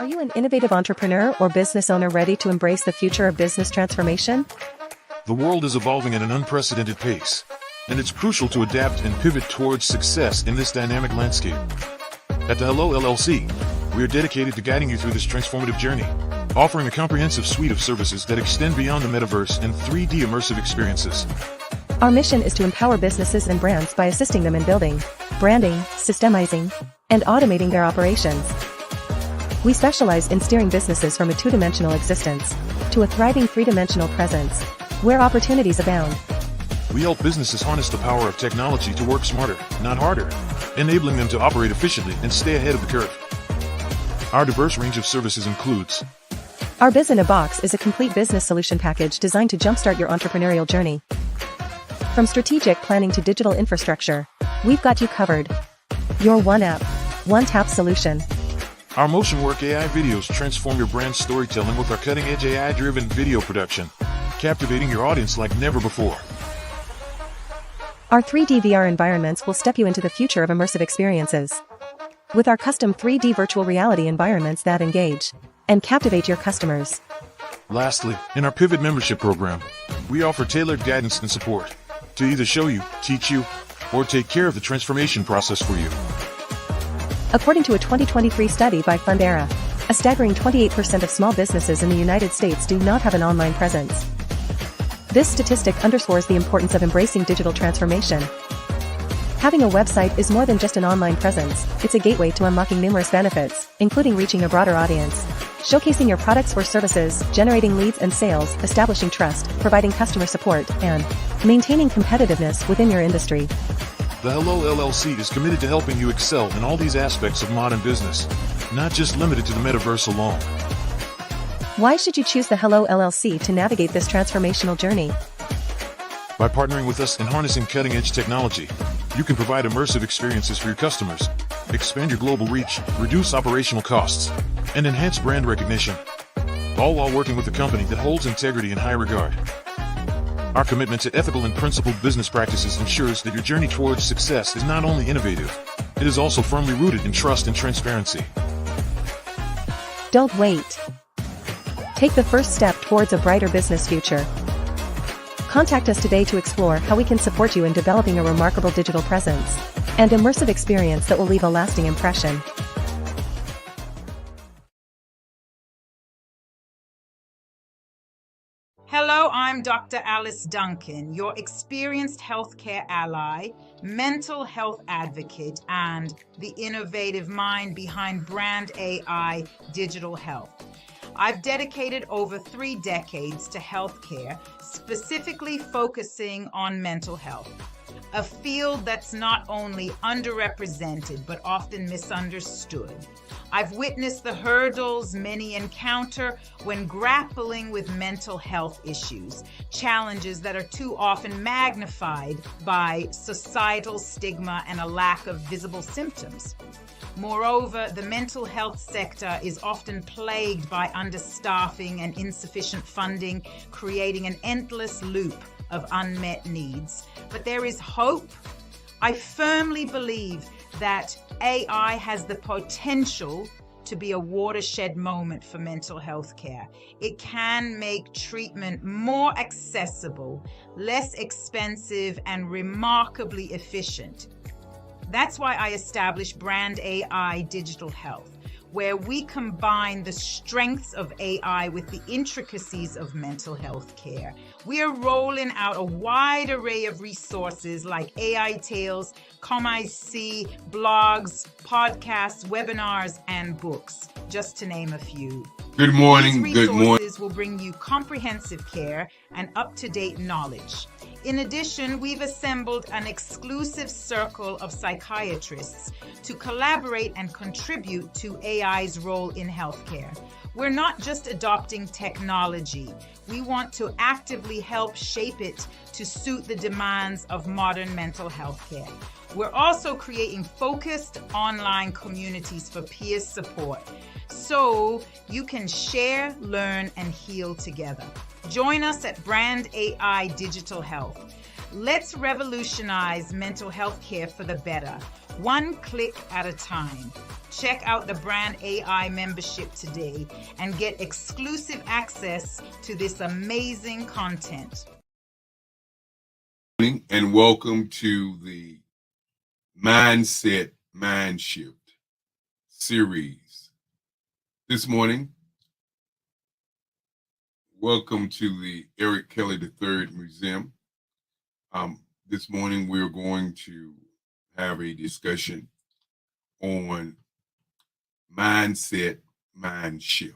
Are you an innovative entrepreneur or business owner ready to embrace the future of business transformation? The world is evolving at an unprecedented pace, and it's crucial to adapt and pivot towards success in this dynamic landscape. At the Hello LLC, we are dedicated to guiding you through this transformative journey, offering a comprehensive suite of services that extend beyond the metaverse and 3D immersive experiences. Our mission is to empower businesses and brands by assisting them in building, branding, systemizing, and automating their operations. We specialize in steering businesses from a two-dimensional existence to a thriving three-dimensional presence, where opportunities abound. We help businesses harness the power of technology to work smarter, not harder, enabling them to operate efficiently and stay ahead of the curve. Our diverse range of services includes: Our Biz in a Box is a complete business solution package designed to jumpstart your entrepreneurial journey. From strategic planning to digital infrastructure, we've got you covered. Your one app, one tap solution. Our Motion Work AI videos transform your brand storytelling with our cutting-edge AI-driven video production, captivating your audience like never before. Our 3D VR environments will step you into the future of immersive experiences. With our custom 3D virtual reality environments that engage and captivate your customers. Lastly, in our Pivot membership program, we offer tailored guidance and support to either show you, teach you, or take care of the transformation process for you. According to a 2023 study by Fundera, a staggering 28% of small businesses in the United States do not have an online presence. This statistic underscores the importance of embracing digital transformation. Having a website is more than just an online presence, it's a gateway to unlocking numerous benefits, including reaching a broader audience, showcasing your products or services, generating leads and sales, establishing trust, providing customer support, and maintaining competitiveness within your industry. The Hello LLC is committed to helping you excel in all these aspects of modern business, not just limited to the metaverse alone. Why should you choose the Hello LLC to navigate this transformational journey? By partnering with us and harnessing cutting-edge technology, you can provide immersive experiences for your customers, expand your global reach, reduce operational costs, and enhance brand recognition, all while working with a company that holds integrity in high regard. Our commitment to ethical and principled business practices ensures that your journey towards success is not only innovative, it is also firmly rooted in trust and transparency. Don't wait. Take the first step towards a brighter business future. Contact us today to explore how we can support you in developing a remarkable digital presence and immersive experience that will leave a lasting impression. Hello, I'm Dr. Alice Duncan, your experienced healthcare ally, mental health advocate, and the innovative mind behind Brand AI Digital Health. I've dedicated over 3 decades to healthcare, specifically focusing on mental health, a field that's not only underrepresented but often misunderstood. I've witnessed the hurdles many encounter when grappling with mental health issues, challenges that are too often magnified by societal stigma and a lack of visible symptoms. Moreover, the mental health sector is often plagued by understaffing and insufficient funding, creating an endless loop of unmet needs. But there is hope. I firmly believe that AI has the potential to be a watershed moment for mental health care. It can make treatment more accessible, less expensive, and remarkably efficient. That's why I established Brand AI Digital Health, where we combine the strengths of AI with the intricacies of mental health care. We are rolling out a wide array of resources like AI Tales, ComIC, blogs, podcasts, webinars, and books, just to name a few. Good morning. These resources will bring you comprehensive care and up-to-date knowledge. In addition, we've assembled an exclusive circle of psychiatrists to collaborate and contribute to AI's role in healthcare. We're not just adopting technology. We want to actively help shape it to suit the demands of modern mental health care. We're also creating focused online communities for peer support, so you can share, learn, and heal together. Join us at Brand AI Digital Health. Let's revolutionize mental health care for the better, one click at a time. Check out the Brand AI membership today and get exclusive access to this amazing content. And welcome to the Mindset Mind Shift series. This morning, welcome to the Eric Kelly III Museum. This morning, we're going to have a discussion on mindset mind shift.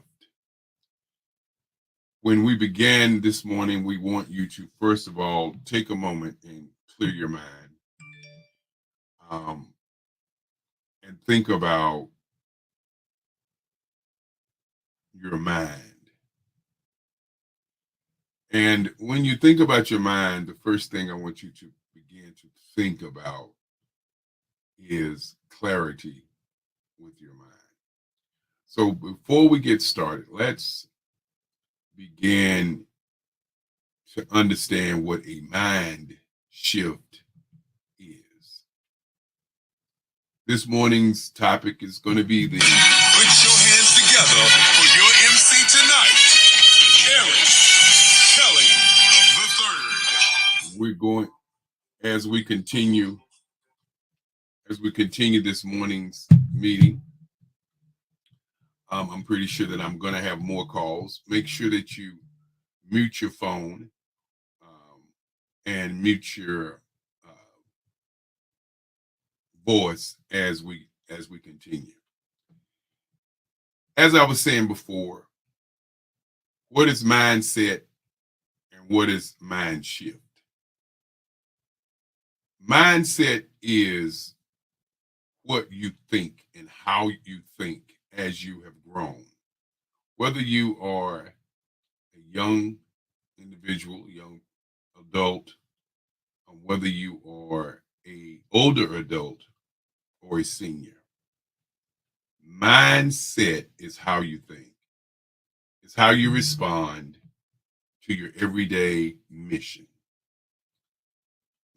When we began this morning, we want you to, first of all, take a moment and clear your mind. And think about your mind. And when you think about your mind, the first thing I want you to begin to think about is clarity with your mind. So before we get started, let's begin to understand what a mind shift is. This morning's topic is going to be the Put your hands together for your MC tonight, Eric Kelly III. we're going as we continue this morning's meeting. I'm pretty sure that I'm going to have more calls. Make sure that you mute your phone and mute your voice as we continue. As I was saying before, what is mindset and what is mind shift? Mindset is what you think and how you think as you have grown. Whether you are a young individual, young adult, or whether you are an older adult or a senior. Mindset is how you think. It's how you respond to your everyday mission.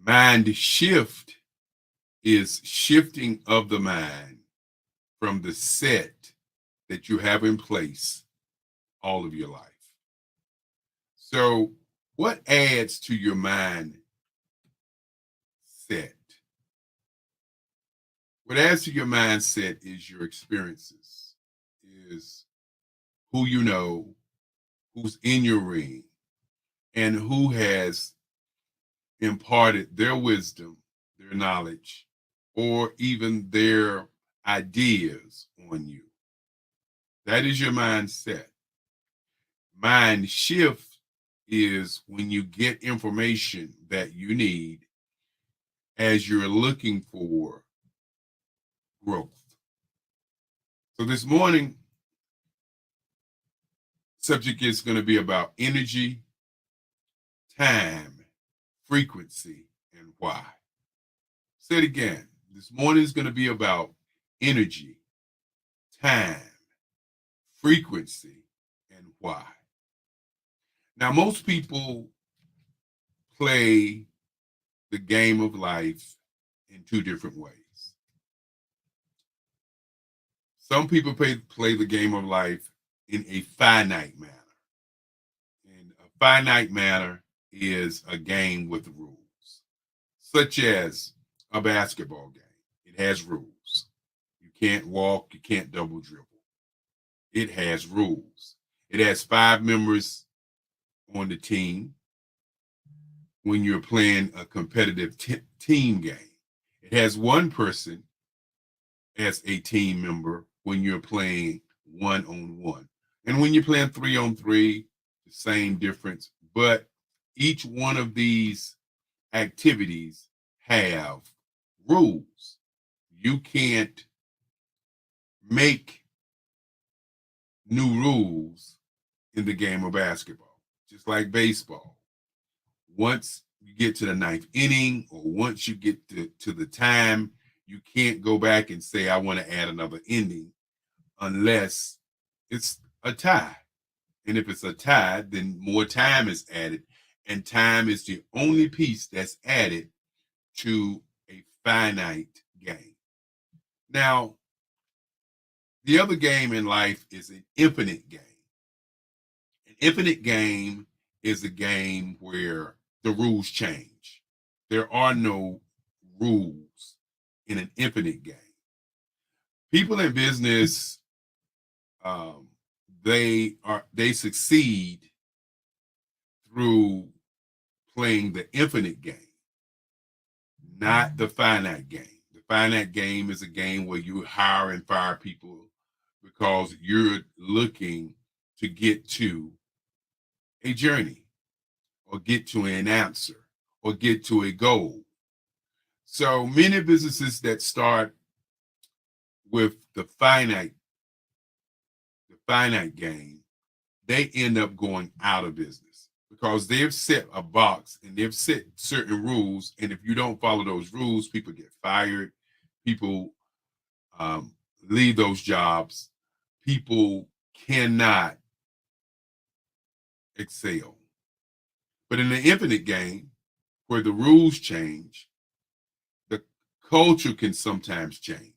Mind shift is shifting of the mind from the set that you have in place all of your life. So what adds to your mind set? What adds to your mindset is your experiences, is who you know, who's in your ring, and who has imparted their wisdom, their knowledge, or even their ideas on you. That is your mindset. Mind shift is when you get information that you need as you're looking for growth. So this morning, subject is going to be about energy, time, frequency, and why. Say it again. This morning is going to be about energy, time, frequency, and why. Now, most people play the game of life in two different ways. Some people play the game of life in a finite manner. And a finite manner is a game with rules, such as a basketball game. It has rules. You can't walk, you can't double dribble. It has rules. It has 5 members on the team when you're playing a competitive team game. It has one person as a team member when you're playing 1-on-1. And when you're playing 3-on-3, the same difference. But each one of these activities have rules. You can't make new rules in the game of basketball, just like baseball. Once you get to the 9th inning, or once you get to the time, you can't go back and say, I want to add another inning unless it's a tie. And if it's a tie, then more time is added. And time is the only piece that's added to a finite game. Now, The other game in life is an infinite game. An infinite game is a game where the rules change. There are no rules in an infinite game. People in business, they succeed through playing the infinite game, not the finite game. The finite game is a game where you hire and fire people because you're looking to get to a journey or get to an answer or get to a goal. So many businesses that start with the finite game, they end up going out of business because they've set a box and they've set certain rules. And if you don't follow those rules, people get fired, people leave those jobs, people cannot excel. But in the infinite game, where the rules change, the culture can sometimes change.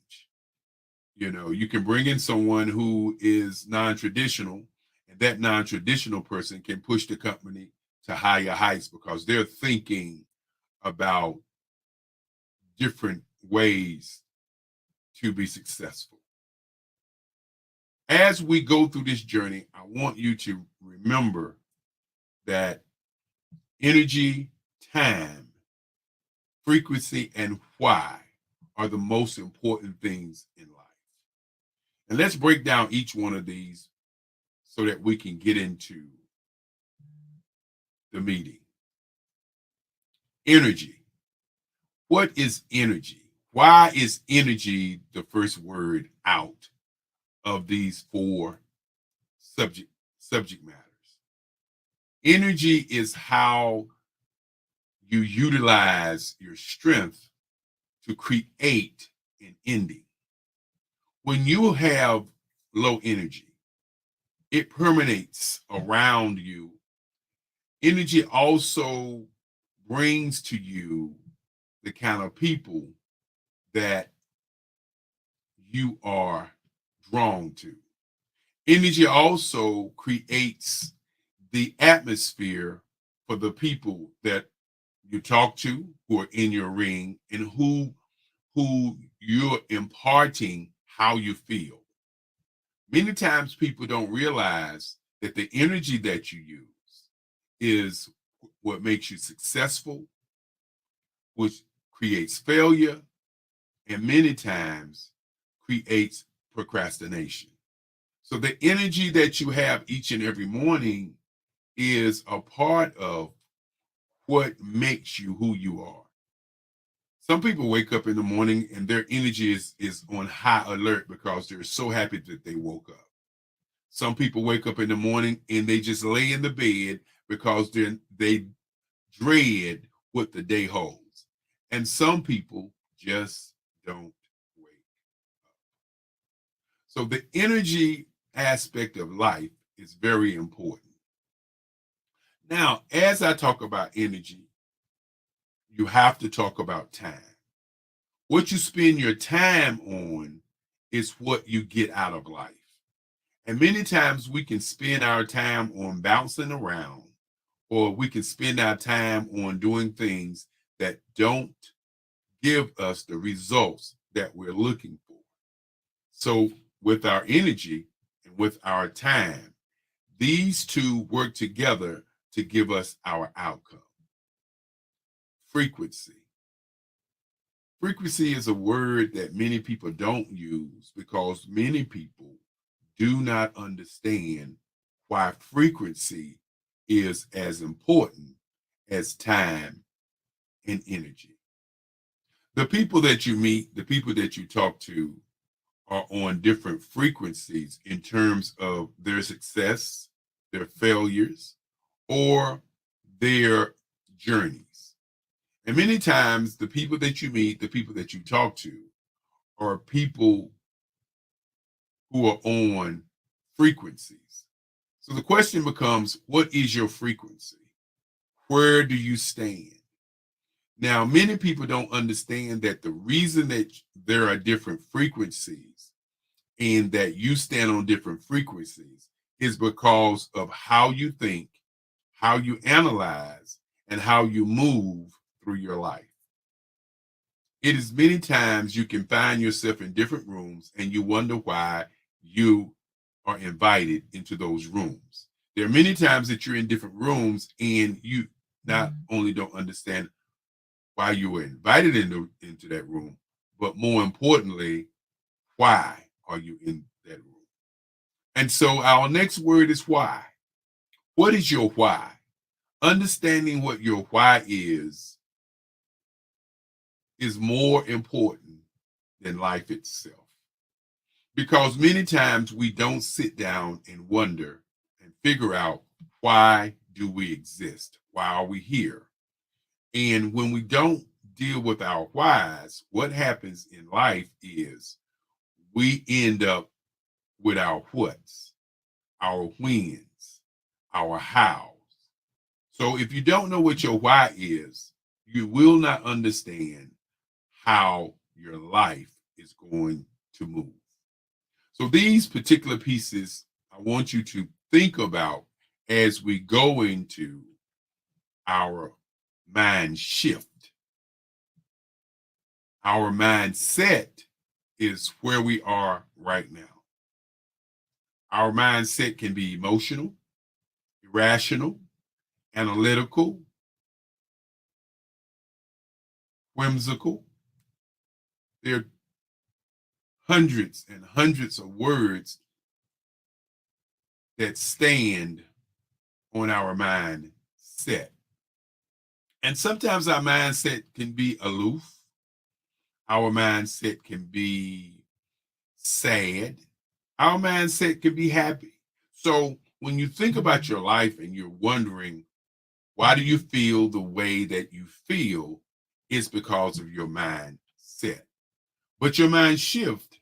You know, you can bring in someone who is non-traditional, and that non-traditional person can push the company to higher heights because they're thinking about different ways to be successful. As we go through this journey, I want you to remember that energy, time, frequency, and why are the most important things in life. And let's break down each one of these so that we can get into the meeting. Energy. What is energy? Why is energy the first word out of these four subject matters? Energy is how you utilize your strength to create an ending. When you have low energy, it permeates around you. Energy also brings to you the kind of people that you are drawn to. Energy also creates the atmosphere for the people that you talk to who are in your ring and who you're imparting how you feel. Many times people don't realize that the energy that you use is what makes you successful, which creates failure, and many times creates procrastination. So the energy that you have each and every morning is a part of what makes you who you are. Some people wake up in the morning and their energy is on high alert because they're so happy that they woke up. Some people wake up in the morning and they just lay in the bed because they dread what the day holds. And some people just don't wake up. So the energy aspect of life is very important. Now, as I talk about energy, you have to talk about time. What you spend your time on is what you get out of life. And many times we can spend our time on bouncing around, or we can spend our time on doing things that don't give us the results that we're looking for. So with our energy and with our time, these two work together to give us our outcome. Frequency. Frequency is a word that many people don't use because many people do not understand why frequency is as important as time and energy. The people that you meet, the people that you talk to are on different frequencies in terms of their success, their failures, or their journeys. And many times the people that you meet, the people that you talk to are people who are on frequencies. So the question becomes, what is your frequency? Where do you stand? Now, many people don't understand that the reason that there are different frequencies and that you stand on different frequencies is because of how you think, how you analyze, and how you move through your life. It is many times you can find yourself in different rooms and you wonder why you are invited into those rooms. There are many times that you're in different rooms and you not only don't understand why you were invited into that room, but more importantly, why are you in that room? And so our next word is why. What is your why? Understanding what your why is more important than life itself. Because many times we don't sit down and wonder and figure out, why do we exist? Why are we here? And when we don't deal with our whys, what happens in life is we end up with our whats, our whens, our hows. So if you don't know what your why is, you will not understand how your life is going to move. So these particular pieces, I want you to think about as we go into our mind shift. Our mindset is where we are right now. Our mindset can be emotional, irrational, analytical, whimsical. There are hundreds and hundreds of words that stand on our mindset. And sometimes our mindset can be aloof. Our mindset can be sad. Our mindset can be happy. So when you think about your life and you're wondering, why do you feel the way that you feel? It's because of your mindset. But your mind shift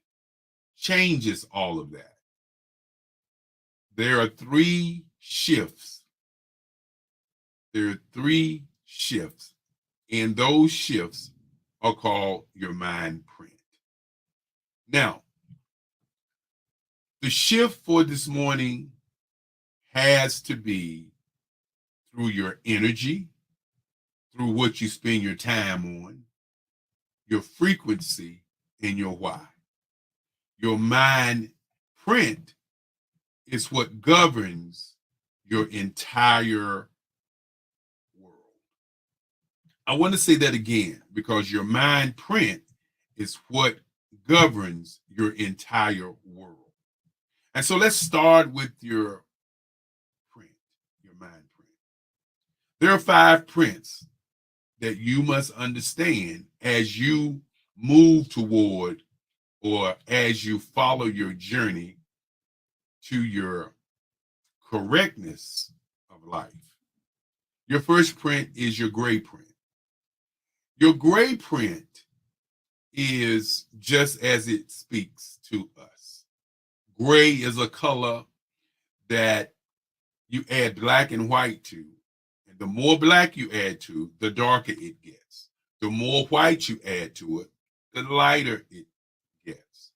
changes all of that. There are three shifts. There are three shifts, and those shifts are called your mind print. Now, the shift for this morning has to be through your energy, through what you spend your time on, your frequency, and your why. Your mind print is what governs your entire world. I want to say that again because your mind print is what governs your entire world. And so let's start with your print, your mind print. There are 5 prints that you must understand as you move toward or as you follow your journey to your correctness of life. Your first print is your gray print. Your gray print is just as it speaks to us. Gray is a color that you add black and white to. And the more black you add to, the darker it gets. The more white you add to it, the lighter it gets.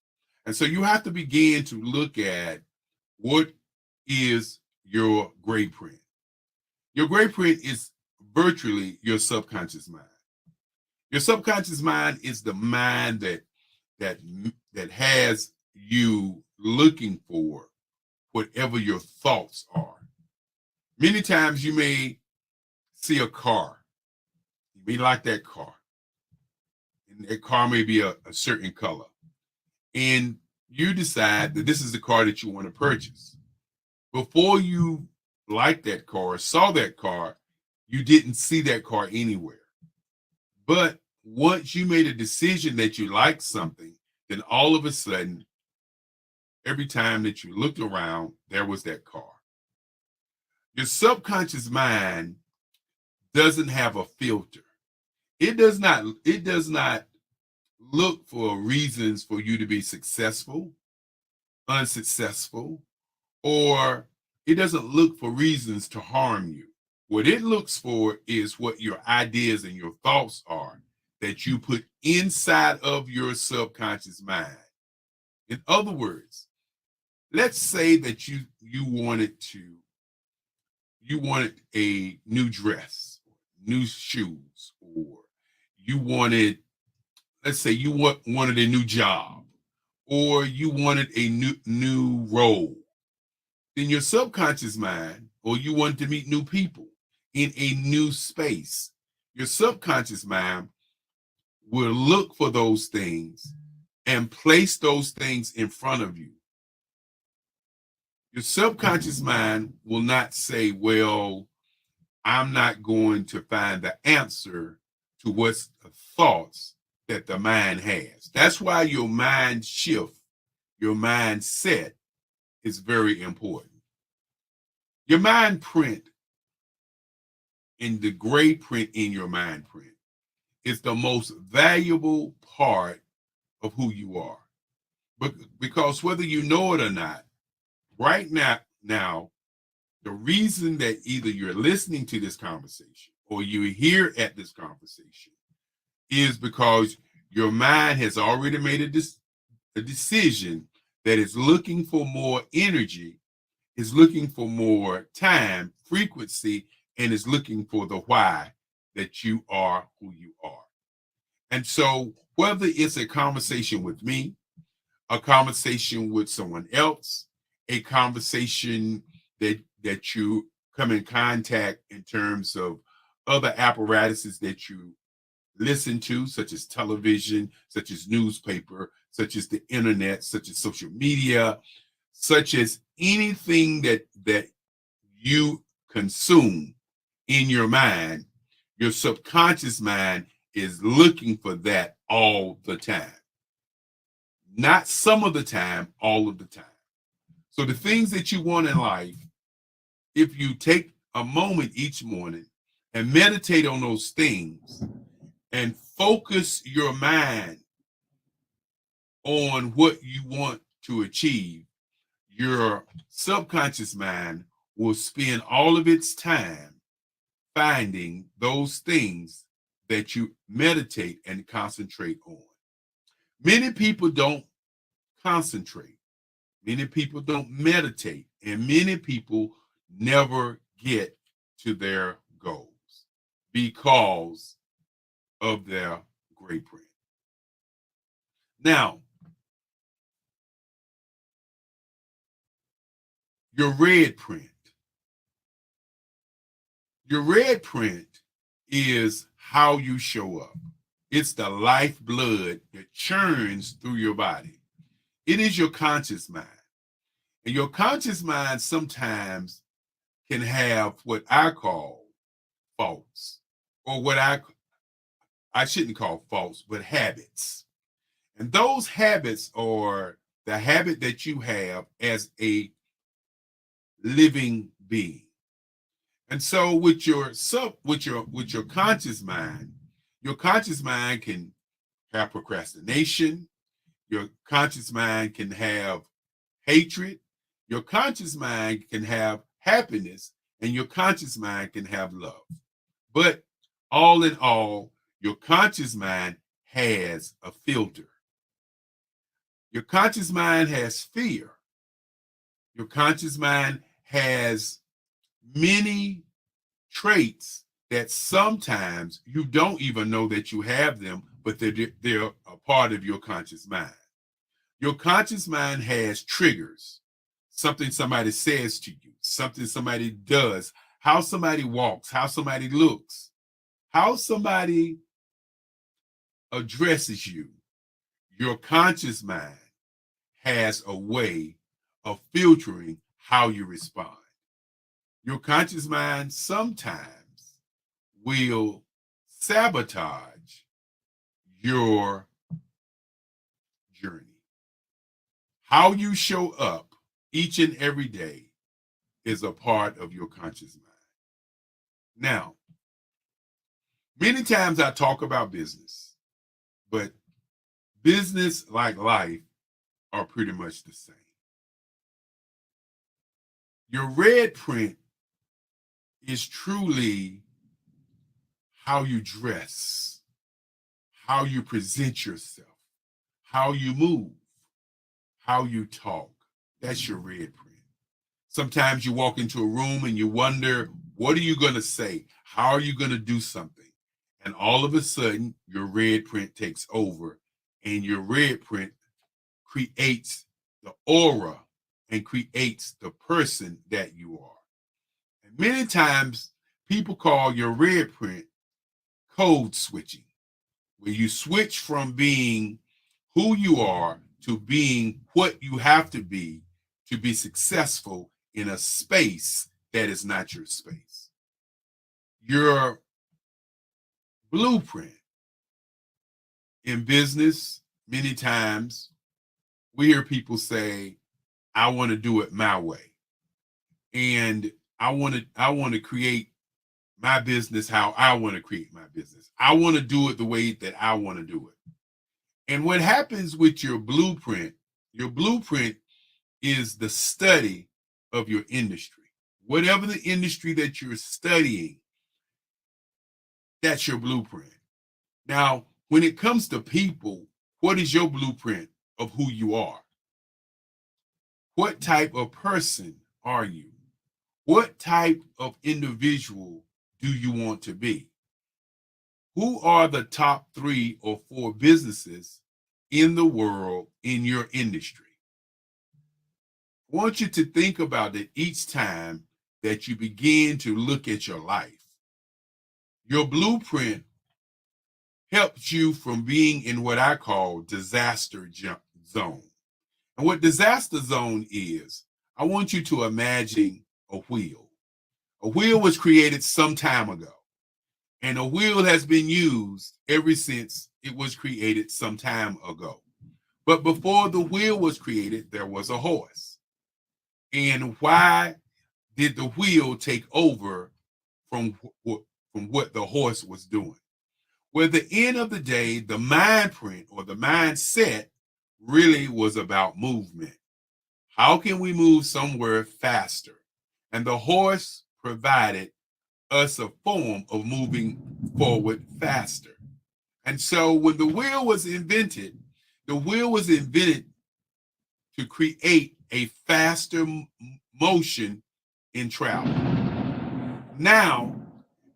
And so you have to begin to look at what is your gray print. Your gray print is virtually your subconscious mind. Your subconscious mind is the mind that has you looking for whatever your thoughts are. Many times you may see a car. You may like that car. And that car may be a certain color. And you decide that this is the car that you want to purchase. Before you liked that car, saw that car, you didn't see that car anywhere. But once you made a decision that you liked something, then all of a sudden, every time that you looked around, there was that car. Your subconscious mind doesn't have a filter. It does not look for reasons for you to be successful, unsuccessful, or it doesn't look for reasons to harm you. What it looks for is what your ideas and your thoughts are that you put inside of your subconscious mind. In other words, let's say that you wanted a new dress, new shoes, or you wanted, let's say you wanted a new job, or you wanted a new role. Then your subconscious mind, or you wanted to meet new people in a new space, your subconscious mind will look for those things and place those things in front of you. Your subconscious mind will not say, well, I'm not going to find the answer to what's the thoughts that the mind has. That's why your mind shift, your mindset is very important. Your mind print and the gray print in your mind print is the most valuable part of who you are. But because whether you know it or not, right now, the reason that either you're listening to this conversation or you're here at this conversation is because your mind has already made a decision that is looking for more energy, is looking for more time, frequency, and is looking for the why that you are who you are. And so whether it's a conversation with me, a conversation with someone else, a conversation that you come in contact in terms of other apparatuses that you listen to, such as television, such as newspaper, such as the internet, such as social media, such as anything that you consume in your mind, your subconscious mind is looking for that all the time. Not some of the time, all of the time. So the things that you want in life, if you take a moment each morning and meditate on those things and focus your mind on what you want to achieve, your subconscious mind will spend all of its time finding those things that you meditate and concentrate on. Many people don't concentrate. Many people don't meditate, and many people never get to their goals because of their gray print. Now, your red print. Your red print is how you show up. It's the lifeblood that churns through your body. It is your conscious mind. And your conscious mind sometimes can have what I call faults, or what I shouldn't call faults, but habits. And those habits are the habit that you have as a living being. And so with your conscious mind, your conscious mind can have procrastination, your conscious mind can have hatred, your conscious mind can have happiness, and your conscious mind can have love. But all in all, your conscious mind has a filter. Your conscious mind has fear. Your conscious mind has many traits that sometimes you don't even know that you have them, but they're a part of your conscious mind. Your conscious mind has triggers, something somebody says to you, something somebody does, how somebody walks, how somebody looks, how somebody addresses you. Your conscious mind has a way of filtering how you respond. Your conscious mind sometimes will sabotage your journey. How you show up each and every day is a part of your conscious mind. Now, many times I talk about business, but business, like life, are pretty much the same. Your red print is truly how you dress, how you present yourself, how you move, how you talk, that's your red print. Sometimes you walk into a room and you wonder, what are you going to say? How are you going to do something? And all of a sudden, your red print takes over, and your red print creates the aura and creates the person that you are. And many times, people call your red print code switching, where you switch from being who you are to being what you have to be successful in a space that is not your space. Your blueprint in business, many times we hear people say, I want to do it my way. And I want to create my business how I want to create my business. I want to do it the way that I want to do it. And what happens with your blueprint is the study of your industry. Whatever the industry that you're studying, that's your blueprint. Now, when it comes to people, what is your blueprint of who you are? What type of person are you? What type of individual do you want to be? Who are the top 3 or 4 businesses in the world in your industry? I want you to think about it each time that you begin to look at your life. Your blueprint helps you from being in what I call disaster zone. And what disaster zone is, I want you to imagine a wheel. A wheel was created some time ago, and a wheel has been used ever since it was created some time ago. But before the wheel was created, there was a horse. And why did the wheel take over from what the horse was doing? Well, at the end of the day, the mind print or the mindset really was about movement. How can we move somewhere faster? And the horse provided us a form of moving forward faster. And so when the wheel was invented to create a faster motion in travel. Now,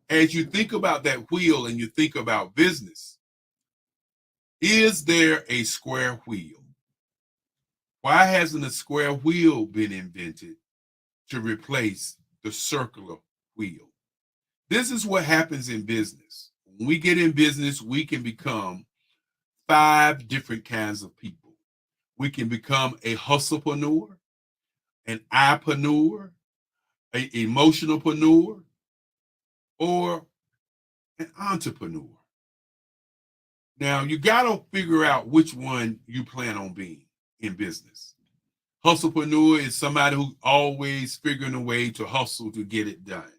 as you think about that wheel and you think about business, is there a square wheel? Why hasn't a square wheel been invented to replace the circular wheel? This is what happens in business. When we get in business, we can become 5 different kinds of people. We can become a hustlepreneur, an eyepreneur, an emotionalpreneur, or an entrepreneur. Now, you got to figure out which one you plan on being in business. Hustlepreneur is somebody who's always figuring a way to hustle to get it done.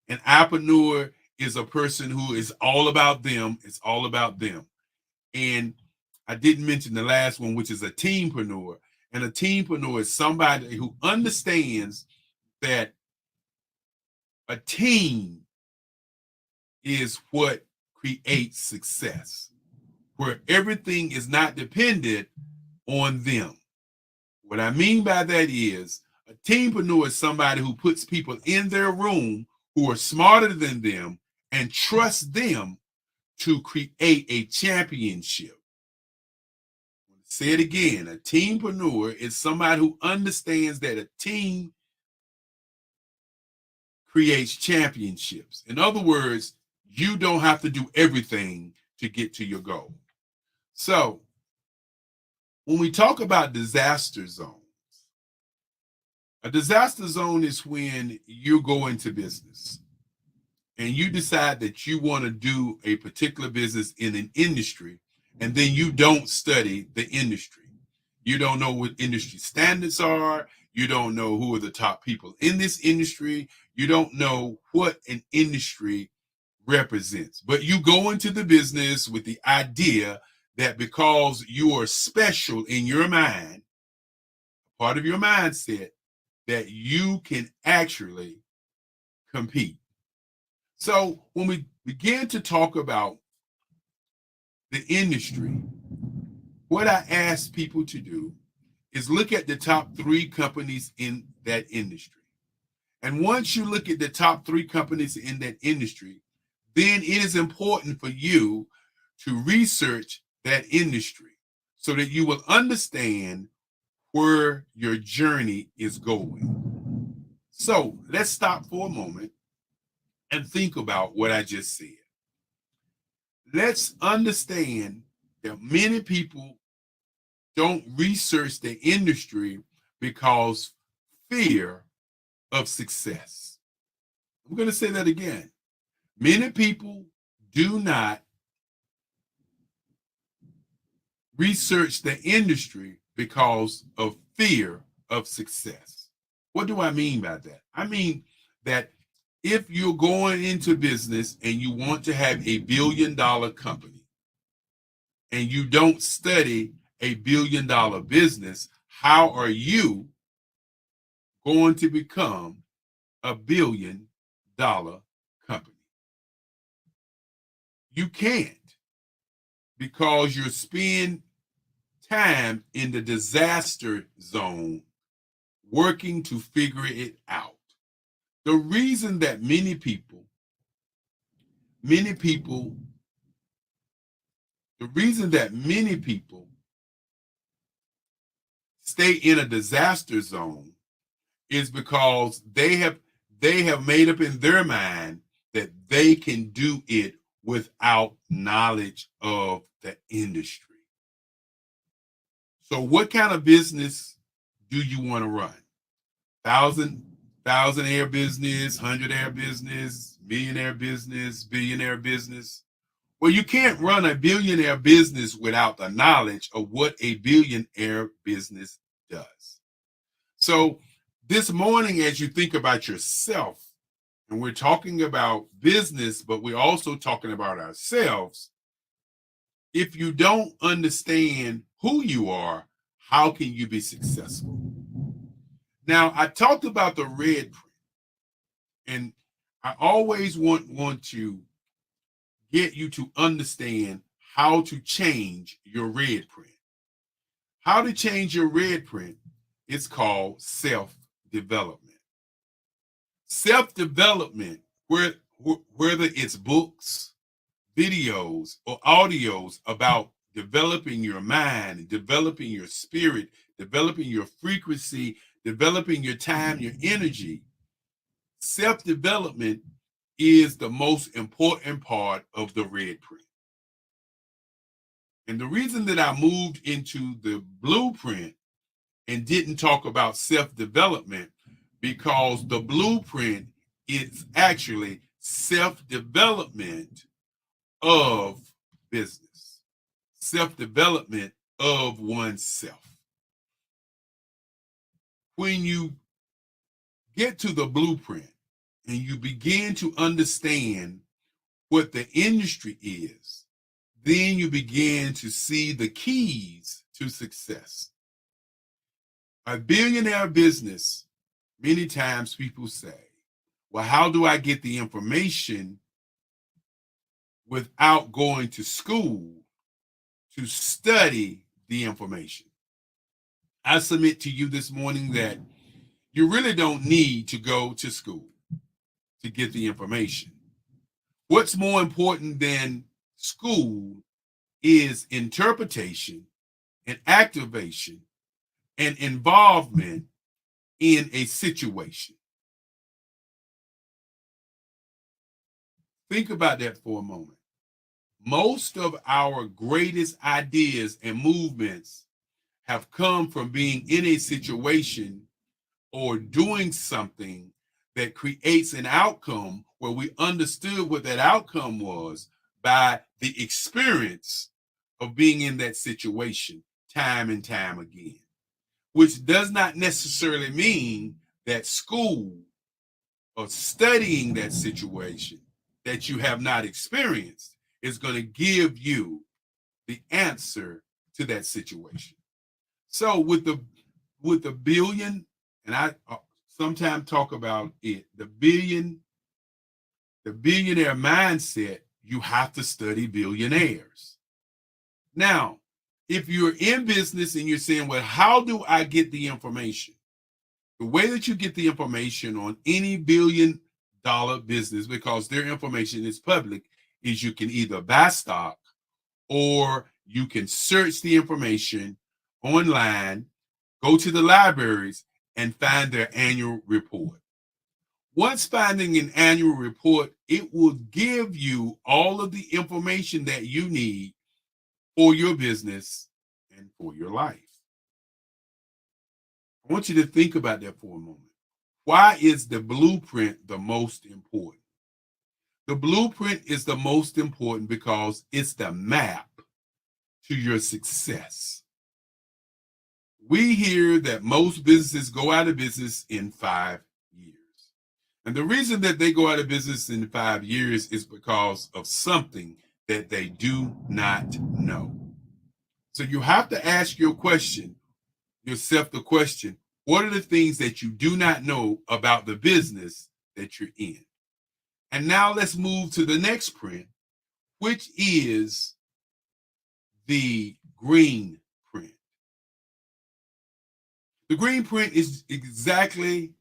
An eyepreneur is a person who is all about them. It's all about them. And I didn't mention the last one, which is a teampreneur. And a teampreneur is somebody who understands that a team is what creates success, where everything is not dependent on them. What I mean by that is a teampreneur is somebody who puts people in their room who are smarter than them and trusts them to create a championship. Say it again. A teampreneur is somebody who understands that a team creates championships. In other words, you don't have to do everything to get to your goal. So when we talk about disaster zones, a disaster zone is when you go into business and you decide that you want to do a particular business in an industry, and then you don't study the industry. You don't know what industry standards are. You don't know who are the top people in this industry. You don't know what an industry represents. But you go into the business with the idea that because you are special in your mind, part of your mindset, that you can actually compete. So when we begin to talk about the industry, what I ask people to do is look at the top 3 companies in that industry. And once you look at the top 3 companies in that industry, then it is important for you to research that industry so that you will understand where your journey is going. So let's stop for a moment and think about what I just said. Let's understand that many people don't research the industry because fear of success. I'm going to say that again. Many people do not research the industry because of fear of success. What do I mean by that? I mean that if you're going into business and you want to have a $1 billion company and you don't study a $1 billion business, how are you going to become a $1 billion company? You can't, because you're spending time in the disaster zone working to figure it out. The reason that many people stay in a disaster zone is because they have made up in their mind that they can do it without knowledge of the industry. So what kind of business do you want to run? Thousandaire business, 100-aire business, millionaire business, billionaire business? Well, you can't run a billionaire business without the knowledge of what a billionaire business does. So this morning, as you think about yourself, and we're talking about business, but we're also talking about ourselves. If you don't understand who you are, how can you be successful? Now, I talked about the red print, and I always want to get you to understand how to change your red print. How to change your red print is called self-development. Self-development, whether it's books, videos, or audios about developing your mind, developing your spirit, developing your frequency, developing your time, your energy. Self-development is the most important part of the red print. And the reason that I moved into the blueprint and didn't talk about self-development, because the blueprint is actually self-development of business, self-development of oneself. When you get to the blueprint and you begin to understand what the industry is, then you begin to see the keys to success. A billionaire business, many times people say, well, how do I get the information without going to school to study the information? I submit to you this morning that you really don't need to go to school to get the information. What's more important than school is interpretation and activation and involvement in a situation. Think about that for a moment. Most of our greatest ideas and movements have come from being in a situation or doing something that creates an outcome where we understood what that outcome was by the experience of being in that situation time and time again, which does not necessarily mean that school or studying that situation that you have not experienced is going to give you the answer to that situation. So with the billion, and I sometimes talk about it, the billionaire mindset, you have to study billionaires. Now, If you're in business and you're saying, well, how do I get the information? The way that you get the information on any billion-dollar business, because their information is public, is you can either buy stock or you can search the information online, go to the libraries, and find their annual report. Once finding an annual report, it will give you all of the information that you need for your business and for your life. I want you to think about that for a moment. Why is the blueprint the most important? The blueprint is the most important because it's the map to your success. We hear that most businesses go out of business in 5 years. And the reason that they go out of business in 5 years is because of something that they do not know. So you have to ask yourself the question, what are the things that you do not know about the business that you're in? And now let's move to the next print, which is the green print. The green print is exactly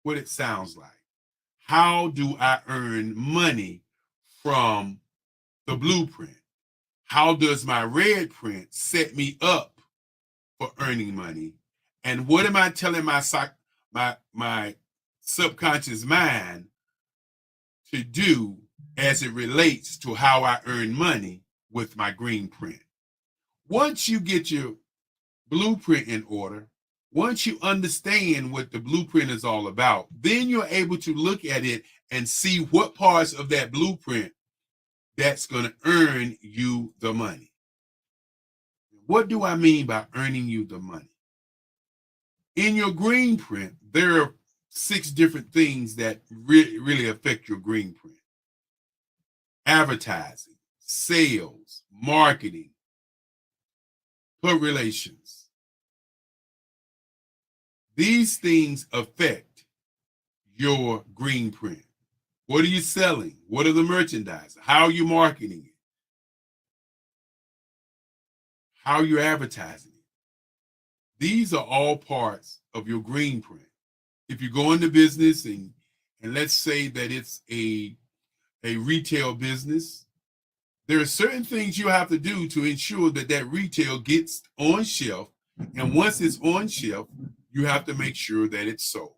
what it sounds like. How do I earn money from the blueprint? How does my red print set me up for earning money? And what am I telling my subconscious mind to do as it relates to how I earn money with my green print? Once you get your blueprint in order, once you understand what the blueprint is all about, then you're able to look at it and see what parts of that blueprint that's going to earn you the money. What do I mean by earning you the money? In your green print, there are 6 different things that really affect your green print. Advertising, sales, marketing, public relations. These things affect your green print. What are you selling? What are the merchandise? How are you marketing it? How are you advertising it? These are all parts of your green print. If you go into business and let's say that it's a retail business, there are certain things you have to do to ensure that that retail gets on shelf. And once it's on shelf, you have to make sure that it's sold.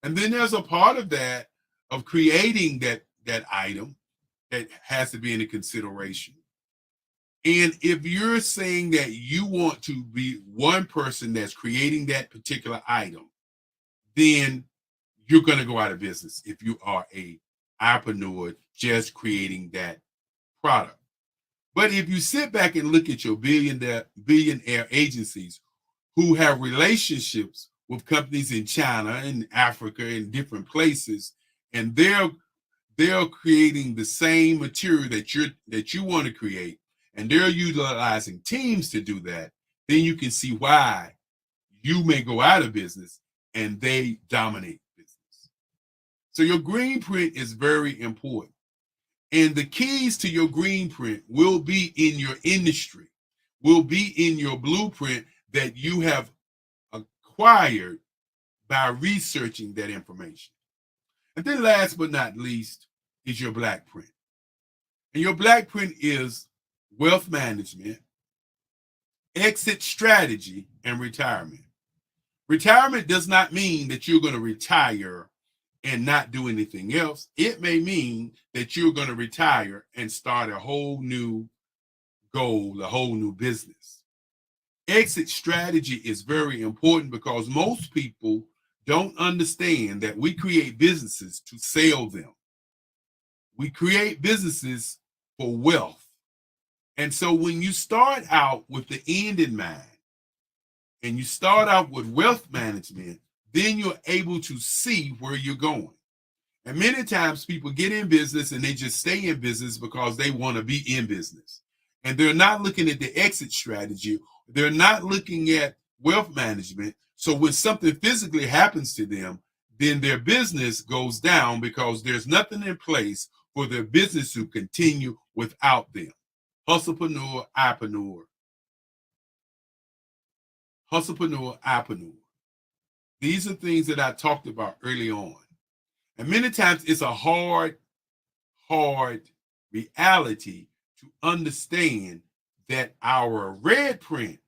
And then there's a part of that, of creating that item, that has to be in consideration. And if you're saying that you want to be one person that's creating that particular item, then you're going to go out of business if you are a entrepreneur just creating that product. But if you sit back and look at your billionaire agencies who have relationships with companies in China and Africa and different places, and they're creating the same material that you want to create, and they're utilizing teams to do that, then you can see why you may go out of business and they dominate business. So your green print is very important. And the keys to your green print will be in your industry, will be in your blueprint that you have acquired by researching that information. And then last but not least is your black print. And your black print is wealth management, exit strategy, and retirement. Retirement does not mean that you're going to retire and not do anything else. It may mean that you're going to retire and start a whole new goal, a whole new business. Exit strategy is very important because most people don't understand that we create businesses to sell them. We create businesses for wealth. And so when you start out with the end in mind, and you start out with wealth management, then you're able to see where you're going. And many times people get in business and they just stay in business because they want to be in business. And they're not looking at the exit strategy. They're not looking at wealth management. So when something physically happens to them, then their business goes down because there's nothing in place for their business to continue without them. Hustlepreneur, entrepreneur. hustlepreneur, iPreneur. These are things that I talked about early on. And many times it's a hard reality to understand that our red print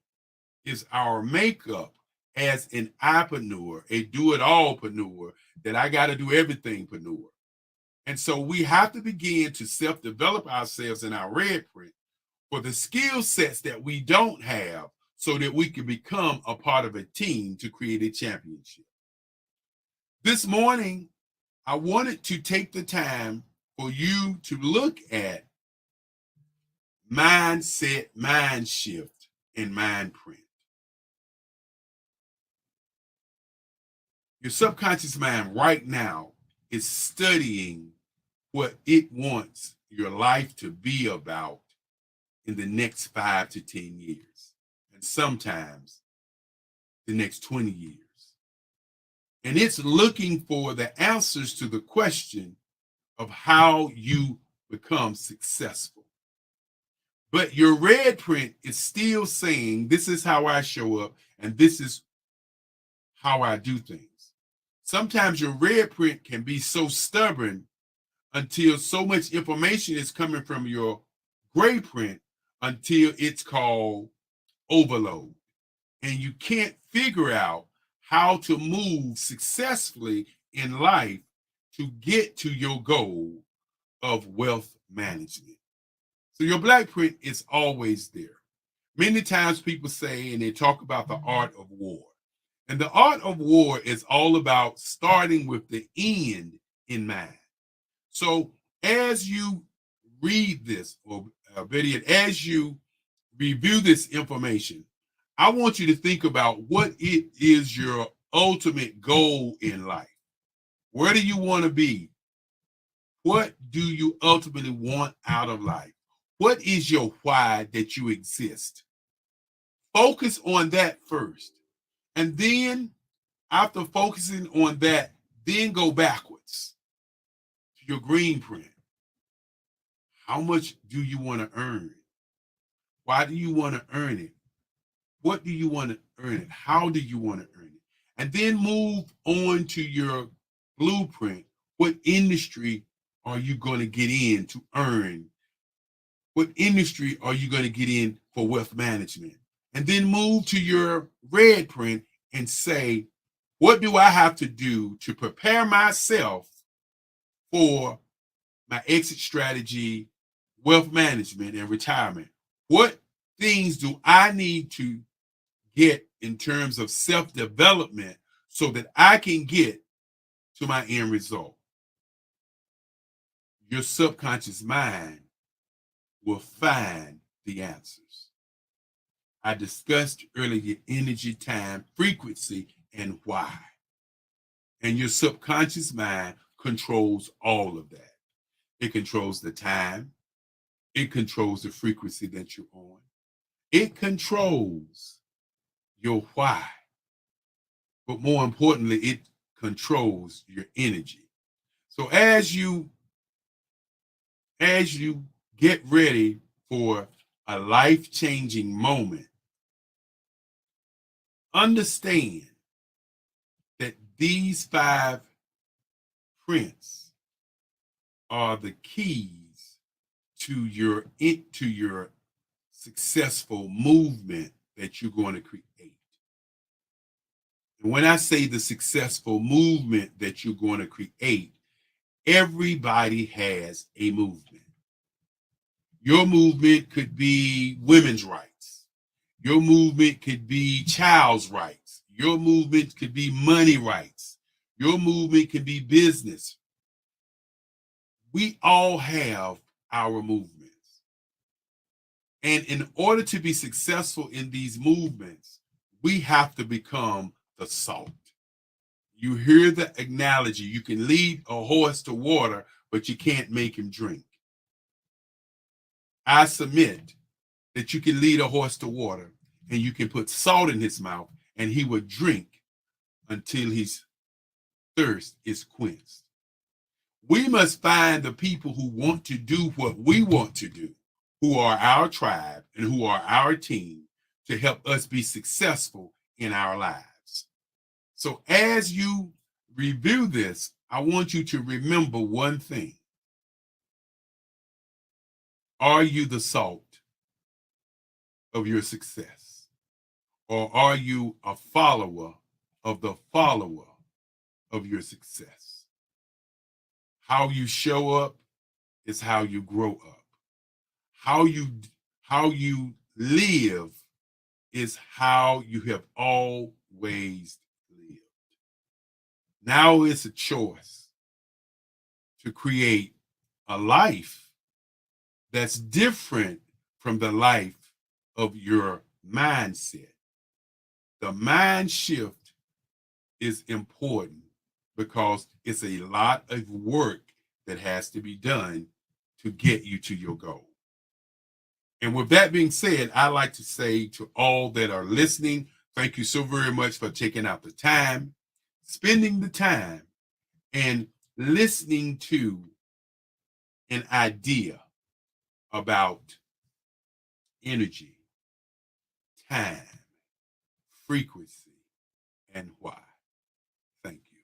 is our makeup as an iPreneur, a do-it-allpreneur, that I got to do everythingpreneur. And so we have to begin to self-develop ourselves in our red print for the skill sets that we don't have so that we can become a part of a team to create a championship. This morning, I wanted to take the time for you to look at mindset, mind shift, and mind print. Your subconscious mind right now is studying what it wants your life to be about in the next 5 to 10 years, and sometimes the next 20 years. And it's looking for the answers to the question of how you become successful. But your red print is still saying, this is how I show up, and this is how I do things. Sometimes your red print can be so stubborn until so much information is coming from your gray print until it's called overload. And you can't figure out how to move successfully in life to get to your goal of wealth management. So your black print is always there. Many times people say, and they talk about the art of war. And the art of war is all about starting with the end in mind. So as you read this, or better yet, as you review this information, I want you to think about what it is your ultimate goal in life. Where do you want to be? What do you ultimately want out of life? What is your why that you exist? Focus on that first. And then after focusing on that, then go backwards to your green print. How much do you want to earn? Why do you want to earn it? What do you want to earn it? How do you want to earn it? And then move on to your blueprint. What industry are you going to get in to earn? What industry are you going to get in for wealth management? And then move to your red print and say, what do I have to do to prepare myself for my exit strategy, wealth management, and retirement? What things do I need to get in terms of self-development so that I can get to my end result? Your subconscious mind will find the answers. I discussed earlier energy, time, frequency, and why. And your subconscious mind controls all of that. It controls the time. It controls the frequency that you're on. It controls your why. But more importantly, it controls your energy. So as you get ready for a life-changing moment, understand that these 5 prints are the keys to your successful movement that you're going to create. And when I say the successful movement that you're going to create, everybody has a movement. Your movement could be women's rights. Your movement could be child's rights. Your movement could be money rights. Your movement could be business. We all have our movements. And in order to be successful in these movements, we have to become the salt. You hear the analogy. You can lead a horse to water, but you can't make him drink. I submit that you can lead a horse to water and you can put salt in his mouth and he will drink until his thirst is quenched. We must find the people who want to do what we want to do, who are our tribe and who are our team, to help us be successful in our lives. So as you review this, I want you to remember one thing. Are you the salt of your success? Or are you a follower of the follower of your success? How you show up is how you grow up. How you live is how you have always lived. Now it's a choice to create a life that's different from the life of your mindset. The mind shift is important because it's a lot of work that has to be done to get you to your goal. And with that being said, I'd like to say to all that are listening, thank you so very much for taking out the time, spending the time, and listening to an idea about energy, time, frequency, and why. Thank you.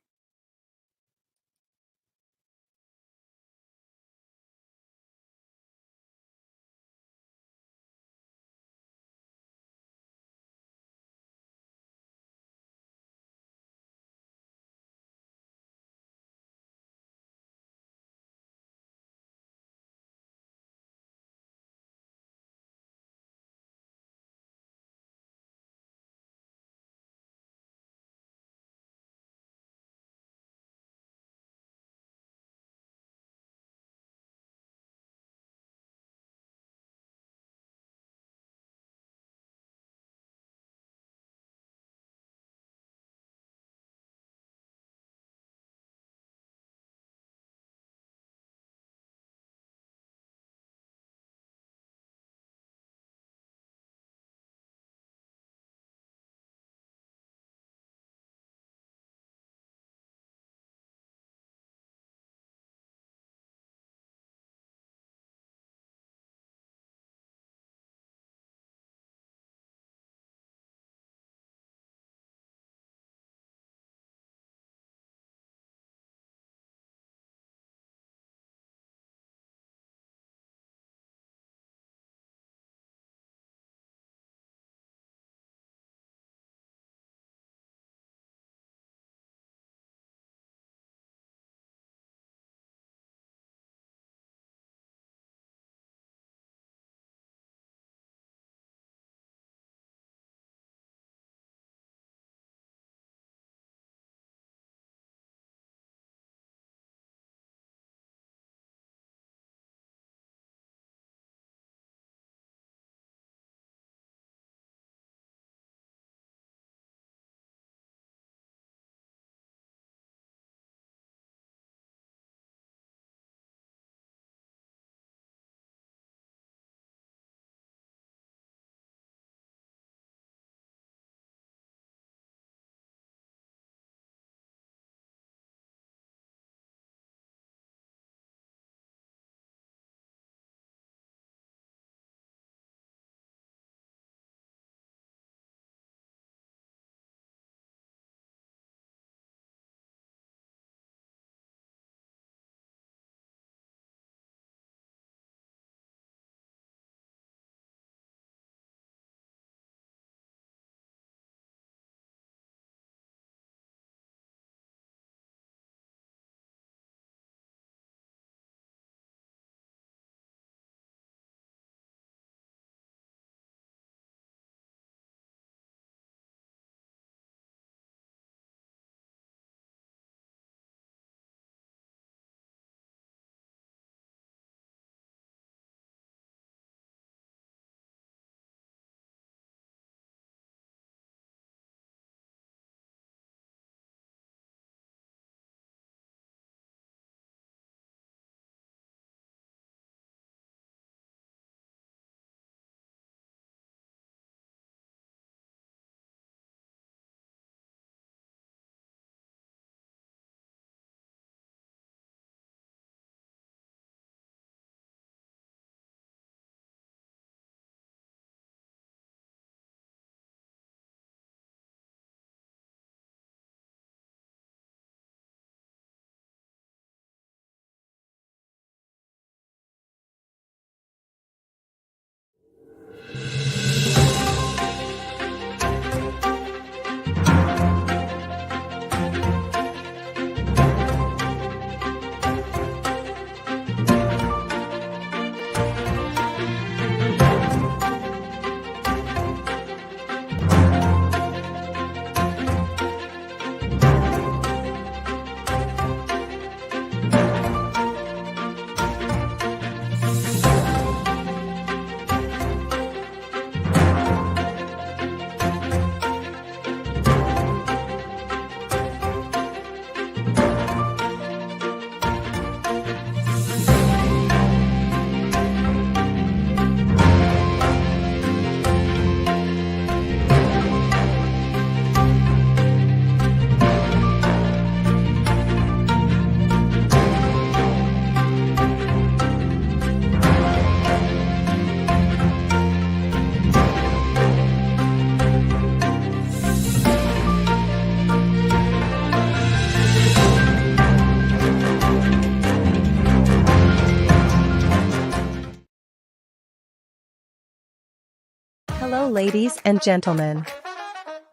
Hello, ladies and gentlemen.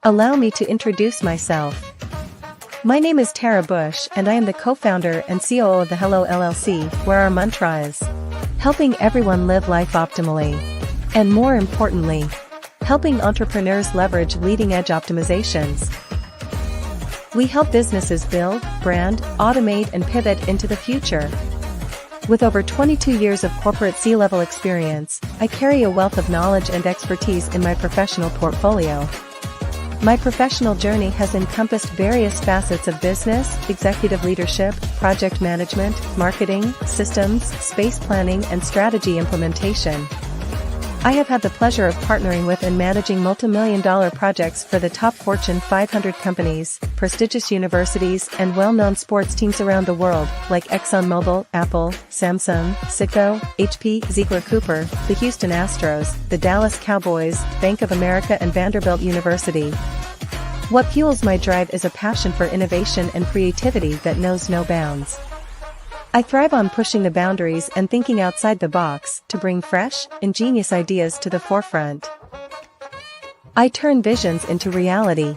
Allow me to introduce myself. My name is Tara Bush and I am the co-founder and COO of the Hello LLC, where our mantra is helping everyone live life optimally. And more importantly, helping entrepreneurs leverage leading-edge optimizations. We help businesses build, brand, automate and pivot into the future. With over 22 years of corporate C-level experience, I carry a wealth of knowledge and expertise in my professional portfolio. My professional journey has encompassed various facets of business, executive leadership, project management, marketing, systems, space planning and strategy implementation. I have had the pleasure of partnering with and managing multi-million-dollar projects for the top Fortune 500 companies, prestigious universities and well-known sports teams around the world, like ExxonMobil, Apple, Samsung, Citgo, HP, Ziegler Cooper, the Houston Astros, the Dallas Cowboys, Bank of America and Vanderbilt University. What fuels my drive is a passion for innovation and creativity that knows no bounds. I thrive on pushing the boundaries and thinking outside the box to bring fresh, ingenious ideas to the forefront. I turn visions into reality.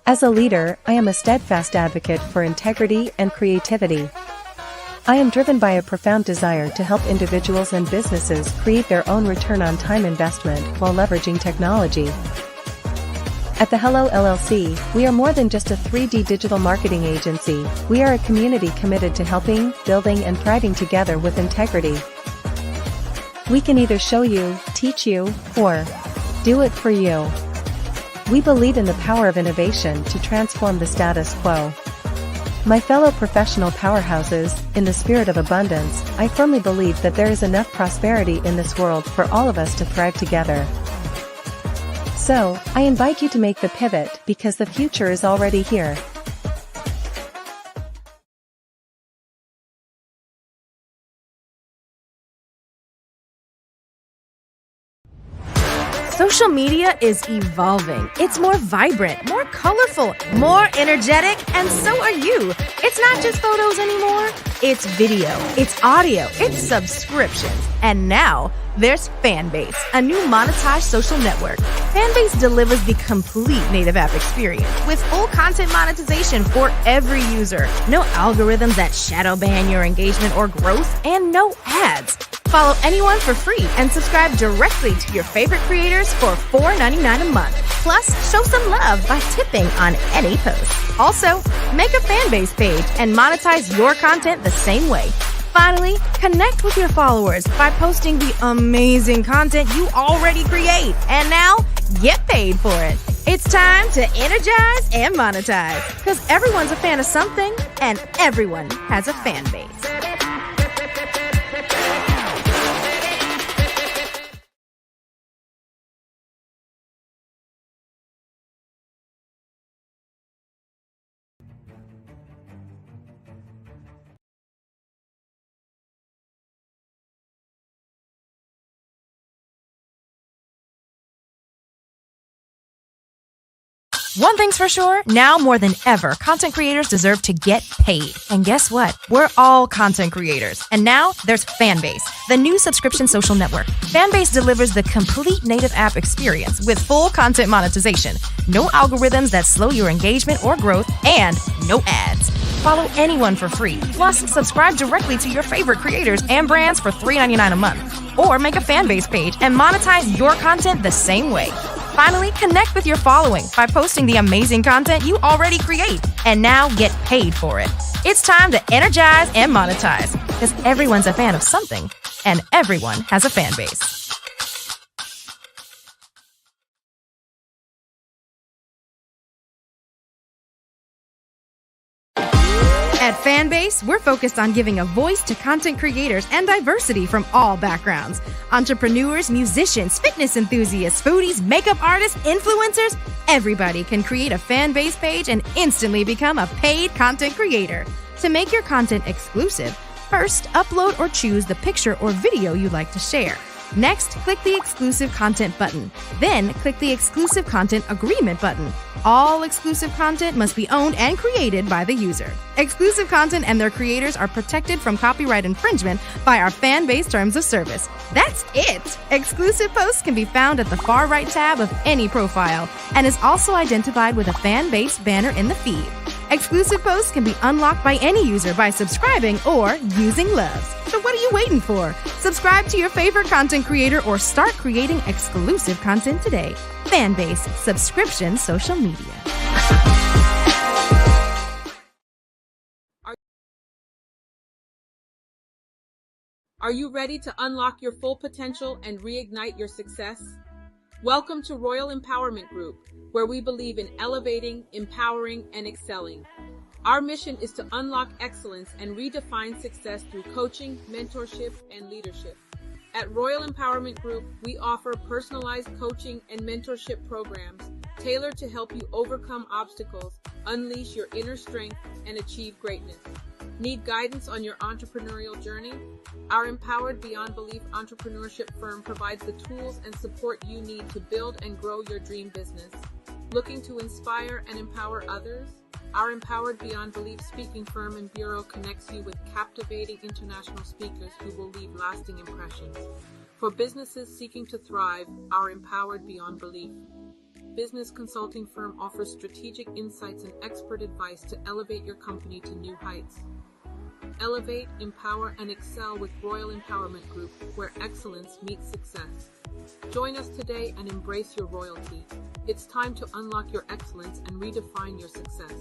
As a leader, I am a steadfast advocate for integrity and creativity. I am driven by a profound desire to help individuals and businesses create their own return on time investment while leveraging technology. At the Hello LLC, we are more than just a 3D digital marketing agency, we are a community committed to helping, building and thriving together with integrity. We can either show you, teach you, or do it for you. We believe in the power of innovation to transform the status quo. My fellow professional powerhouses, in the spirit of abundance, I firmly believe that there is enough prosperity in this world for all of us to thrive together. So, I invite you to make the pivot because the future is already here. Social media is evolving. It's more vibrant, more colorful, more energetic, and so are you. It's not just photos anymore. It's video, it's audio, it's subscriptions. And now, there's Fanbase, a new monetized social network. Fanbase delivers the complete native app experience with full content monetization for every user. No algorithms that shadow ban your engagement or growth, and no ads. Follow anyone for free and subscribe directly to your favorite creators for $4.99 a month. Plus, show some love by tipping on any post. Also, make a Fanbase page and monetize your content the same way. Finally, connect with your followers by posting the amazing content you already create. And now, get paid for it. It's time to energize and monetize. Because everyone's a fan of something, and everyone has a fan base. One thing's for sure, now more than ever, content creators deserve to get paid. And guess what? We're all content creators. And now there's Fanbase, the new subscription social network. Fanbase delivers the complete native app experience with full content monetization, no algorithms that slow your engagement or growth, and no ads. Follow anyone for free. Plus, subscribe directly to your favorite creators and brands for $3.99 a month. Or make a Fanbase page and monetize your content the same way. Finally, connect with your following by posting the amazing content you already create and now get paid for it. It's time to energize and monetize because everyone's a fan of something and everyone has a fan base. At Fanbase, we're focused on giving a voice to content creators and diversity from all backgrounds. Entrepreneurs, musicians, fitness enthusiasts, foodies, makeup artists, influencers, everybody can create a Fanbase page and instantly become a paid content creator. To make your content exclusive, first upload or choose the picture or video you'd like to share. Next, click the exclusive content button. Then click the exclusive content agreement button. All exclusive content must be owned and created by the user. Exclusive content and their creators are protected from copyright infringement by our fan-based terms of service. That's it! Exclusive posts can be found at the far right tab of any profile and is also identified with a fan-based banner in the feed. Exclusive posts can be unlocked by any user by subscribing or using Loves. So what are you waiting for? Subscribe to your favorite content creator or start creating exclusive content today. Fanbase subscription social media. Are you ready to unlock your full potential and reignite your success? Welcome to Royal Empowerment Group, where we believe in elevating, empowering, and excelling. Our mission is to unlock excellence and redefine success through coaching, mentorship, and leadership. At Royal Empowerment Group, we offer personalized coaching and mentorship programs tailored to help you overcome obstacles, unleash your inner strength, and achieve greatness. Need guidance on your entrepreneurial journey? Our Empowered Beyond Belief entrepreneurship firm provides the tools and support you need to build and grow your dream business. Looking to inspire and empower others? Our Empowered Beyond Belief speaking firm and bureau connects you with captivating international speakers who will leave lasting impressions. For businesses seeking to thrive, our Empowered Beyond Belief business consulting firm offers strategic insights and expert advice to elevate your company to new heights. Elevate, empower, and excel with Royal Empowerment Group, where excellence meets success. Join us today and embrace your royalty. It's time to unlock your excellence and redefine your success.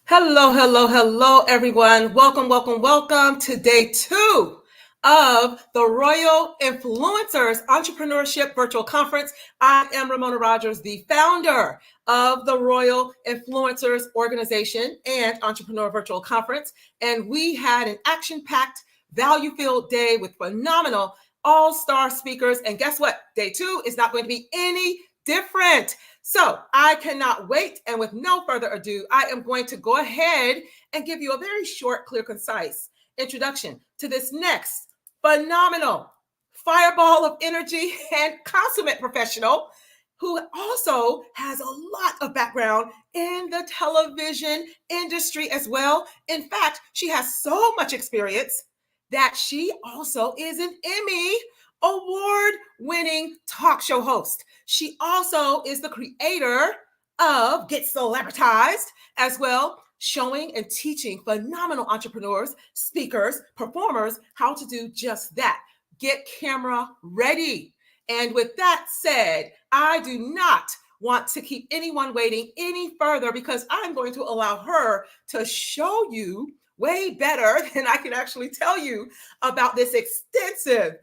Hello, everyone. Welcome to day 2 of the Royal Influencers Entrepreneurship Virtual Conference. I am Ramona Rogers, the founder of the Royal Influencers Organization and Entrepreneur Virtual Conference. And we had an action-packed, value-filled day with phenomenal all-star speakers. And guess what? Day 2 is not going to be any different. So I cannot wait. And with no further ado, I am going to go ahead and give you a very short, clear, concise introduction to this next phenomenal fireball of energy and consummate professional who also has a lot of background in the television industry as well. In fact, she has so much experience that she also is an Emmy award-winning talk show host. She also is the creator of Get Celebritized as well, showing and teaching phenomenal entrepreneurs, speakers, performers how to do just that. Get camera ready. And with that said, I do not want to keep anyone waiting any further because I'm going to allow her to show you way better than I can actually tell you about this extensive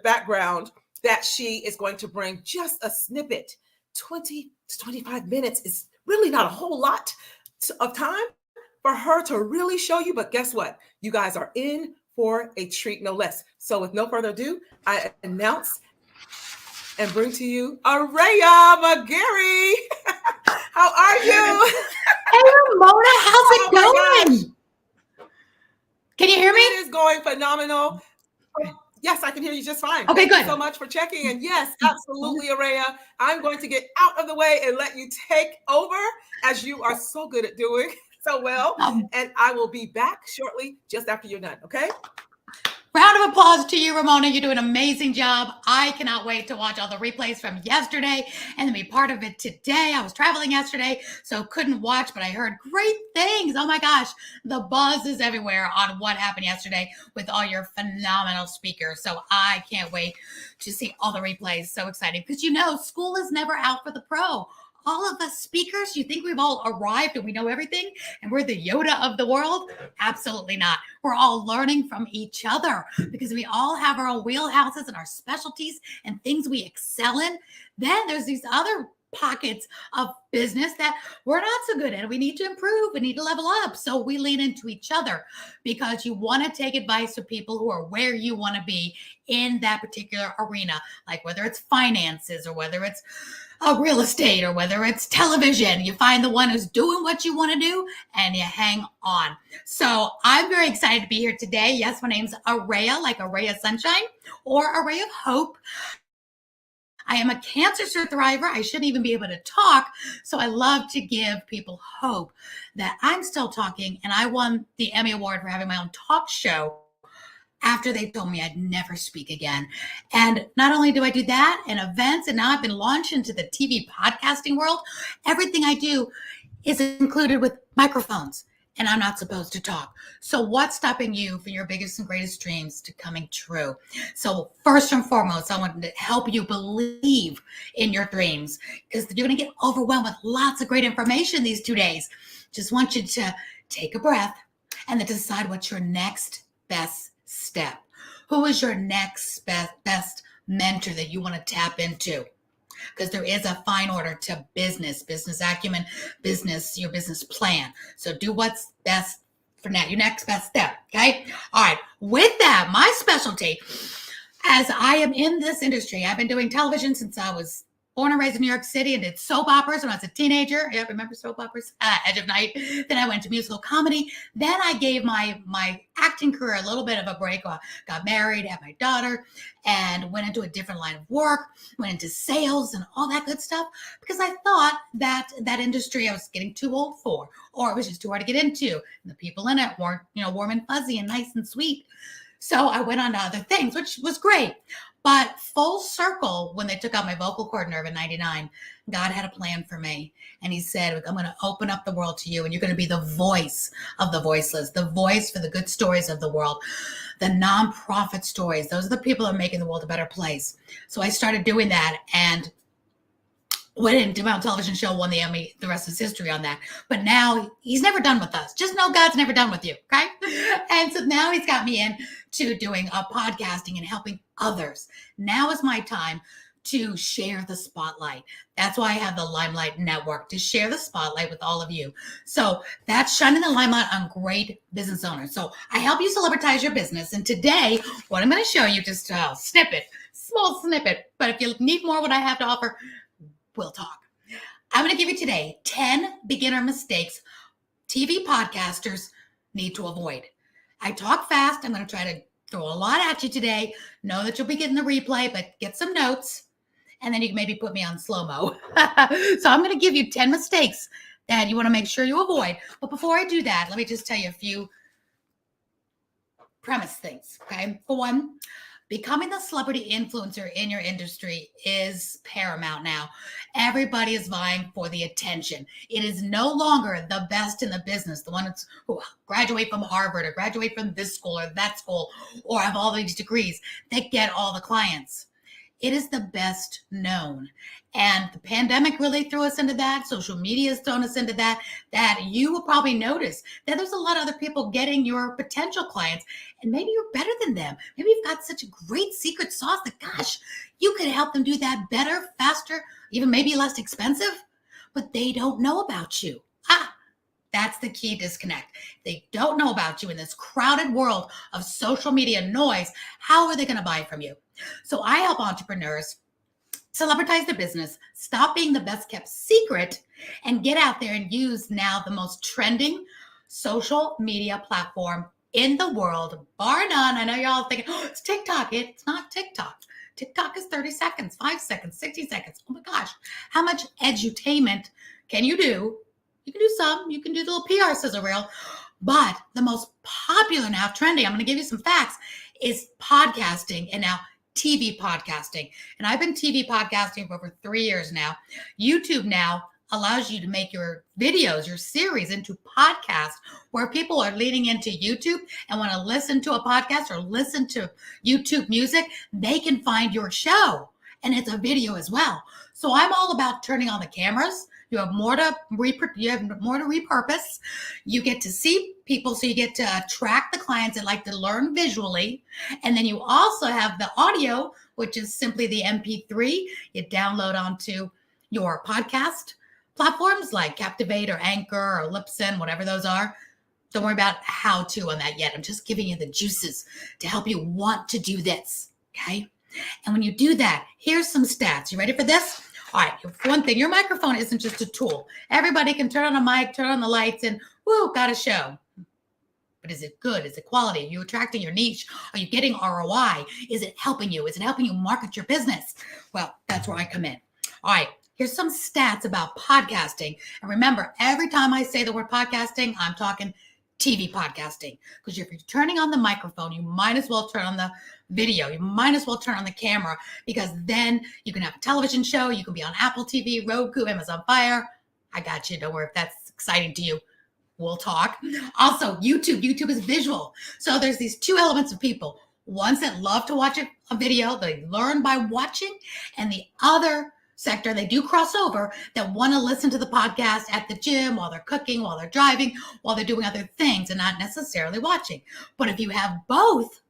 background that she is going to bring. Just a snippet. 20 to 25 minutes is really not a whole lot of time for her to really show you. But guess what? You guys are in for a treat, no less. So with no further ado, I announce and bring to you Araya McGarry. How are you? Hey, Ramona, how's it going? Can you hear me? It is going phenomenal. Yes, I can hear you just fine. Okay, Thank good. you so much for checking. And yes, absolutely, Araya. I'm going to get out of the way and let you take over as you are so good at doing so well. And I will be back shortly just after you're done, okay? Round of applause to you, Ramona. You do an amazing job. I cannot wait to watch all the replays from yesterday and then be part of it today. I was traveling yesterday, so couldn't watch, but I heard great things. Oh my gosh, the buzz is everywhere on what happened yesterday with all your phenomenal speakers. So I can't wait to see all the replays. So excited because you know, school is never out for the pro. All of us speakers, you think we've all arrived and we know everything and we're the Yoda of the world? Absolutely not. We're all learning from each other because we all have our own wheelhouses and our specialties and things we excel in. Then there's these other pockets of business that we're not so good at. We need to improve. We need to level up. So we lean into each other because you want to take advice from people who are where you want to be in that particular arena, like whether it's finances or whether it's real estate or whether it's television. You find the one who's doing what you want to do and you hang on. So I'm very excited to be here today. Yes, my name's Araya, like a ray of sunshine or a ray of hope. I am a cancer survivor. I shouldn't even be able to talk. So I love to give people hope that I'm still talking. And I won the Emmy Award for having my own talk show after they told me I'd never speak again. And not only do I do that and events, and now I've been launched into the TV podcasting world, everything I do is included with microphones, and I'm not supposed to talk. So what's stopping you from your biggest and greatest dreams to coming true? So first and foremost, I want to help you believe in your dreams, because you're going to get overwhelmed with lots of great information these 2 days. Just want you to take a breath and then decide what's your next best step. Who is your next best mentor that you want to tap into? Because there is a fine order to business acumen, your business plan. So do what's best for now, your next best step, okay? All right, with that, my specialty, as I am in this industry, I've been doing television since I was born and raised in New York City and did soap operas when I was a teenager. Yeah, remember soap operas? Edge of Night. Then I went to musical comedy. Then I gave my acting career a little bit of a break. Got married, had my daughter, and went into a different line of work, went into sales and all that good stuff, because I thought that industry I was getting too old for, or it was just too hard to get into. And the people in it weren't, warm and fuzzy and nice and sweet. So I went on to other things, which was great. But full circle, when they took out my vocal cord nerve in 99, God had a plan for me. And he said, I'm going to open up the world to you, and you're going to be the voice of the voiceless, the voice for the good stories of the world, the nonprofit stories. Those are the people that are making the world a better place. So I started doing that, and went into my own television show, won the Emmy. The rest is history on that. But now he's never done with us. Just know God's never done with you, okay? And so now he's got me into doing podcasting and helping others. Now is my time to share the spotlight. That's why I have the Limelight Network, to share the spotlight with all of you. So that's shining the limelight on great business owners. So I help you celebritize your business. And today, what I'm going to show you, just a small snippet. But if you need more of what I have to offer, we'll talk. I'm going to give you today 10 beginner mistakes TV podcasters need to avoid. I talk fast. I'm going to try to throw a lot at you today. Know that you'll be getting the replay, but get some notes, and then you can maybe put me on slow-mo. So I'm going to give you 10 mistakes that you want to make sure you avoid. But before I do that, let me just tell you a few premise things, okay? For one, becoming the celebrity influencer in your industry is paramount now. Everybody is vying for the attention. It is no longer the best in the business, the ones who graduate from Harvard or graduate from this school or that school or have all these degrees that get all the clients. It is the best known. And the pandemic really threw us into that. Social media has thrown us into that you will probably notice that there's a lot of other people getting your potential clients, and maybe you're better than them. Maybe you've got such a great secret sauce that, gosh, you could help them do that better, faster, even maybe less expensive, but they don't know about you. That's the key disconnect. They don't know about you in this crowded world of social media noise. How are they going to buy from you? So I help entrepreneurs celebritize their business, stop being the best kept secret, and get out there and use now the most trending social media platform in the world, bar none. I know you're all thinking, it's TikTok. It's not TikTok. TikTok is 30 seconds, 5 seconds, 60 seconds. Oh my gosh. How much edutainment can you do? You can do some. You can do the little PR sizzle reel. But the most popular now, trending, I'm going to give you some facts, is podcasting, and now TV podcasting. And I've been TV podcasting for over 3 years now. YouTube now allows you to make your videos, your series into podcasts, where people are leaning into YouTube and want to listen to a podcast or listen to YouTube music. They can find your show, and it's a video as well. So I'm all about turning on the cameras. You have more to repurpose. You get to see people, so you get to attract the clients that like to learn visually. And then you also have the audio, which is simply the MP3 you download onto your podcast platforms like Captivate or Anchor or Libsyn, whatever those are. Don't worry about how to on that yet. I'm just giving you the juices to help you want to do this, okay? And when you do that, here's some stats. You ready for this? All right, for one thing, your microphone isn't just a tool. Everybody can turn on a mic, turn on the lights, and woo, got a show. But is it good? Is it quality? Are you attracting your niche? Are you getting ROI? Is it helping you? Is it helping you market your business? Well, that's where I come in. All right, here's some stats about podcasting. And remember, every time I say the word podcasting, I'm talking TV podcasting. Because if you're turning on the microphone, you might as well turn on the video. You might as well turn on the camera, because then you can have a television show. You can be on Apple TV, Roku, Amazon Fire. I got you. Don't worry if that's exciting to you. We'll talk. Also, YouTube. YouTube is visual. So there's these two elements of people. Ones that love to watch a video, they learn by watching, and the other sector, they do cross over, that want to listen to the podcast at the gym, while they're cooking, while they're driving, while they're doing other things, and not necessarily watching. But if you have both,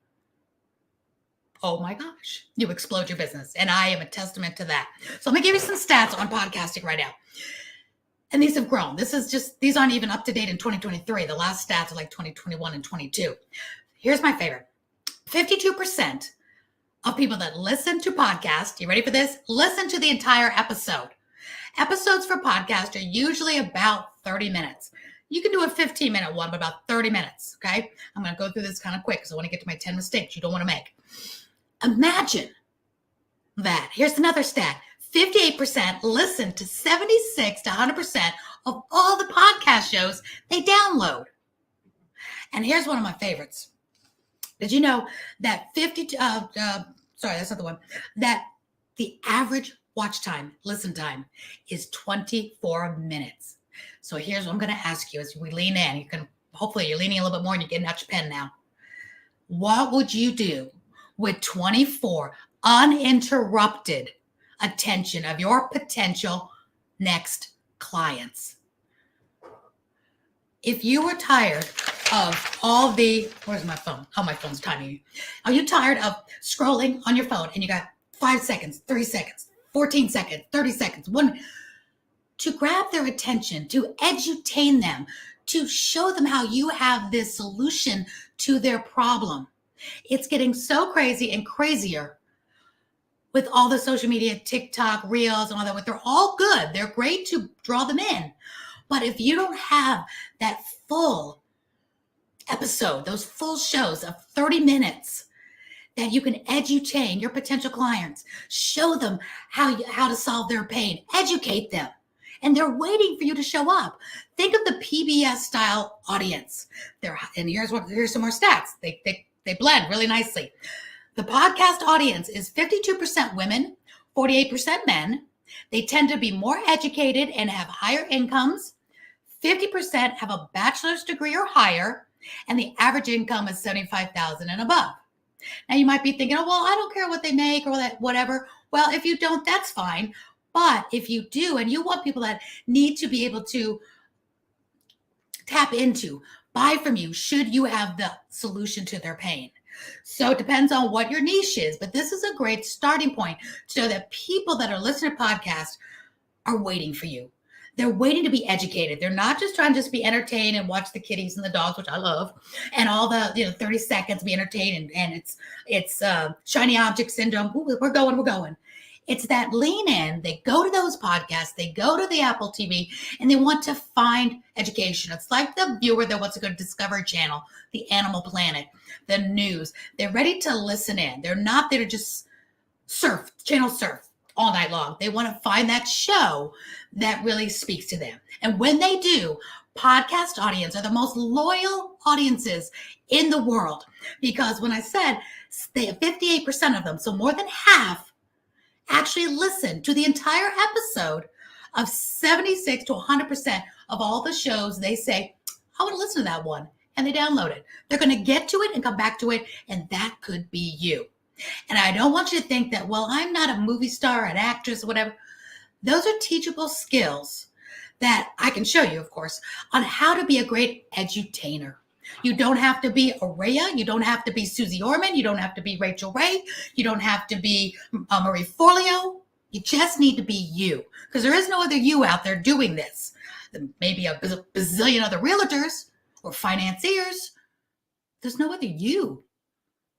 oh my gosh, you explode your business. And I am a testament to that. So I'm going to give you some stats on podcasting right now. And these have grown. These aren't even up to date in 2023. The last stats are like 2021 and 22. Here's my favorite. 52% of people that listen to podcasts, you ready for this? Listen to the entire episode. Episodes for podcasts are usually about 30 minutes. You can do a 15-minute one, but about 30 minutes, okay? I'm going to go through this kind of quick because I want to get to my 10 mistakes you don't want to make. Imagine that. Here's another stat. 58% listen to 76 to 100% of all the podcast shows they download. And here's one of my favorites. Did you know that that the average watch time, listen time, is 24 minutes. So here's what I'm going to ask you as we lean in. Hopefully you're leaning a little bit more and you're getting out your pen now. What would you do with 24 uninterrupted attention of your potential next clients? If you were tired of all the, where's my phone? Oh, my phone's timing you. Are you tired of scrolling on your phone and you got 5 seconds, 3 seconds, 14 seconds, 30 seconds, to grab their attention, to edutain them, to show them how you have this solution to their problem? It's getting so crazy and crazier with all the social media, TikTok, Reels, and all that. They're all good. They're great to draw them in. But if you don't have that full episode, those full shows of 30 minutes that you can edutain your potential clients, show them how to solve their pain, educate them, and they're waiting for you to show up. Think of the PBS style audience. And here's some more stats. They blend really nicely. The podcast audience is 52% women, 48% men. They tend to be more educated and have higher incomes. 50% have a bachelor's degree or higher, and the average income is $75,000 and above. Now you might be thinking, oh, well, I don't care what they make or that whatever. Well, if you don't, that's fine. But if you do, and you want people that need to be able to tap into, buy from you, should you have the solution to their pain. So it depends on what your niche is, but this is a great starting point so that people that are listening to podcasts are waiting for you. They're waiting to be educated. They're not just trying to just be entertained and watch the kitties and the dogs, which I love, and all the 30 seconds be entertained, and it's shiny object syndrome. Ooh, we're going. It's that lean in. They go to those podcasts. They go to the Apple TV, and they want to find education. It's like the viewer that wants to go to Discovery Channel, the Animal Planet, the news. They're ready to listen in. They're not there to just surf all night long. They want to find that show that really speaks to them. And when they do, podcast audience are the most loyal audiences in the world. Because when I said they have 58% of them, so more than half, actually listen to the entire episode of 76 to 100% of all the shows. They say, I want to listen to that one. And they download it. They're going to get to it and come back to it. And that could be you. And I don't want you to think that, well, I'm not a movie star, an actress, whatever. Those are teachable skills that I can show you, of course, on how to be a great edutainer. You don't have to be Araya. You don't have to be Susie Orman. You don't have to be Rachel Ray. You don't have to be Marie Forleo. You just need to be you, because there is no other you out there doing this. Maybe a bazillion other realtors or financiers. There's no other you.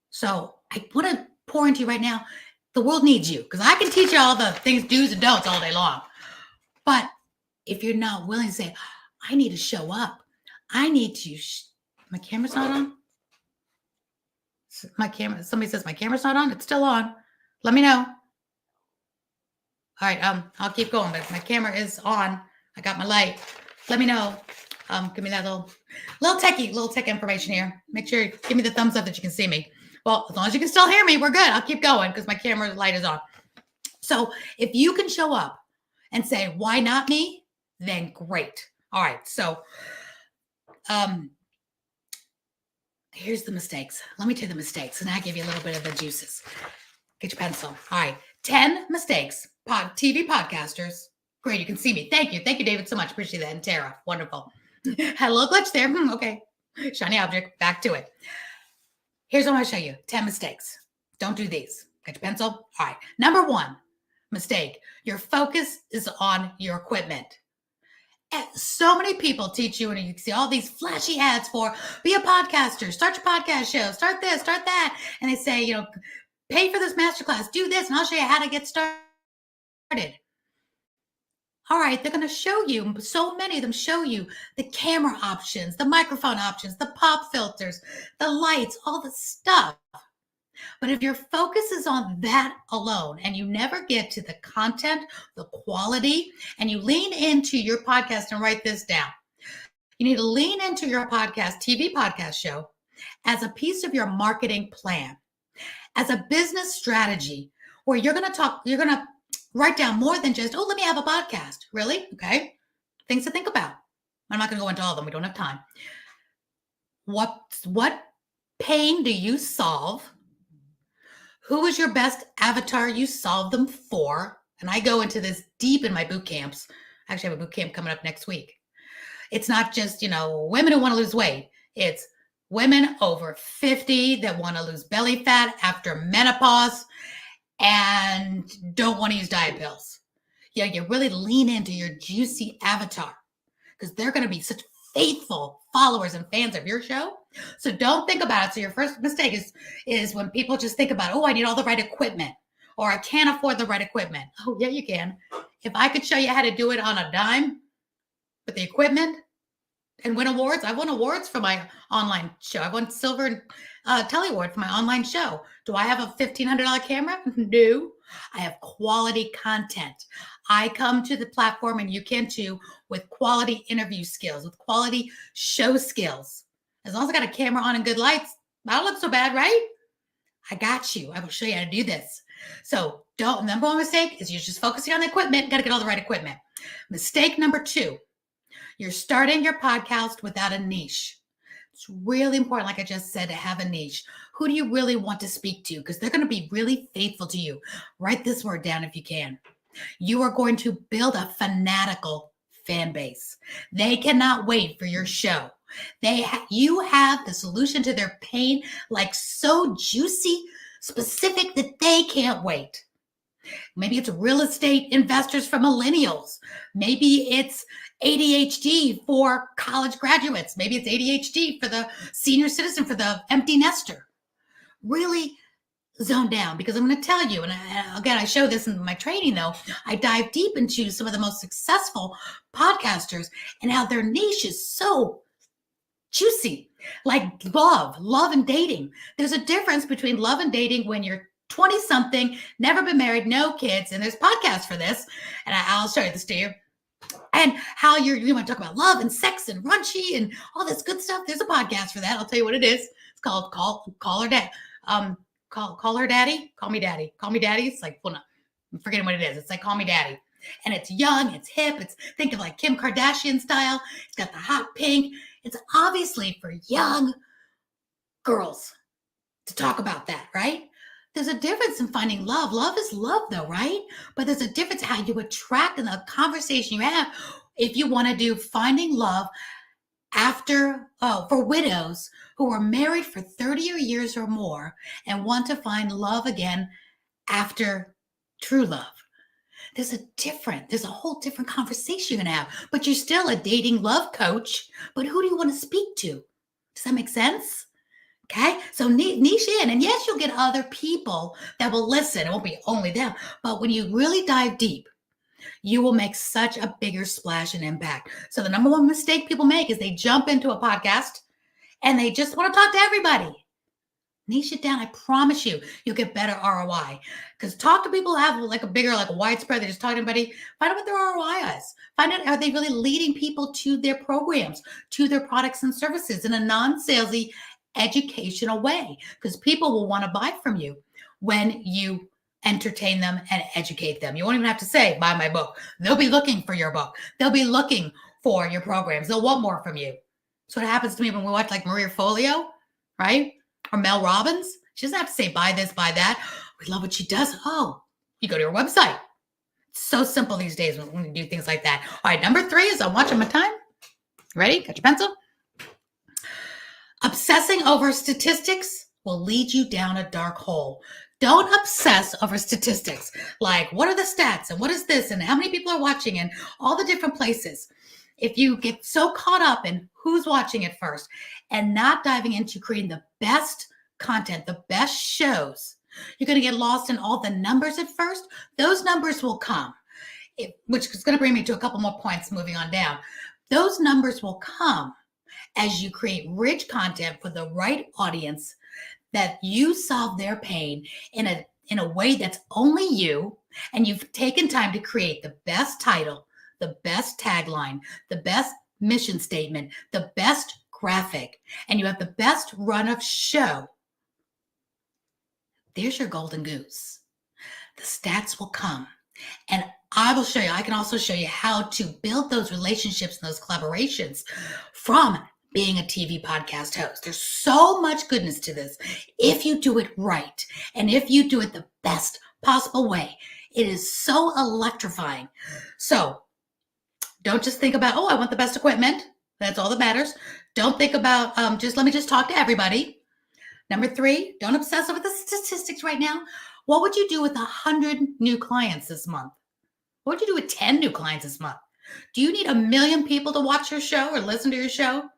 So I want to pour into you right now. The world needs you, because I can teach you all the things, do's and don'ts all day long. But if you're not willing to say, I need to show up, I need to, my camera's not on? Somebody says my camera's not on. It's still on. Let me know. All right, I'll keep going, but my camera is on. I got my light. Let me know. Give me that little tech information here. Make sure you give me the thumbs up that you can see me. Well, as long as you can still hear me, we're good. I'll keep going because my camera light is on. So if you can show up and say, why not me? Then great. All right. So here's the mistakes. Let me tell you the mistakes, and I give you a little bit of the juices. Get your pencil. All right. 10 mistakes. TV podcasters. Great. You can see me. Thank you. Thank you, David, so much. Appreciate that. And Tara. Wonderful. Had a little glitch there. Okay. Shiny object. Back to it. Here's what I want to show you. 10 mistakes. Don't do these. Got your pencil? All right. Number 1 mistake. Your focus is on your equipment. And so many people teach you, and you can see all these flashy ads for be a podcaster, start your podcast show, start this, start that. And they say, pay for this masterclass, do this, and I'll show you how to get started. All right, they're going to show you, so many of them show you the camera options, the microphone options, the pop filters, the lights, all the stuff. But if your focus is on that alone and you never get to the content, the quality, and you lean into your podcast, and write this down, you need to lean into your podcast, TV podcast show, as a piece of your marketing plan, as a business strategy, where you're going to write down more than just, let me have a podcast. Really? Okay. Things to think about. I'm not going to go into all of them. We don't have time. What pain do you solve? Who is your best avatar you solve them for? And I go into this deep in my boot camps. I actually have a boot camp coming up next week. It's not just, women who want to lose weight. It's women over 50 that want to lose belly fat after menopause and don't want to use diet pills. Yeah, you really lean into your juicy avatar because they're going to be such faithful followers and fans of your show. So don't think about it. So your first mistake is when people just think about, I need all the right equipment, or I can't afford the right equipment. Oh, yeah, you can. If I could show you how to do it on a dime with the equipment and win awards, I won awards for my online show. I won silver Telly Award for my online show. Do I have a $1,500 camera? No. I have quality content. I come to the platform, and you can too, with quality interview skills, with quality show skills. As long as I got a camera on and good lights, I don't look so bad, right? I got you. I will show you how to do this. So number 1 mistake is you're just focusing on the equipment. Got to get all the right equipment. Mistake number 2, you're starting your podcast without a niche. It's really important, like I just said, to have a niche. Who do you really want to speak to? Because they're going to be really faithful to you. Write this word down if you can. You are going to build a fanatical fan base. They cannot wait for your show. You have the solution to their pain, like so juicy, specific that they can't wait. Maybe it's real estate investors for millennials. Maybe it's ADHD for college graduates. Maybe it's ADHD for the senior citizen, for the empty nester. Really zone down, because I'm going to tell you, and again, I show this in my training though, I dive deep into some of the most successful podcasters and how their niche is so juicy, like love and dating. There's a difference between love and dating when you're 20 something, never been married, no kids, and there's podcasts for this, and I'll show you this to you. And how you want to talk about love and sex and raunchy and all this good stuff. There's a podcast for that. I'll tell you what it is. It's called Call Her Dad. Call Her Daddy. Call Me Daddy. Call Me Daddy. It's like, I'm forgetting what it is. It's like Call Me Daddy. And it's young, it's hip. Think of like Kim Kardashian style. It's got the hot pink. It's obviously for young girls to talk about that, right? There's a difference in finding love. Love is love though, right? But there's a difference how you attract and the conversation you have if you want to do finding love for widows who are married for 30 years or more and want to find love again after true love. There's a whole different conversation you can have, but you're still a dating love coach. But who do you want to speak to? Does that make sense? Okay, so niche in, and yes, you'll get other people that will listen. It won't be only them, but when you really dive deep, you will make such a bigger splash and impact. So the number one mistake people make is they jump into a podcast and they just want to talk to everybody. Niche it down. I promise you, you'll get better ROI. Because talk to people who have like a bigger, like a widespread, they just talk to everybody. Find out what their ROI is. Find out, are they really leading people to their programs, to their products and services in a non-salesy, educational way? Because people will want to buy from you when you entertain them and educate them. You won't even have to say, buy my book. They'll be looking for your book. They'll be looking for your programs. They'll want more from you. So what happens to me when we watch like Maria Folio, right? Or Mel Robbins. She doesn't have to say, buy this, buy that. We love what she does. Oh, you go to her website. It's so simple these days when we do things like that. All right, number 3 is I'm watching my time. Ready? Got your pencil? Obsessing over statistics will lead you down a dark hole. Don't obsess over statistics. Like, what are the stats and what is this and how many people are watching and all the different places. If you get so caught up in who's watching it first and not diving into creating the best content, the best shows, you're going to get lost in all the numbers at first. Those numbers will come, which is going to bring me to a couple more points moving on down. Those numbers will come as you create rich content for the right audience, that you solve their pain in a way that's only you, and you've taken time to create the best title, the best tagline, the best mission statement, the best graphic, and you have the best run of show. There's your golden goose. The stats will come. And I will show you, I can also show you how to build those relationships and those collaborations from being a TV podcast host. There's so much goodness to this if you do it right and if you do it the best possible way. It is so electrifying. So don't just think about, oh, I want the best equipment. That's all that matters. Don't think about let me just talk to everybody. Number 3, don't obsess over the statistics right now. What would you do with 100 new clients this month? What would you do with 10 new clients this month? Do you need 1 million people to watch your show or listen to your show?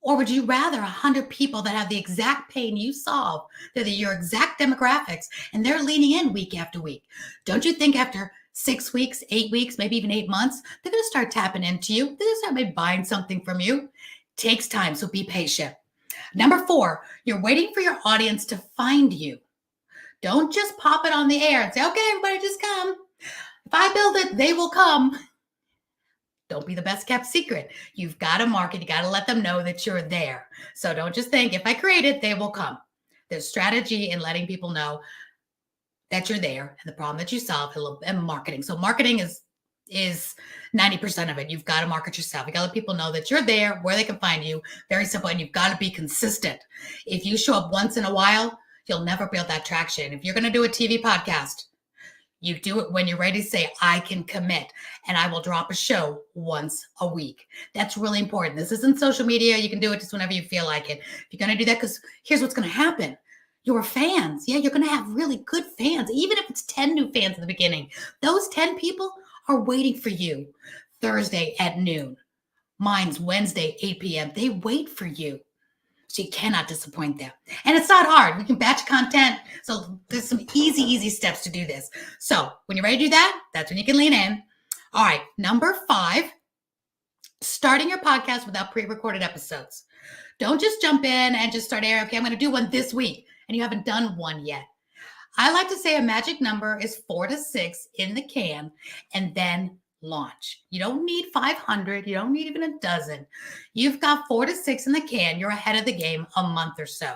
Or would you rather 100 people that have the exact pain you solve, they're your exact demographics, and they're leaning in week after week? Don't you think after 6 weeks, 8 weeks, maybe even 8 months, they're going to start tapping into you? They're going to start maybe buying something from you. Takes time, so be patient. Number 4, you're waiting for your audience to find you. Don't just pop it on the air and say, okay, everybody just come. If I build it, they will come. Don't be the best kept secret. You've got to market. You got to let them know that you're there. So don't just think, if I create it, they will come. There's strategy in letting people know that you're there and the problem that you solve, and marketing. So marketing is 90% of it. You've got to market yourself. You got to let people know that you're there, where they can find you. Very simple. And you've got to be consistent. If you show up once in a while, you'll never build that traction. If you're going to do a TV podcast, you do it when you're ready to say, I can commit and I will drop a show once a week. That's really important. This isn't social media. You can do it just whenever you feel like it. If you're going to do that, because here's what's going to happen. Your fans, you're going to have really good fans, even if it's 10 new fans in the beginning. Those 10 people are waiting for you Thursday at noon. Mine's Wednesday, 8 p.m. They wait for you. So you cannot disappoint them. And it's not hard. We can batch content. So there's some easy steps to do this. So when you're ready to do that, that's when you can lean in. All right. Number 5, starting your podcast without pre-recorded episodes. Don't just jump in and just start airing. Okay, I'm going to do one this week, and you haven't done one yet. I like to say a magic number is 4 to 6 in the can, and then launch. You don't need 500. You don't need even a dozen. You've got 4 to 6 in the can. You're ahead of the game a month or so.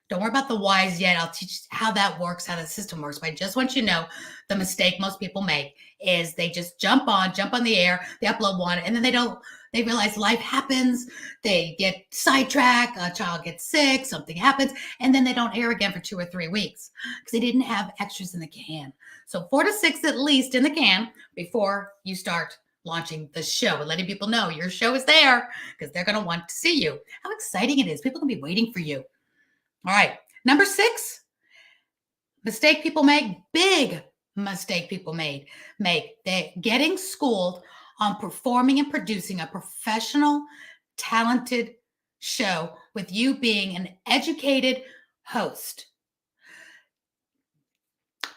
Don't worry about the whys yet. I'll teach how that works, how the system works. But I just want you to know the mistake most people make is they just jump on the air, they upload one, and then they realize life happens. They get sidetracked, a child gets sick, something happens, and then they don't air again for 2 or 3 weeks because they didn't have extras in the can. So 4 to 6 at least in the can before you start launching the show and letting people know your show is there because they're going to want to see you. How exciting it is. People can be waiting for you. All right. Number 6, mistake people make, big mistake people make. They're getting schooled on performing and producing a professional, talented show with you being an educated host.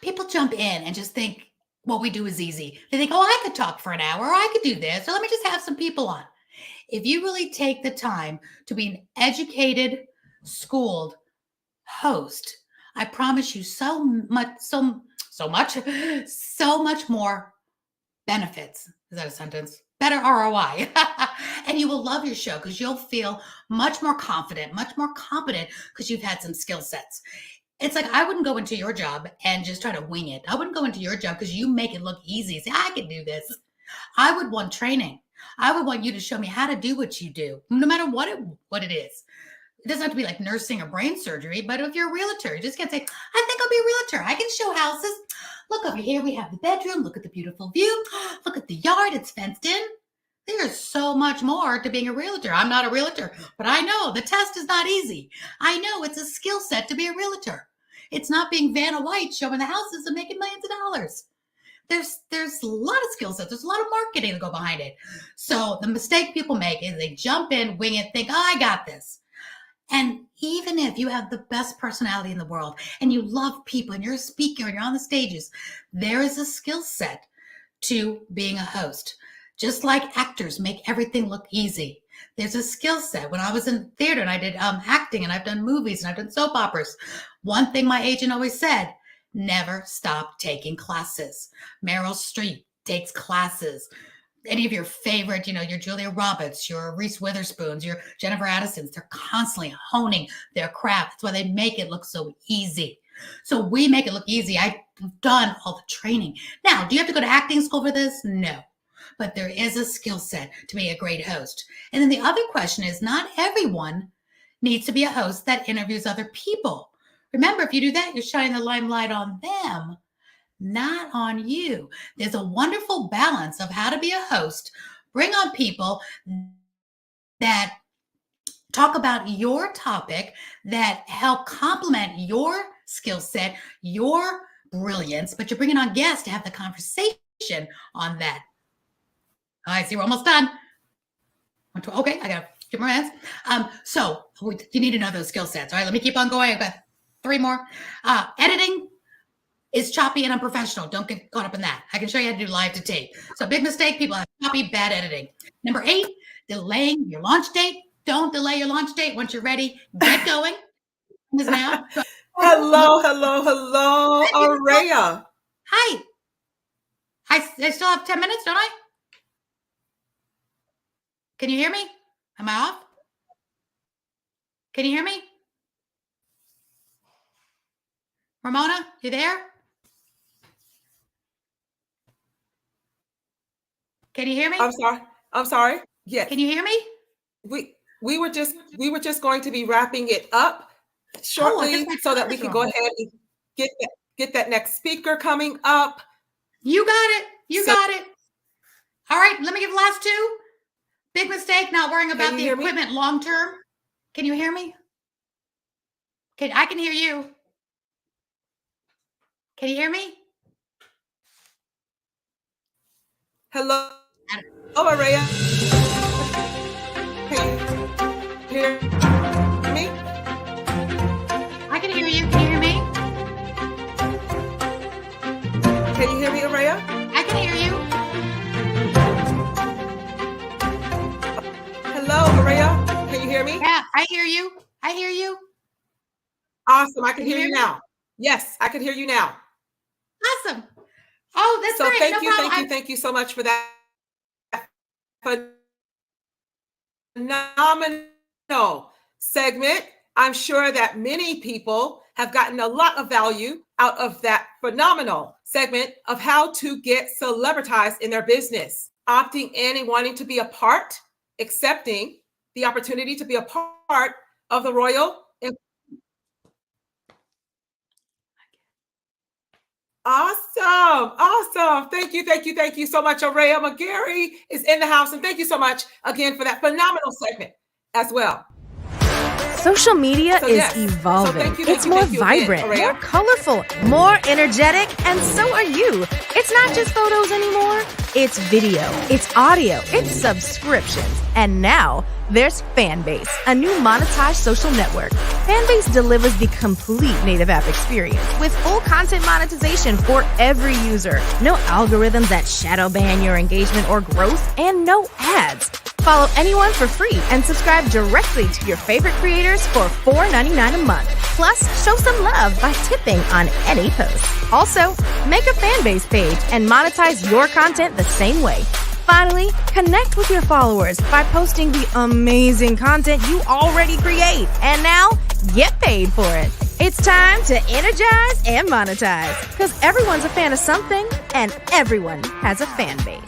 People jump in and just think what we do is easy. They think, oh, I could talk for an hour, or I could do this, or let me just have some people on. If you really take the time to be an educated, schooled host, I promise you so much more benefits. Is that a sentence? Better ROI. And you will love your show because you'll feel much more confident, much more competent because you've had some skill sets. It's like I wouldn't go into your job and just try to wing it. I wouldn't go into your job because you make it look easy. Say, I can do this. I would want training. I would want you to show me how to do what you do, no matter what it is. It doesn't have to be like nursing or brain surgery, but if you're a realtor, you just can't say, I think I'll be a realtor. I can show houses. Look over here. We have the bedroom. Look at the beautiful view. Look at the yard. It's fenced in. There's so much more to being a realtor. I'm not a realtor, but I know the test is not easy. I know it's a skill set to be a realtor. It's not being Vanna White showing the houses and making millions of dollars. There's a lot of skill sets. There's a lot of marketing to go behind it. So the mistake people make is they jump in, wing it, think, oh, I got this. And even if you have the best personality in the world and you love people and you're a speaker and you're on the stages, there is a skill set to being a host. Just like actors make everything look easy. There's a skill set. When I was in theater and I did acting and I've done movies and I've done soap operas, one thing my agent always said, never stop taking classes. Meryl Streep takes classes. Any of your favorite, your Julia Roberts, your Reese Witherspoons, your Jennifer Aniston's, they're constantly honing their craft. That's why they make it look so easy. So we make it look easy. I've done all the training. Now, do you have to go to acting school for this? No. But there is a skill set to be a great host. And then the other question is, not everyone needs to be a host that interviews other people. Remember, if you do that, you're shining the limelight on them, not on you. There's a wonderful balance of how to be a host. Bring on people that talk about your topic, that help complement your skill set, your brilliance, but you're bringing on guests to have the conversation on that. I see we're almost done. Okay, I got a few more minutes. So you need to know those skill sets. All right, let me keep on going. I've got 3 more. Editing is choppy and unprofessional. Don't get caught up in that. I can show you how to do live to tape. So big mistake, people have choppy, bad editing. Number 8, delaying your launch date. Don't delay your launch date. Once you're ready, get going. Now. Hello, Araya. Hi. I still have 10 minutes, don't I? Can you hear me? Am I off? Can you hear me? Ramona, you there? Can you hear me? I'm sorry. Yes. Can you hear me? We were just going to be wrapping it up shortly so that we can go ahead and get that next speaker coming up. You got it. You got it. All right, let me give the last 2. Big mistake, not worrying about the equipment long term. Can you hear me? I can hear you. Can you hear me? Hello, Araya. Can you hear me? I can hear you. Can you hear me? Can you hear me, Araya? I can hear you. Hello, Araya. Can you hear me? Yeah, I hear you. I hear you. Awesome. I can hear you now. Yes, I can hear you now. Awesome. Oh, that's so great. Thank you so much for that phenomenal segment. I'm sure that many people have gotten a lot of value out of that phenomenal segment of how to get celebritized in their business, opting in and wanting to be a part, accepting the opportunity to be a part of the Royal. Awesome. Thank you so much. Araya McGarry is in the house. And thank you so much again for that phenomenal segment as well. Social media is evolving. It's more vibrant, more colorful, more energetic, and so are you. It's not just photos anymore. It's video, it's audio, it's subscriptions. And now there's Fanbase, a new monetized social network. Fanbase delivers the complete native app experience with full content monetization for every user. No algorithms that shadow ban your engagement or growth, and no ads. Follow anyone for free and subscribe directly to your favorite creators for $4.99 a month. Plus, show some love by tipping on any post. Also, make a Fanbase page and monetize your content the same way. Finally, connect with your followers by posting the amazing content you already create. And now, get paid for it. It's time to energize and monetize, because everyone's a fan of something and everyone has a fan base.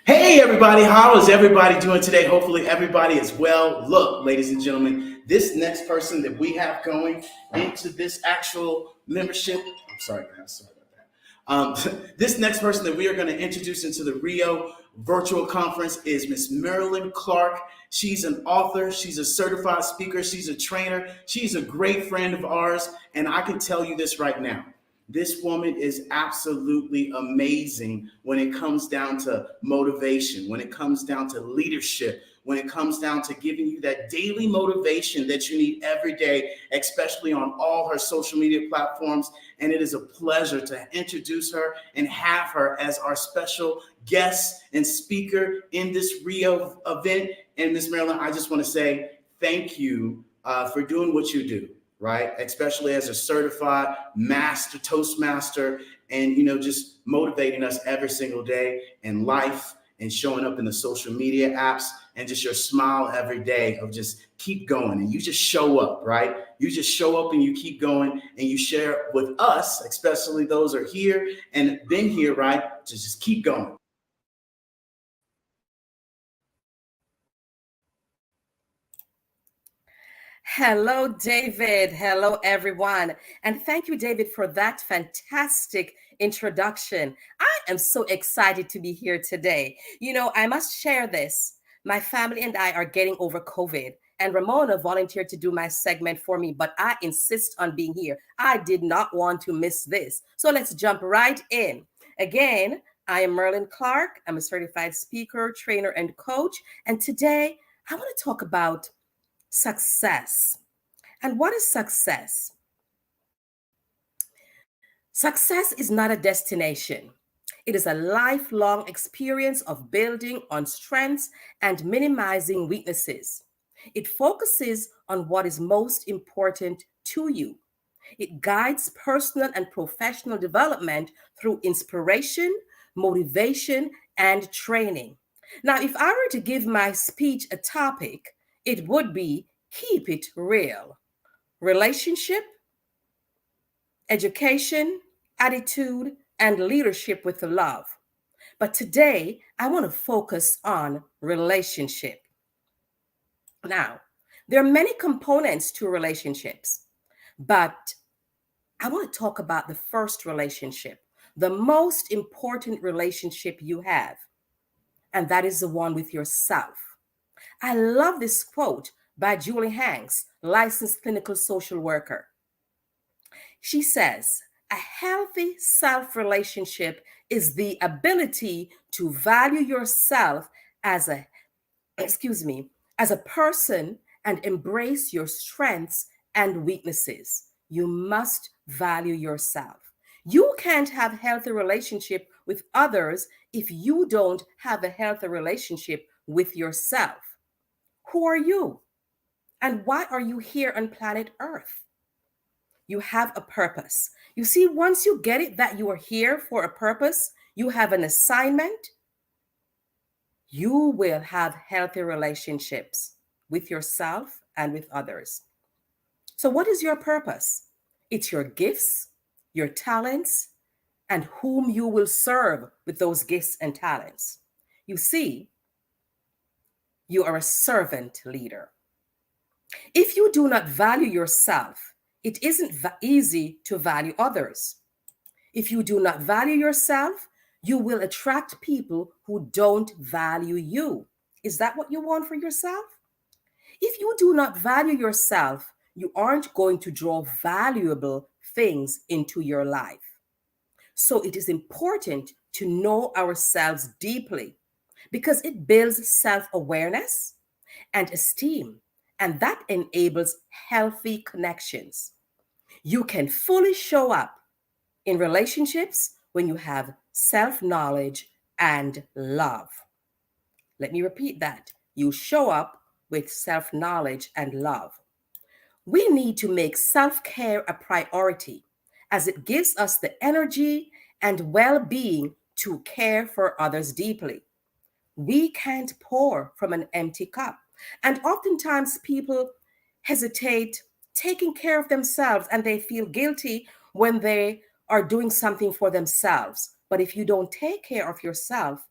Hey everybody, how is everybody doing today? Hopefully everybody is well. Look, ladies and gentlemen, this next person that we have going into this actual membership, I'm sorry guys, sorry about that. This next person that we are going to introduce into the Rio virtual conference is Miss Marilyn Clark. She's an author, she's a certified speaker, she's a trainer, she's a great friend of ours, and I can tell you this right now. This woman is absolutely amazing when it comes down to motivation, when it comes down to leadership, when it comes down to giving you that daily motivation that you need every day, especially on all her social media platforms. And it is a pleasure to introduce her and have her as our special guest and speaker in this Rio event. And Miss Marilyn, I just want to say thank you for doing what you do. Right? Especially as a certified master, Toastmaster, and, just motivating us every single day in life and showing up in the social media apps and just your smile every day of just keep going. And you just show up, right? You just show up and you keep going and you share with us, especially those who are here and been here, right? To just keep going. Hello, David. Hello, everyone. And thank you, David, for that fantastic introduction. I am so excited to be here today. I must share this. My family and I are getting over COVID, and Ramona volunteered to do my segment for me, but I insist on being here. I did not want to miss this. So let's jump right in. Again, I am Marilyn Clark. I'm a certified speaker, trainer, and coach. And today I want to talk about success. And what is success? Success is not a destination. It is a lifelong experience of building on strengths and minimizing weaknesses. It focuses on what is most important to you. It guides personal and professional development through inspiration, motivation, and training. Now, if I were to give my speech a topic, it would be keep it real. Relationship, education, attitude, and leadership with love. But today, I want to focus on relationship. Now, there are many components to relationships, but I want to talk about the first relationship, the most important relationship you have, and that is the one with yourself. I love this quote by Julie Hanks. licensed clinical social worker. She says, a healthy self relationship is the ability to value yourself as a, as a person and embrace your strengths and weaknesses. You must value yourself. You can't have a healthy relationship with others if you don't have a healthy relationship with yourself. Who are you? And why are you here on planet Earth? You have a purpose. You see, once you get it that you are here for a purpose, you have an assignment, you will have healthy relationships with yourself and with others. So, what is your purpose? It's your gifts, your talents, and whom you will serve with those gifts and talents. You see, you are a servant leader. If you do not value yourself, it isn't easy to value others. If you do not value yourself, you will attract people who don't value you. Is that what you want for yourself? If you do not value yourself, you aren't going to draw valuable things into your life. So it is important to know ourselves deeply because it builds self-awareness and esteem, and that enables healthy connections. You can fully show up in relationships when you have self-knowledge and love. Let me repeat that. You show up with self-knowledge and love. We need to make self-care a priority as it gives us the energy and well-being to care for others deeply. We can't pour from an empty cup. And oftentimes people hesitate taking care of themselves and they feel guilty when they are doing something for themselves. But if you don't take care of yourself,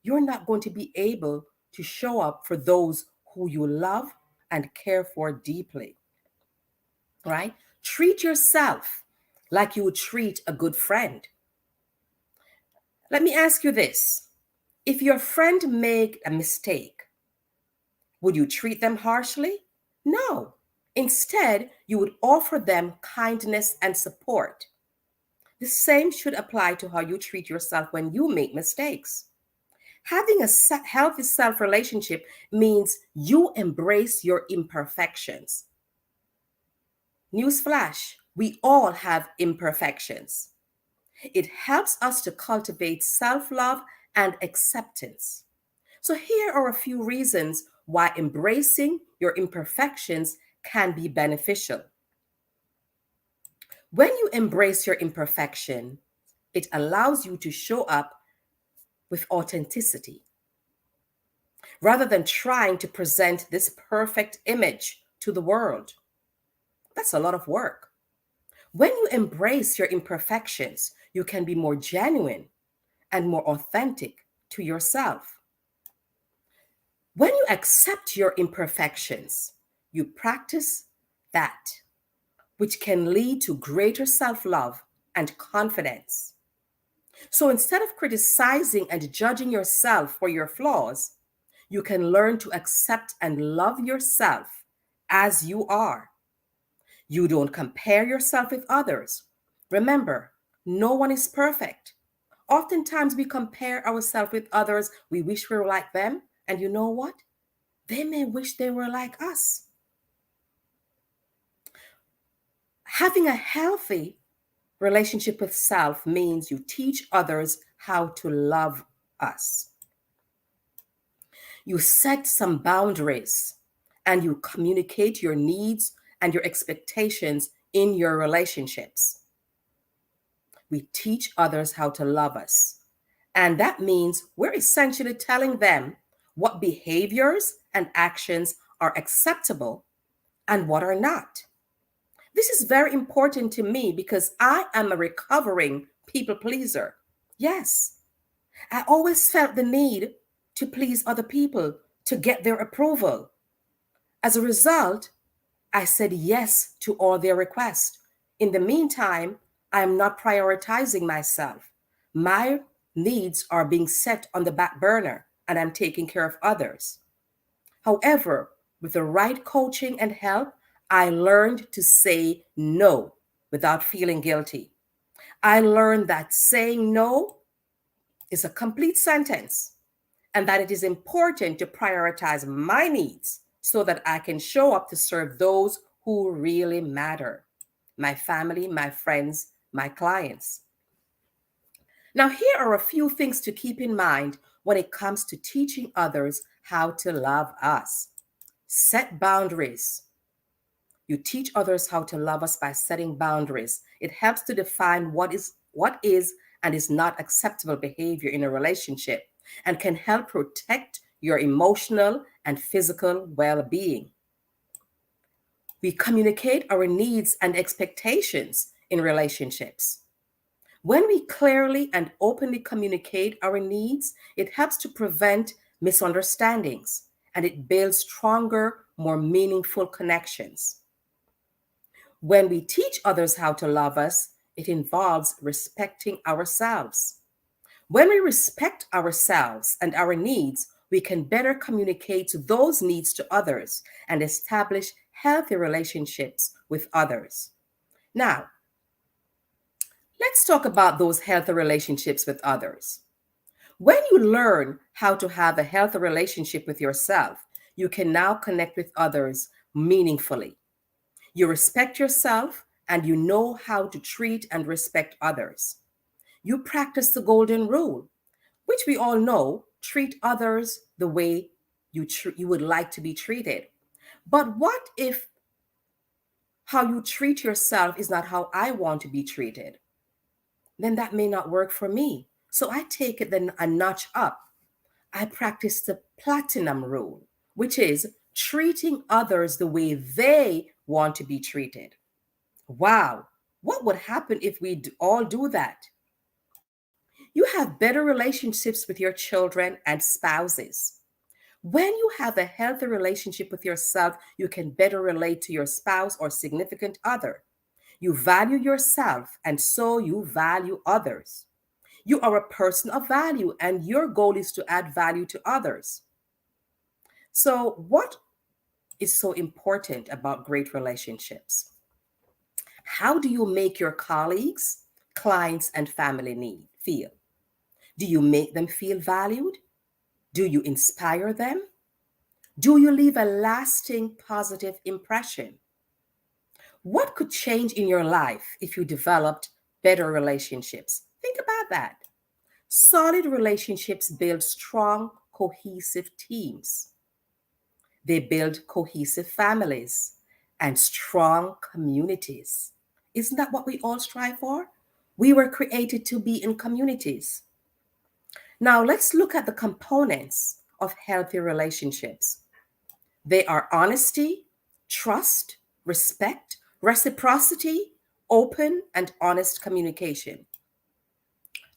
you're not going to be able to show up for those who you love and care for deeply. Right? Treat yourself like you would treat a good friend. Let me ask you this. If your friend made a mistake, would you treat them harshly? No. Instead, you would offer them kindness and support. The same should apply to how you treat yourself when you make mistakes. Having a healthy self relationship means you embrace your imperfections. Newsflash, we all have imperfections. It helps us to cultivate self-love and acceptance. So here are a few reasons why embracing your imperfections can be beneficial. When you embrace your imperfection, it allows you to show up with authenticity rather than trying to present this perfect image to the world. That's a lot of work. When you embrace your imperfections, you can be more genuine and more authentic to yourself. When you accept your imperfections, you practice that, which can lead to greater self-love and confidence. So instead of criticizing and judging yourself for your flaws, you can learn to accept and love yourself as you are. You don't compare yourself with others. Remember, no one is perfect. Oftentimes we compare ourselves with others. We wish we were like them. And you know what? They may wish they were like us. Having a healthy relationship with self means you teach others how to love us. You set some boundaries and you communicate your needs and your expectations in your relationships. We teach others how to love us. And that means we're essentially telling them what behaviors and actions are acceptable and what are not. This is very important to me because I am a recovering people pleaser. Yes, I always felt the need to please other people, to get their approval. As a result, I said yes to all their requests. In the meantime, I am not prioritizing myself. My needs are being set on the back burner and I'm taking care of others. However, with the right coaching and help, I learned to say no without feeling guilty. I learned that saying no is a complete sentence and that it is important to prioritize my needs so that I can show up to serve those who really matter: my family, my friends, my clients. Now, here are a few things to keep in mind when it comes to teaching others how to love us. Set boundaries. You teach others how to love us by setting boundaries. It helps to define what is and is not acceptable behavior in a relationship and can help protect your emotional and physical well-being. We communicate our needs and expectations in relationships. When we clearly and openly communicate our needs, it helps to prevent misunderstandings and it builds stronger, more meaningful connections. When we teach others how to love us, it involves respecting ourselves. When we respect ourselves and our needs, we can better communicate those needs to others and establish healthy relationships with others. Now, let's talk about those healthy relationships with others. When you learn how to have a healthy relationship with yourself, you can now connect with others meaningfully. You respect yourself and you know how to treat and respect others. You practice the golden rule, which we all know: treat others the way you would like to be treated. But what if how you treat yourself is not how I want to be treated? Then that may not work for me. So I take it then a notch up. I practice the platinum rule, which is treating others the way they want to be treated. Wow, what would happen if we all do that? You have better relationships with your children and spouses. When you have a healthy relationship with yourself, you can better relate to your spouse or significant other. You value yourself, and so you value others. You are a person of value, and your goal is to add value to others. So, what is so important about great relationships? How do you make your colleagues, clients, and family feel? Do you make them feel valued? Do you inspire them? Do you leave a lasting positive impression? What could change in your life if you developed better relationships? Think about that. Solid relationships build strong, cohesive teams. They build cohesive families and strong communities. Isn't that what we all strive for? We were created to be in communities. Now, let's look at the components of healthy relationships. They are honesty, trust, respect, reciprocity, open and honest communication.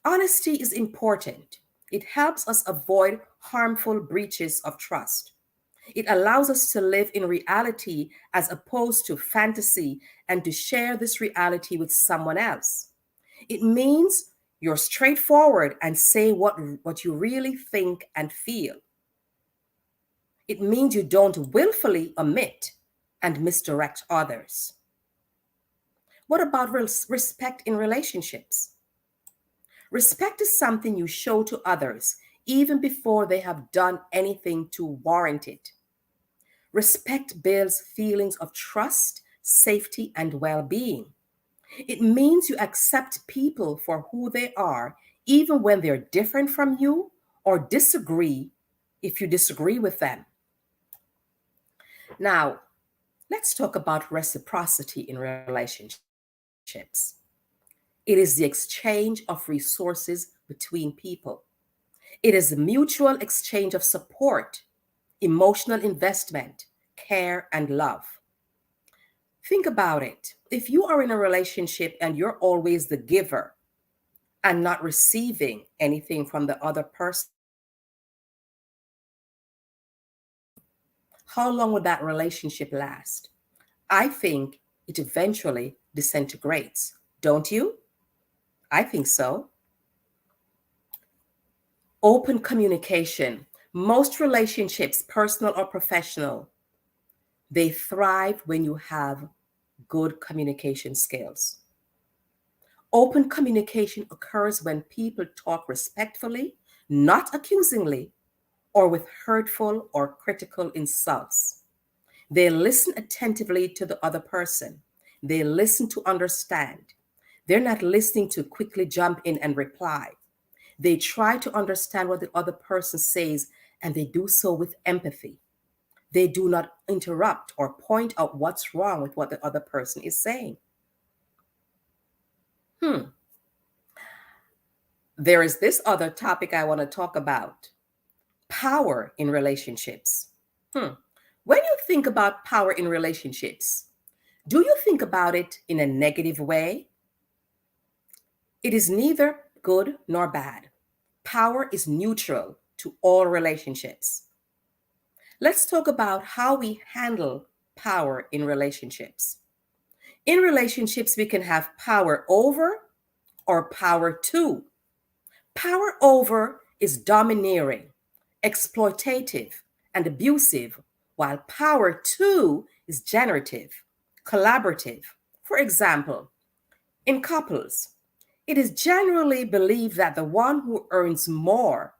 Honesty is important. It helps us avoid harmful breaches of trust. It allows us to live in reality as opposed to fantasy and to share this reality with someone else. It means you're straightforward and say what you really think and feel. It means you don't willfully omit and misdirect others. What about respect in relationships? Respect is something you show to others even before they have done anything to warrant it. Respect builds feelings of trust, safety, and well-being. It means you accept people for who they are, even when they're different from you or disagree if you disagree with them. Now, let's talk about reciprocity in relationships. It is the exchange of resources between people. It is a mutual exchange of support, emotional investment, care, and love. Think about it. If you are in a relationship and you're always the giver and not receiving anything from the other person, how long would that relationship last? I think it eventually disintegrates. Don't you? I think so. Open communication. Most relationships, personal or professional, They thrive when you have good communication skills. Open communication occurs when people talk respectfully, not accusingly, or with hurtful or critical insults. They listen attentively to the other person. They listen to understand. They're not listening to quickly jump in and reply. They try to understand what the other person says, and they do so with empathy. They do not interrupt or point out what's wrong with what the other person is saying. There is this other topic I want to talk about: power in relationships. When you think about power in relationships, do you think about it in a negative way? It is neither good nor bad. Power is neutral to all relationships. Let's talk about how we handle power in relationships. In relationships, we can have power over or power to. Power over is domineering, exploitative, and abusive, while power to is generative, collaborative. For example, in couples, it is generally believed that the one who earns more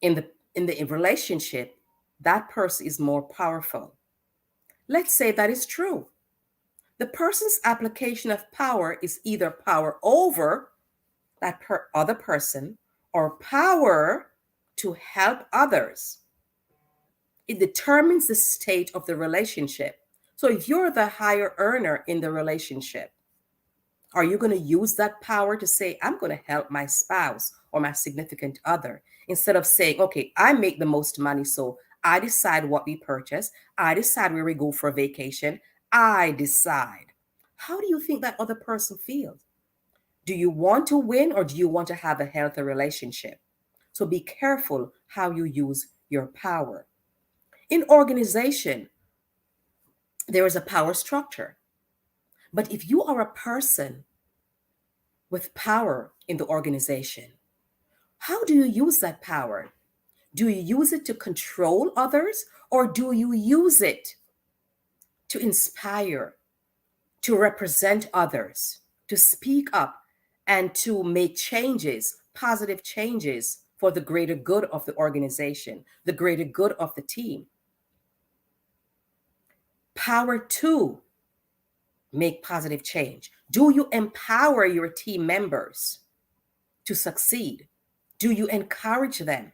in the relationship, that person is more powerful. Let's say that is true. The person's application of power is either power over that other person or power to help others. It determines the state of the relationship. So if you're the higher earner in the relationship, are you going to use that power to say, I'm going to help my spouse or my significant other, instead of saying, okay, I make the most money, so I decide what we purchase, I decide where we go for vacation, I decide. How do you think that other person feels? Do you want to win, or do you want to have a healthy relationship? So be careful how you use your power. In organization, there is a power structure. But if you are a person with power in the organization, how do you use that power? Do you use it to control others, or do you use it to inspire, to represent others, to speak up, and to make changes, positive changes for the greater good of the organization, the greater good of the team? Power to make positive change. Do you empower your team members to succeed? Do you encourage them?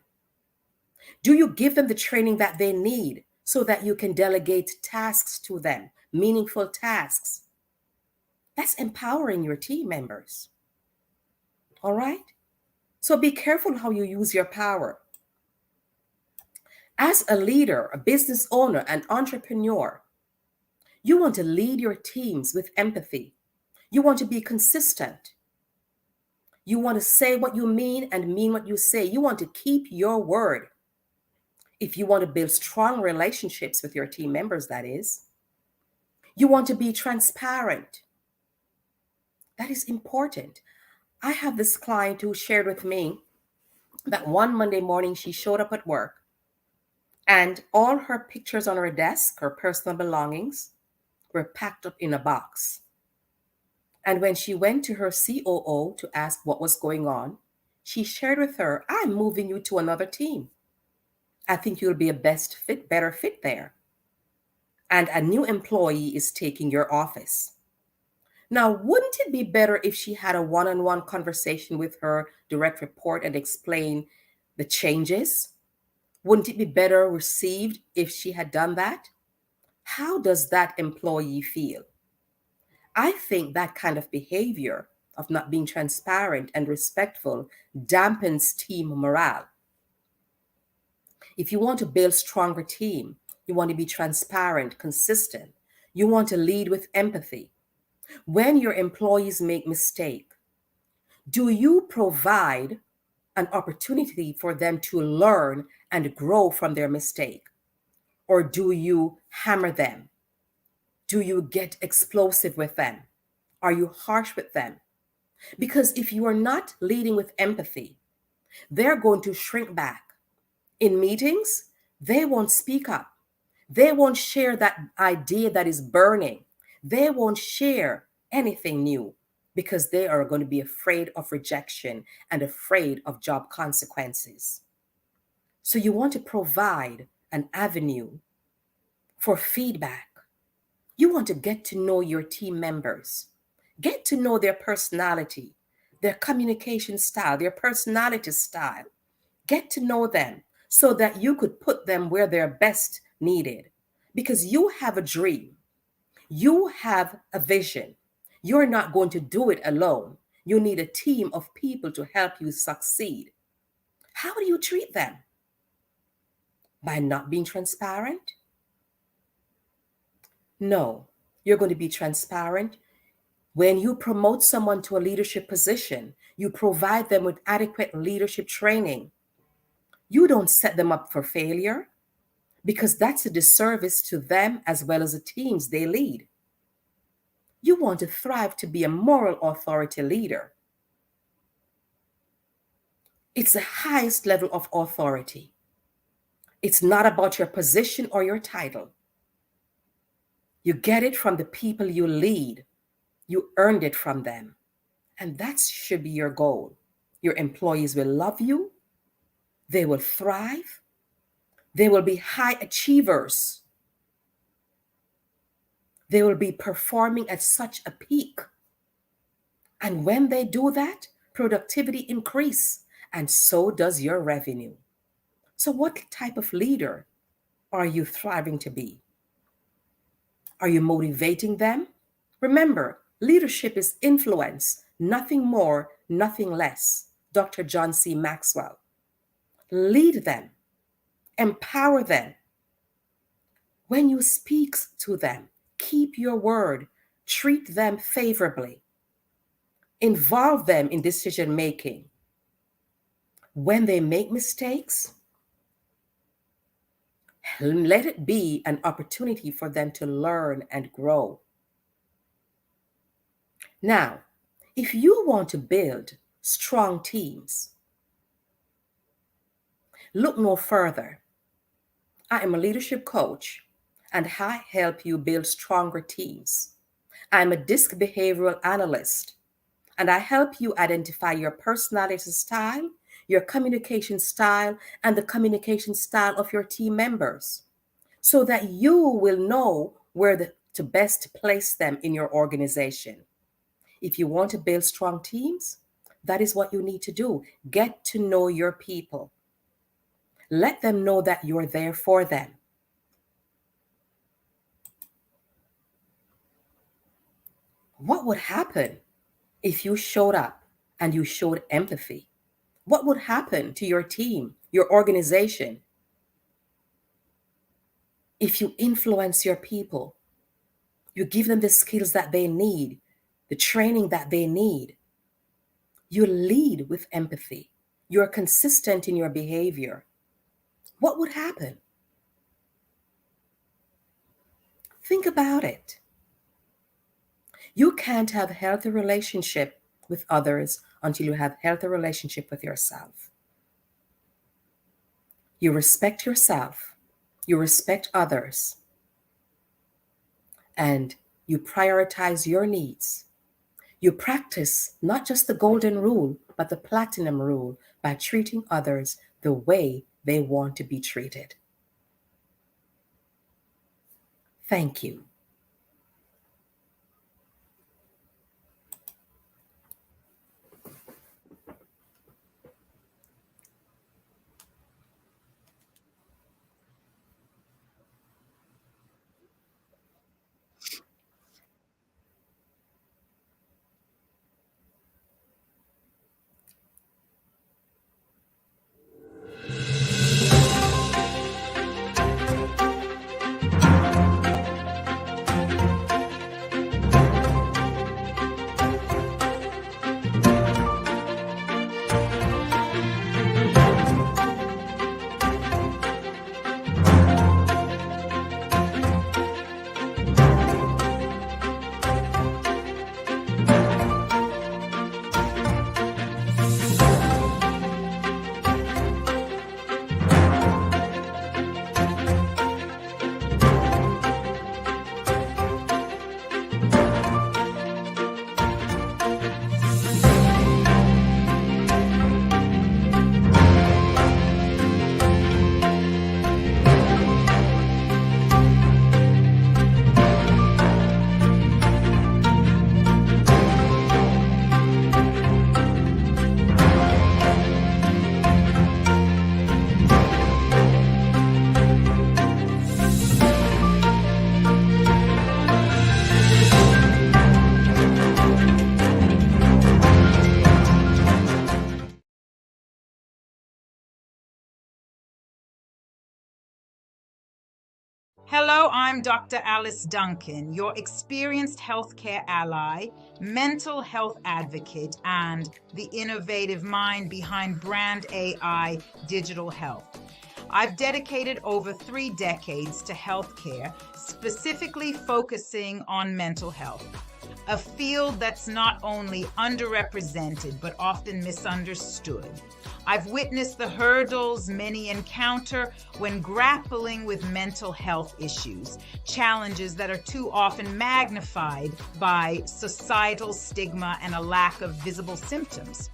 Do you give them the training that they need so that you can delegate tasks to them, meaningful tasks? That's empowering your team members. All right? So be careful how you use your power. As a leader, a business owner, an entrepreneur, you want to lead your teams with empathy. You want to be consistent. You want to say what you mean and mean what you say. You want to keep your word. If you want to build strong relationships with your team members, that is. You want to be transparent. That is important. I have this client who shared with me that one Monday morning she showed up at work and all her pictures on her desk, her personal belongings, were packed up in a box. And when she went to her COO to ask what was going on, she shared with her, I'm moving you to another team. I think you'll be a better fit there. And a new employee is taking your office. Now, wouldn't it be better if she had a one-on-one conversation with her direct report and explain the changes? Wouldn't it be better received if she had done that? How does that employee feel? I think that kind of behavior of not being transparent and respectful dampens team morale. If you want to build a stronger team, you want to be transparent, consistent. You want to lead with empathy. When your employees make mistakes, do you provide an opportunity for them to learn and grow from their mistake? Or do you hammer them? Do you get explosive with them? Are you harsh with them? Because if you are not leading with empathy, they're going to shrink back. In meetings, they won't speak up. They won't share that idea that is burning. They won't share anything new because they are going to be afraid of rejection and afraid of job consequences. So you want to provide an avenue for feedback. You want to get to know your team members, get to know their personality, their communication style, their personality style. Get to know them so that you could put them where they're best needed. Because you have a dream, you have a vision. You're not going to do it alone. You need a team of people to help you succeed. How do you treat them? By not being transparent? No, you're going to be transparent. When you promote someone to a leadership position, you provide them with adequate leadership training. You don't set them up for failure because that's a disservice to them as well as the teams they lead. You want to thrive to be a moral authority leader. It's the highest level of authority. It's not about your position or your title. You get it from the people you lead. You earned it from them. And that should be your goal. Your employees will love you. They will thrive. They will be high achievers. They will be performing at such a peak. And when they do that, productivity increase, and so does your revenue. So what type of leader are you thriving to be? Are you motivating them? Remember, leadership is influence, nothing more, nothing less. Dr. John C. Maxwell. Lead them. Empower them. When you speak to them, keep your word. Treat them favorably. Involve them in decision making. When they make mistakes, let it be an opportunity for them to learn and grow. Now, if you want to build strong teams, look no further. I am a leadership coach, and I help you build stronger teams. I'm a DISC behavioral analyst, and I help you identify your personality style, your communication style, and the communication style of your team members, so that you will know where to best place them in your organization. If you want to build strong teams, that is what you need to do. Get to know your people. Let them know that you're there for them. What would happen if you showed up and you showed empathy? What would happen to your team, your organization, if you influence your people? You give them the skills that they need, the training that they need. You lead with empathy. You're consistent in your behavior. What would happen? Think about it. You can't have a healthy relationship with others until you have a healthy relationship with yourself. You respect yourself. You respect others. And you prioritize your needs. You practice not just the golden rule, but the platinum rule by treating others the way they want to be treated. Thank you. Hello, I'm Dr. Alice Duncan, your experienced healthcare ally, mental health advocate, and the innovative mind behind brand AI digital health. I've dedicated over 3 decades to healthcare, specifically focusing on mental health, a field that's not only underrepresented but often misunderstood. I've witnessed the hurdles many encounter when grappling with mental health issues, challenges that are too often magnified by societal stigma and a lack of visible symptoms.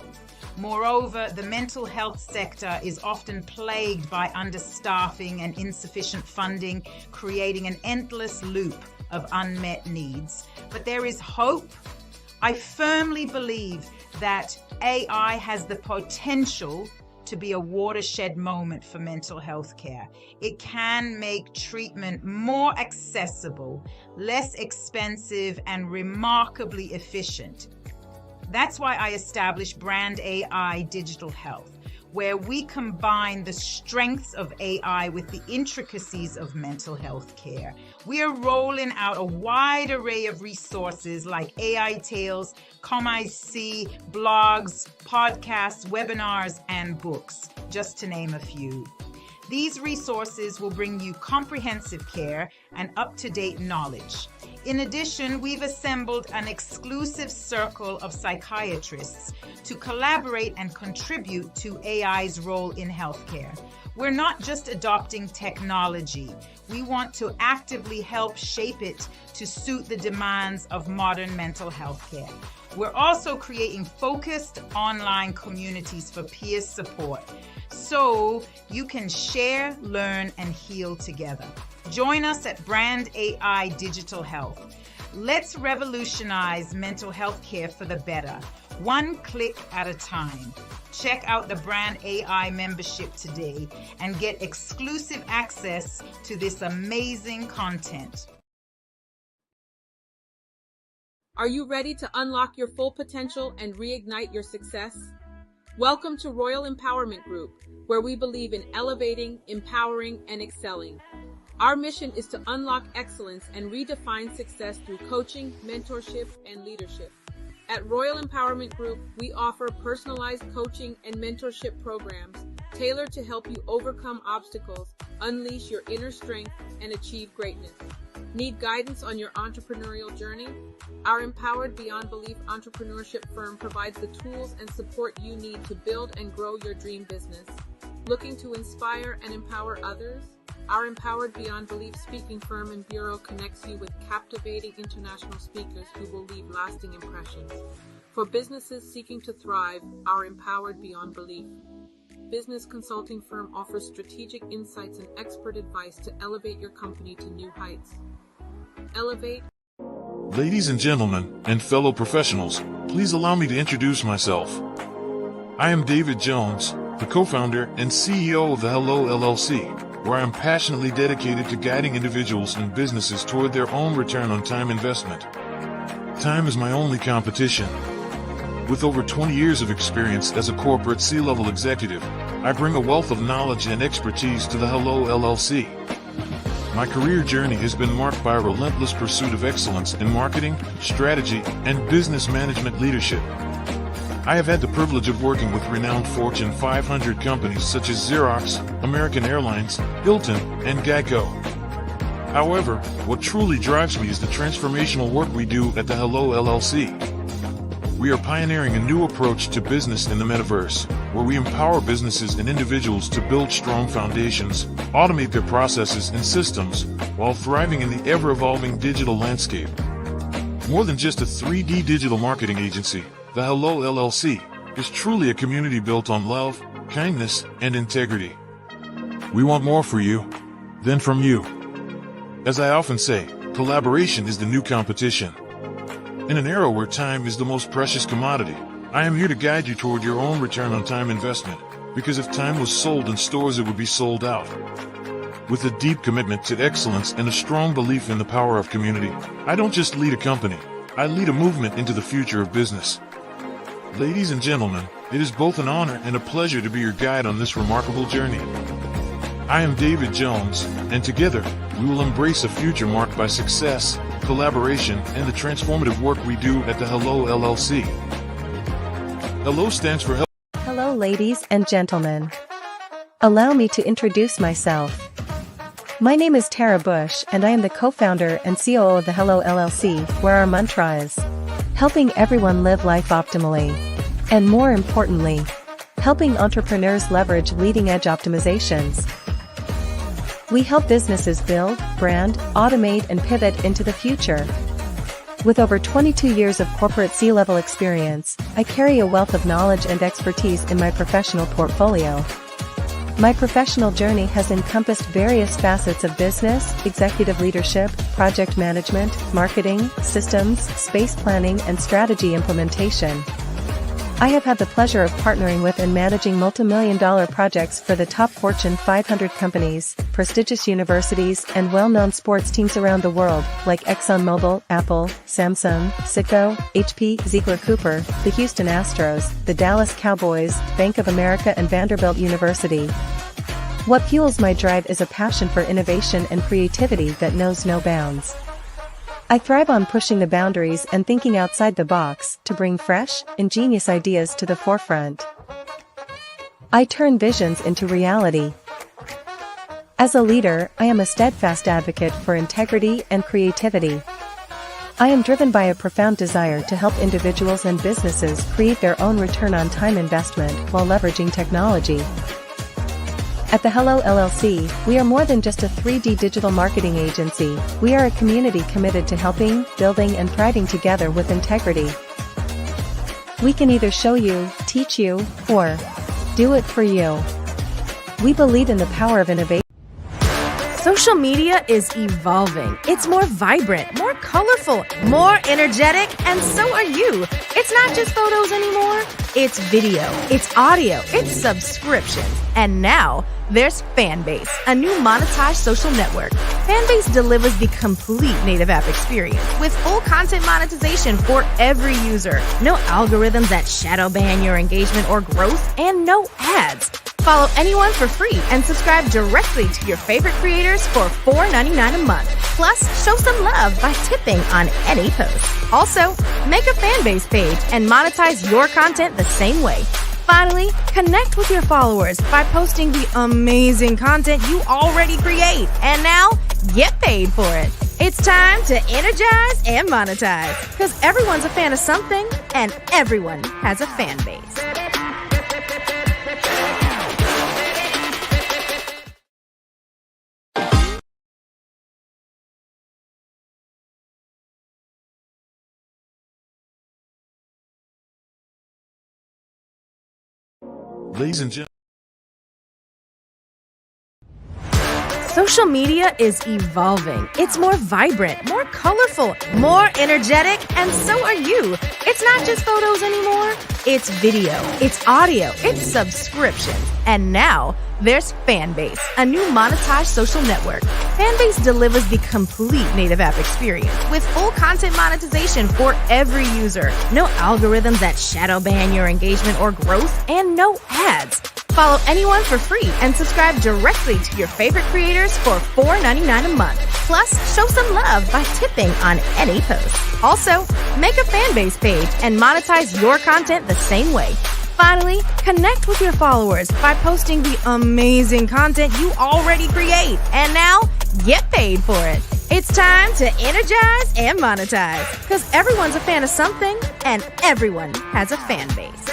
Moreover, the mental health sector is often plagued by understaffing and insufficient funding, creating an endless loop of unmet needs. But there is hope. I firmly believe that AI has the potential to be a watershed moment for mental health care. It can make treatment more accessible, less expensive, and remarkably efficient. That's why I established Brand AI Digital Health, where we combine the strengths of AI with the intricacies of mental health care. We are rolling out a wide array of resources like AI Tales, ComIC, blogs, podcasts, webinars, and books, just to name a few. These resources will bring you comprehensive care and up-to-date knowledge. In addition, we've assembled an exclusive circle of psychiatrists to collaborate and contribute to AI's role in healthcare. We're not just adopting technology. We want to actively help shape it to suit the demands of modern mental health care. We're also creating focused online communities for peer support so you can share, learn, and heal together. Join us at Brand AI Digital Health. Let's revolutionize mental health care for the better, one click at a time. Check out the Brand AI membership today and get exclusive access to this amazing content. Are you ready to unlock your full potential and reignite your success? Welcome to Royal Empowerment Group, where we believe in elevating, empowering, and excelling. Our mission is to unlock excellence and redefine success through coaching, mentorship, and leadership. At Royal Empowerment Group, we offer personalized coaching and mentorship programs tailored to help you overcome obstacles, unleash your inner strength, and achieve greatness. Need guidance on your entrepreneurial journey? Our Empowered Beyond Belief entrepreneurship firm provides the tools and support you need to build and grow your dream business. Looking to inspire and empower others? Our Empowered Beyond Belief speaking firm and bureau connects you with captivating international speakers who will leave lasting impressions. For businesses seeking to thrive, our Empowered Beyond Belief business consulting firm offers strategic insights and expert advice to elevate your company to new heights. Elevate. Ladies and gentlemen, and fellow professionals, please allow me to introduce myself. I am David Jones, the co-founder and CEO of the Hello LLC, where I am passionately dedicated to guiding individuals and businesses toward their own return on time investment. Time is my only competition. With over 20 years of experience as a corporate C-level executive, I bring a wealth of knowledge and expertise to the Hello LLC. My career journey has been marked by a relentless pursuit of excellence in marketing, strategy, and business management leadership. I have had the privilege of working with renowned Fortune 500 companies such as Xerox, American Airlines, Hilton, and Geico. However, what truly drives me is the transformational work we do at the Hello LLC. We are pioneering a new approach to business in the metaverse, where we empower businesses and individuals to build strong foundations, automate their processes and systems, while thriving in the ever-evolving digital landscape. More than just a 3D digital marketing agency, the Hello LLC is truly a community built on love, kindness, and integrity. We want more for you than from you. As I often say, collaboration is the new competition. In an era where time is the most precious commodity, I am here to guide you toward your own return on time investment, because if time was sold in stores, it would be sold out. With a deep commitment to excellence and a strong belief in the power of community, I don't just lead a company, I lead a movement into the future of business. Ladies and gentlemen, it is both an honor and a pleasure to be your guide on this remarkable journey. I am David Jones, and together, we will embrace a future marked by success, collaboration, and the transformative work we do at the Hello LLC. Hello stands for help. Hello, ladies and gentlemen. Allow me to introduce myself. My name is Tara Bush, and I am the co-founder and COO of the Hello LLC, where our mantra is helping everyone live life optimally. And more importantly, helping entrepreneurs leverage leading-edge optimizations. We help businesses build, brand, automate, and pivot into the future. With over 22 years of corporate C-level experience, I carry a wealth of knowledge and expertise in my professional portfolio. My professional journey has encompassed various facets of business, executive leadership, project management, marketing, systems, space planning, and strategy implementation. I have had the pleasure of partnering with and managing multi-million-dollar projects for the top Fortune 500 companies, prestigious universities, and well-known sports teams around the world, like ExxonMobil, Apple, Samsung, Citgo, HP, Ziegler Cooper, the Houston Astros, the Dallas Cowboys, Bank of America, and Vanderbilt University. What fuels my drive is a passion for innovation and creativity that knows no bounds. I thrive on pushing the boundaries and thinking outside the box to bring fresh, ingenious ideas to the forefront. I turn visions into reality. As a leader, I am a steadfast advocate for integrity and creativity. I am driven by a profound desire to help individuals and businesses create their own return on time investment while leveraging technology. At the Hello LLC, we are more than just a 3D digital marketing agency. We are a community committed to helping, building, and thriving together with integrity. We can either show you, teach you, or do it for you. We believe in the power of innovation. Social media is evolving. It's more vibrant, more colorful, more energetic, and so are you. It's not just photos anymore. It's video, it's audio, it's subscriptions. And now, there's Fanbase, a new monetized social network. Fanbase delivers the complete native app experience with full content monetization for every user. No algorithms that shadow ban your engagement or growth, and no ads. Follow anyone for free and subscribe directly to your favorite creators for $4.99 a month. Plus, show some love by tipping on any post. Also, make a Fanbase page and monetize your content the same way. Finally, connect with your followers by posting the amazing content you already create. And now, get paid for it. It's time to energize and monetize. Because everyone's a fan of something, and everyone has a fan base. Ladies and gentlemen. Social media is evolving. It's more vibrant, more colorful, more energetic, and so are you. It's not just photos anymore. It's video, it's audio, it's subscriptions. And now, there's Fanbase, a new monetized social network. Fanbase delivers the complete native app experience with full content monetization for every user. No algorithms that shadow ban your engagement or growth, and no ads. Follow anyone for free and subscribe directly to your favorite creators for $4.99 a month. Plus, show some love by tipping on any post. Also, make a Fanbase page and monetize your content the same way. Finally, connect with your followers by posting the amazing content you already create. And now, get paid for it. It's time to energize and monetize. Because everyone's a fan of something, and everyone has a fan base.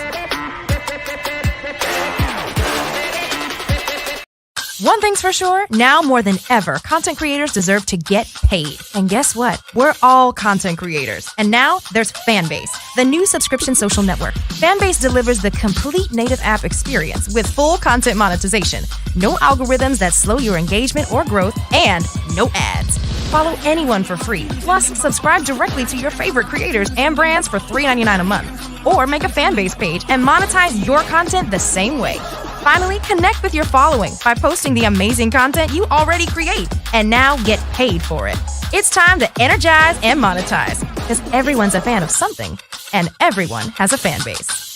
One thing's for sure, now more than ever, content creators deserve to get paid. And guess what? We're all content creators. And now there's Fanbase, the new subscription social network. Fanbase delivers the complete native app experience with full content monetization, no algorithms that slow your engagement or growth, and no ads. Follow anyone for free. Plus, subscribe directly to your favorite creators and brands for $3.99 a month. Or make a Fanbase page and monetize your content the same way. Finally, connect with your following by posting the amazing content you already create. And now get paid for it. It's time to energize and monetize. Because everyone's a fan of something, and everyone has a fan base.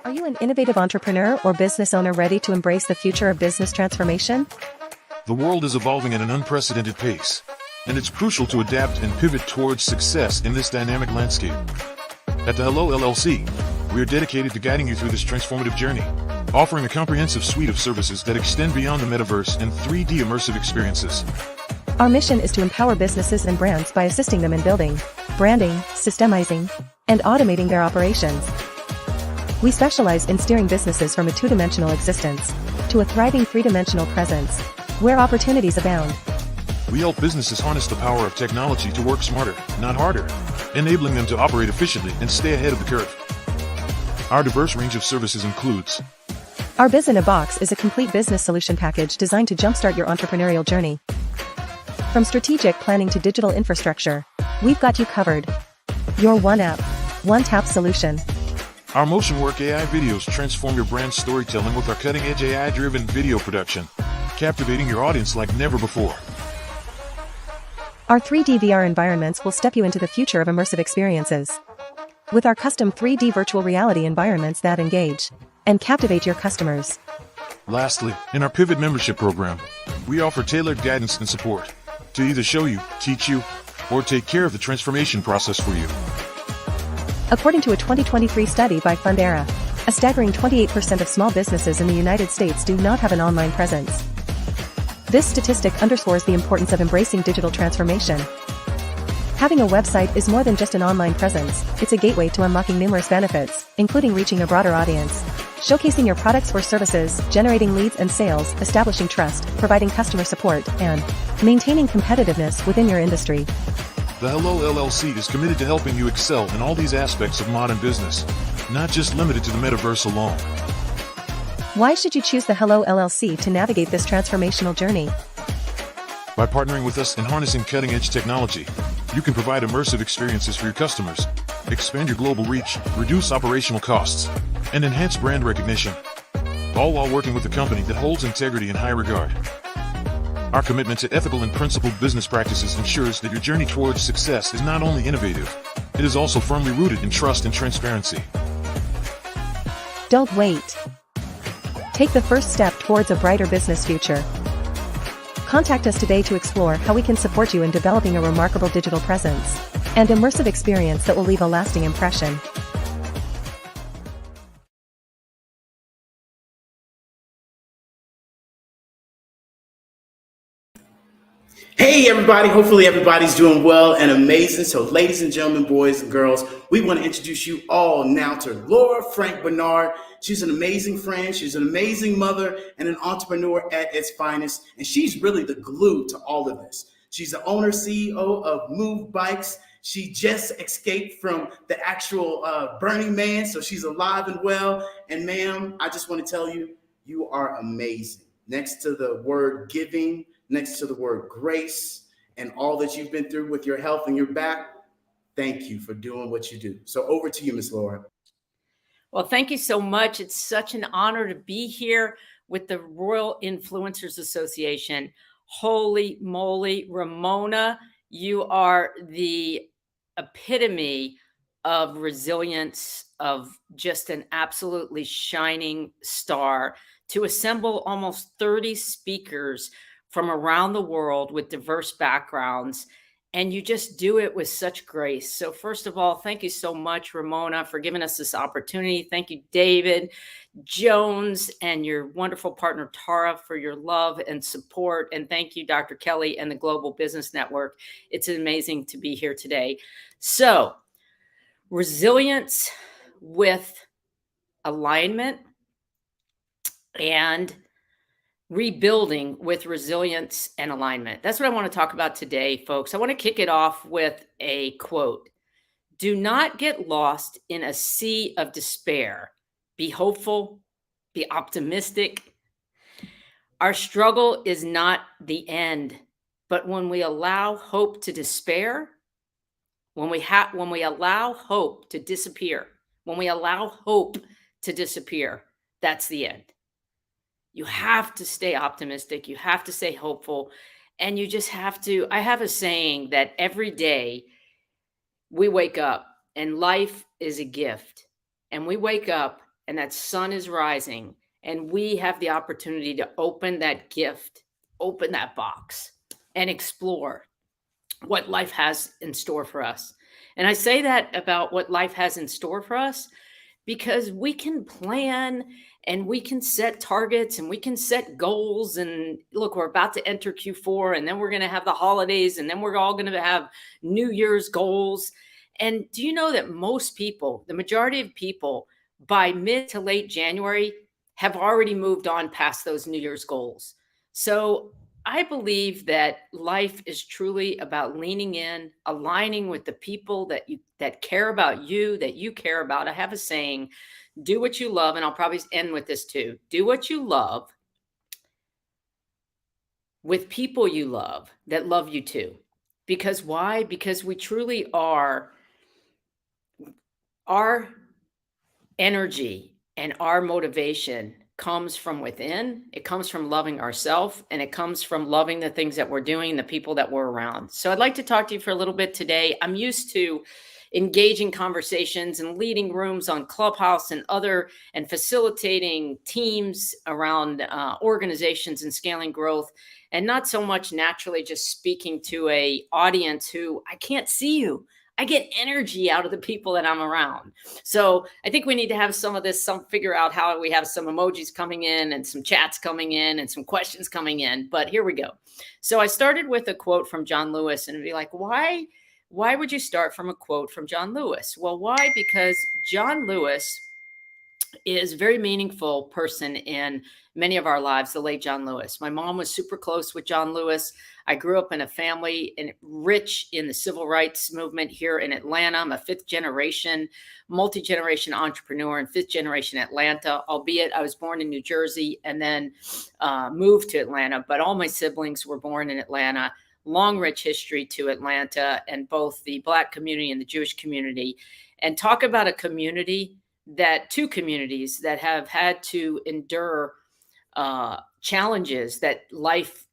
Are you an innovative entrepreneur or business owner ready to embrace the future of business transformation? The world is evolving at an unprecedented pace, and it's crucial to adapt and pivot towards success in this dynamic landscape. At the Hello LLC, we are dedicated to guiding you through this transformative journey, offering a comprehensive suite of services that extend beyond the metaverse and 3D immersive experiences. Our mission is to empower businesses and brands by assisting them in building, branding, systemizing, and automating their operations. We specialize in steering businesses from a two-dimensional existence to a thriving three-dimensional presence, where opportunities abound. We help businesses harness the power of technology to work smarter, not harder, enabling them to operate efficiently and stay ahead of the curve. Our diverse range of services includes: Our Biz in a Box is a complete business solution package designed to jumpstart your entrepreneurial journey. From strategic planning to digital infrastructure, we've got you covered. Your one app, one tap solution. Our Motion Work AI videos transform your brand storytelling with our cutting-edge AI-driven video production, captivating your audience like never before. Our 3D VR environments will step you into the future of immersive experiences. With our custom 3D virtual reality environments that engage and captivate your customers. Lastly, in our Pivot membership program, we offer tailored guidance and support to either show you, teach you, or take care of the transformation process for you. According to a 2023 study by Fundera, a staggering 28% of small businesses in the United States do not have an online presence. This statistic underscores the importance of embracing digital transformation. Having a website is more than just an online presence, it's a gateway to unlocking numerous benefits, including reaching a broader audience, showcasing your products or services, generating leads and sales, establishing trust, providing customer support, and maintaining competitiveness within your industry. The Hello LLC is committed to helping you excel in all these aspects of modern business, not just limited to the metaverse alone. Why should you choose the Hello LLC to navigate this transformational journey? By partnering with us and harnessing cutting-edge technology, you can provide immersive experiences for your customers, expand your global reach, reduce operational costs, and enhance brand recognition, all while working with a company that holds integrity in high regard. Our commitment to ethical and principled business practices ensures that your journey towards success is not only innovative, it is also firmly rooted in trust and transparency. Don't wait. Take the first step towards a brighter business future. Contact us today to explore how we can support you in developing a remarkable digital presence and immersive experience that will leave a lasting impression. Hey everybody, hopefully everybody's doing well and amazing. So ladies and gentlemen, boys and girls, we want to introduce you all now to Laura Frank Bernard. She's an amazing friend, she's an amazing mother, and an entrepreneur at its finest. And she's really the glue to all of this. She's the owner, CEO of Move Bikes. She just escaped from the actual Burning Man, so she's alive and well. And ma'am, I just want to tell you, you are amazing. Next to the word giving, next to the word grace, and all that you've been through with your health and your back, thank you for doing what you do. So over to you, Miss Laura. Well, thank you so much. It's such an honor to be here with the Royal Influencers Association. Holy moly, Ramona, you are the epitome of resilience, of just an absolutely shining star. To assemble almost 30 speakers from around the world with diverse backgrounds, and you just do it with such grace. So first of all, thank you so much, Ramona, for giving us this opportunity. Thank you, David Jones, and your wonderful partner, Tara, for your love and support. And thank you, Dr. Kelly and the Global Business Network. It's amazing to be here today. So resilience with alignment and rebuilding with resilience and alignment. That's what I want to talk about today, folks. I want to kick it off with a quote. Do not get lost in a sea of despair. Be hopeful, be optimistic. Our struggle is not the end, but when we allow hope to despair, when we allow hope to disappear, that's the end. You have to stay optimistic. You have to stay hopeful. And you just have to, I have a saying that every day we wake up and life is a gift. And we wake up and that sun is rising, and we have the opportunity to open that gift, open that box, and explore what life has in store for us. And I say that about what life has in store for us because we can plan and we can set targets and we can set goals. And look, we're about to enter Q4, and then we're going to have the holidays, and then we're all going to have New Year's goals. And do you know that most people, the majority of people, by mid to late January have already moved on past those New Year's goals? So I believe that life is truly about leaning in, aligning with the people that care about you, that you care about. I have a saying, do what you love, and I'll probably end with this too. Do what you love with people you love that love you too. Because why? Because we truly are, our energy and our motivation comes from within. It comes from loving ourselves, and it comes from loving the things that we're doing, the people that we're around. So I'd like to talk to you for a little bit today. I'm used to engaging conversations and leading rooms on Clubhouse and facilitating teams around organizations and scaling growth, and not so much naturally just speaking to a audience who I can't see you. I get energy out of the people that I'm around. So I think we need to have some of this, figure out how we have some emojis coming in and some chats coming in and some questions coming in. But here we go. So I started with a quote from John Lewis, and it'd be like, why would you start from a quote from John Lewis? Well, why? Because John Lewis is a very meaningful person in many of our lives, the late John Lewis. My mom was super close with John Lewis. I grew up in a family and rich in the civil rights movement here in Atlanta. I'm a fifth generation, multi-generation entrepreneur in fifth generation Atlanta, albeit I was born in New Jersey and then moved to Atlanta. But all my siblings were born in Atlanta. Long, rich history to Atlanta and both the Black community and the Jewish community. And talk about a community two communities that have had to endure challenges that life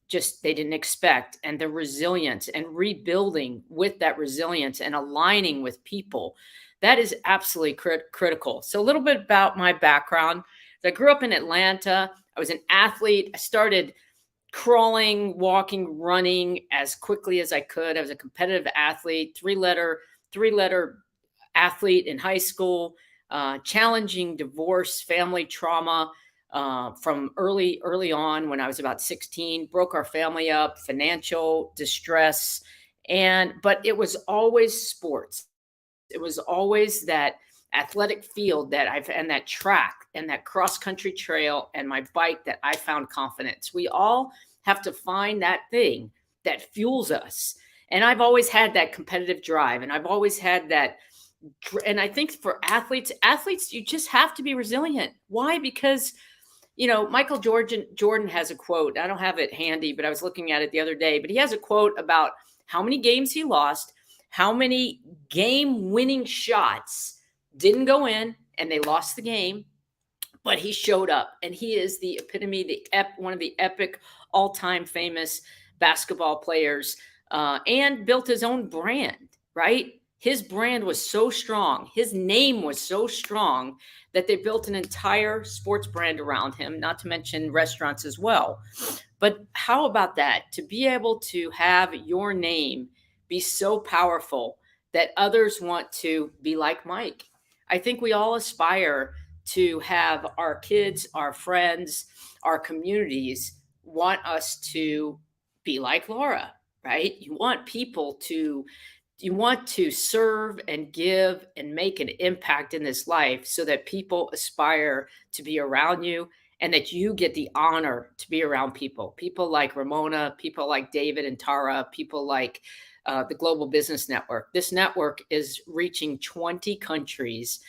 they didn't expect, and the resilience and rebuilding with that resilience and aligning with people. That is absolutely critical. So a little bit about my background. I grew up in Atlanta. I was an athlete. I started crawling, walking, running as quickly as I could. I was a competitive athlete, three-letter athlete in high school. Challenging divorce, family trauma from early on when I was about 16, broke our family up, financial distress. But it was always sports. It was always that athletic field and that track and that cross country trail and my bike that I found confidence. We all have to find that thing that fuels us. And I've always had that competitive drive, and I've always had that. And I think for athletes, you just have to be resilient. Why? Because, Michael Jordan has a quote. I don't have it handy, but I was looking at it the other day. But he has a quote about how many games he lost, how many game-winning shots didn't go in, and they lost the game. But he showed up, and he is the epitome, one of the epic, all-time famous basketball players, and built his own brand, right? His brand was so strong. His name was so strong that they built an entire sports brand around him, not to mention restaurants as well. But how about that? To be able to have your name be so powerful that others want to be like Mike. I think we all aspire to have our kids, our friends, our communities want us to be like Laura, right? You want to serve and give and make an impact in this life so that people aspire to be around you, and that you get the honor to be around people like Ramona, people like David and Tara, people like the Global Business Network. This network is reaching 20 countries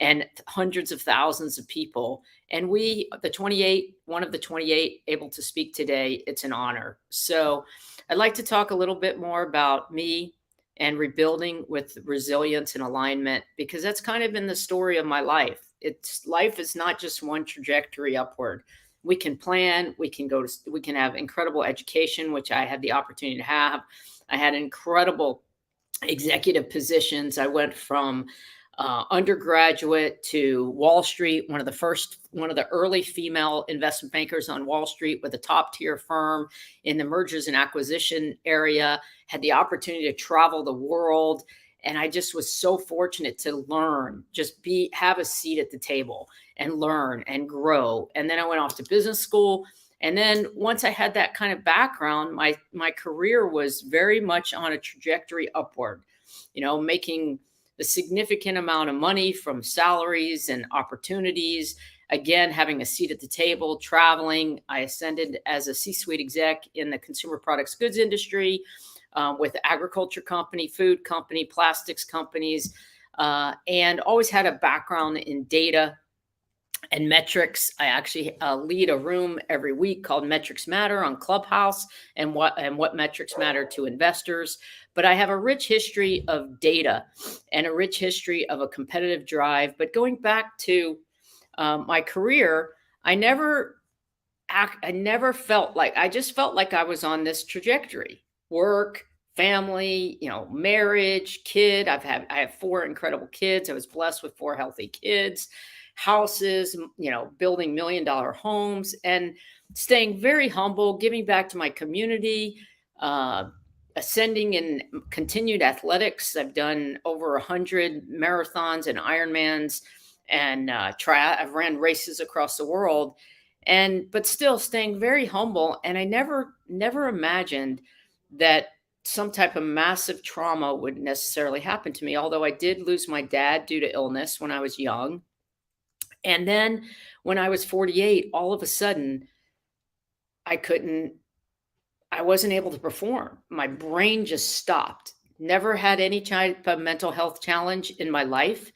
and hundreds of thousands of people. And one of the 28 able to speak today, it's an honor. So I'd like to talk a little bit more about me and rebuilding with resilience and alignment, because that's kind of been the story of my life. Life is not just one trajectory upward. We can plan, we can have incredible education, which I had the opportunity to have. I had incredible executive positions. I went from undergraduate to Wall Street, one of the early female investment bankers on Wall Street with a top tier firm in the mergers and acquisition area, had the opportunity to travel the world. And I just was so fortunate to learn, have a seat at the table and learn and grow. And then I went off to business school. And then once I had that kind of background, my career was very much on a trajectory upward, making a significant amount of money from salaries and opportunities. Again, having a seat at the table, traveling. I ascended as a C-suite exec in the consumer products goods industry, with agriculture company, food company, plastics companies, and always had a background in data and metrics. I actually lead a room every week called Metrics Matter on Clubhouse, and what metrics matter to investors. But I have a rich history of data and a rich history of a competitive drive. But going back to my career, I never felt like, I just felt like I was on this trajectory. Work, family, marriage, kid. I have 4 incredible kids. I was blessed with 4 healthy kids, houses, building $1 million homes, and staying very humble, giving back to my community, ascending in continued athletics. I've done over 100 marathons and Ironmans, and I've ran races across the world, but still staying very humble. And I never imagined that some type of massive trauma would necessarily happen to me. Although I did lose my dad due to illness when I was young. And then when I was 48, all of a sudden, I wasn't able to perform. My brain just stopped. Never had any type of mental health challenge in my life.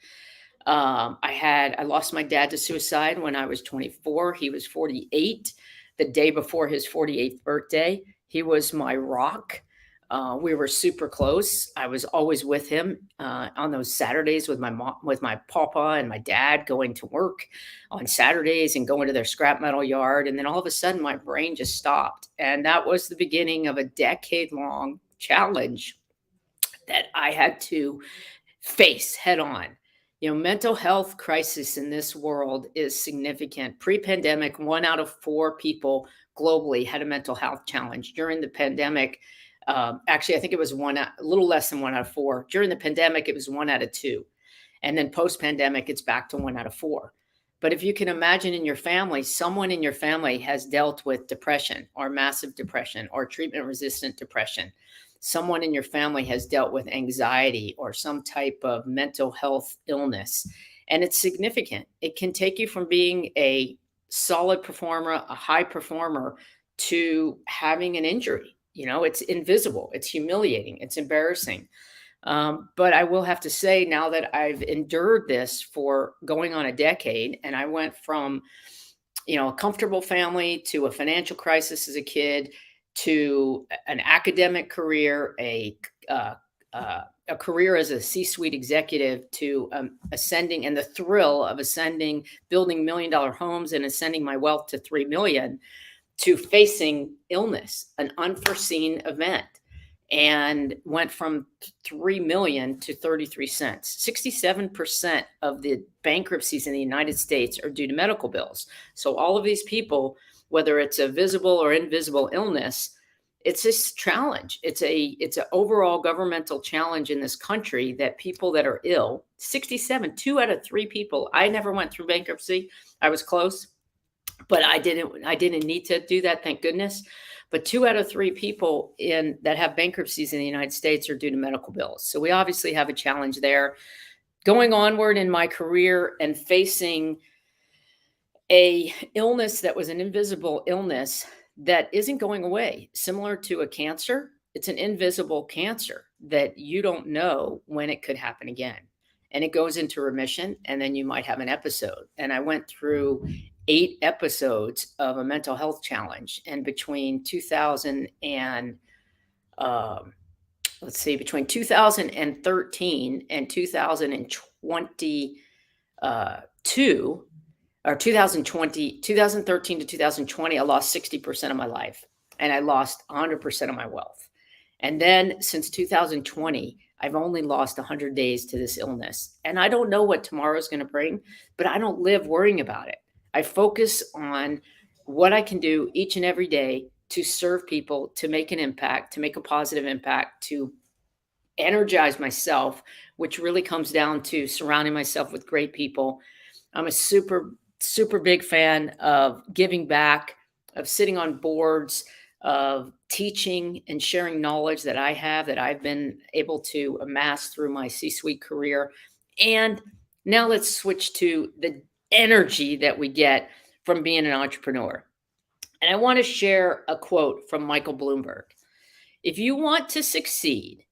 I lost my dad to suicide when I was 24. He was 48. The day before his 48th birthday, he was my rock. We were super close. I was always with him on those Saturdays with my mom, with my papa and my dad, going to work on Saturdays and going to their scrap metal yard. And then all of a sudden, my brain just stopped. And that was the beginning of a decade-long challenge that I had to face head on. Mental health crisis in this world is significant. Pre-pandemic, 1 out of 4 people globally had a mental health challenge. During the pandemic, actually, I think it was a little less than 1 out of 4. During the pandemic, it was 1 out of 2. And then post-pandemic, it's back to 1 out of 4. But if you can imagine in your family, someone in your family has dealt with depression or massive depression or treatment-resistant depression. Someone in your family has dealt with anxiety or some type of mental health illness. And it's significant. It can take you from being a solid performer, a high performer, to having an injury. It's invisible, it's humiliating, it's embarrassing. But I will have to say, now that I've endured this for going on a decade, and I went from, a comfortable family to a financial crisis as a kid, to an academic career, a career as a C-suite executive, to ascending, and the thrill of ascending, building $1 million homes and ascending my wealth to 3 million, to facing illness, an unforeseen event, and went from 3 million to 33 cents. 67% of the bankruptcies in the United States are due to medical bills. So all of these people, whether it's a visible or invisible illness, it's this challenge. It's an overall governmental challenge in this country that people that are ill, 67, 2 out of 3 people. I never went through bankruptcy. I was close, but I didn't need to do that, thank goodness. But 2 out of 3 people that have bankruptcies in the United States are due to medical bills. So we obviously have a challenge there. Going onward in my career and facing a illness that was an invisible illness that isn't going away, similar to a cancer. It's an invisible cancer that you don't know when it could happen again. And it goes into remission, and then you might have an episode. And I went through 8 episodes of a mental health challenge. And between 2013 and 2013 to 2020, I lost 60% of my life, and I lost 100% of my wealth. And then since 2020, I've only lost 100 days to this illness. And I don't know what tomorrow is going to bring, but I don't live worrying about it. I focus on what I can do each and every day to serve people, to make an impact, to make a positive impact, to energize myself, which really comes down to surrounding myself with great people. I'm a super, super big fan of giving back, of sitting on boards, of teaching and sharing knowledge that I have, that I've been able to amass through my C-suite career. And now let's switch to the energy that we get from being an entrepreneur. And I want to share a quote from Michael Bloomberg. If you want to succeed,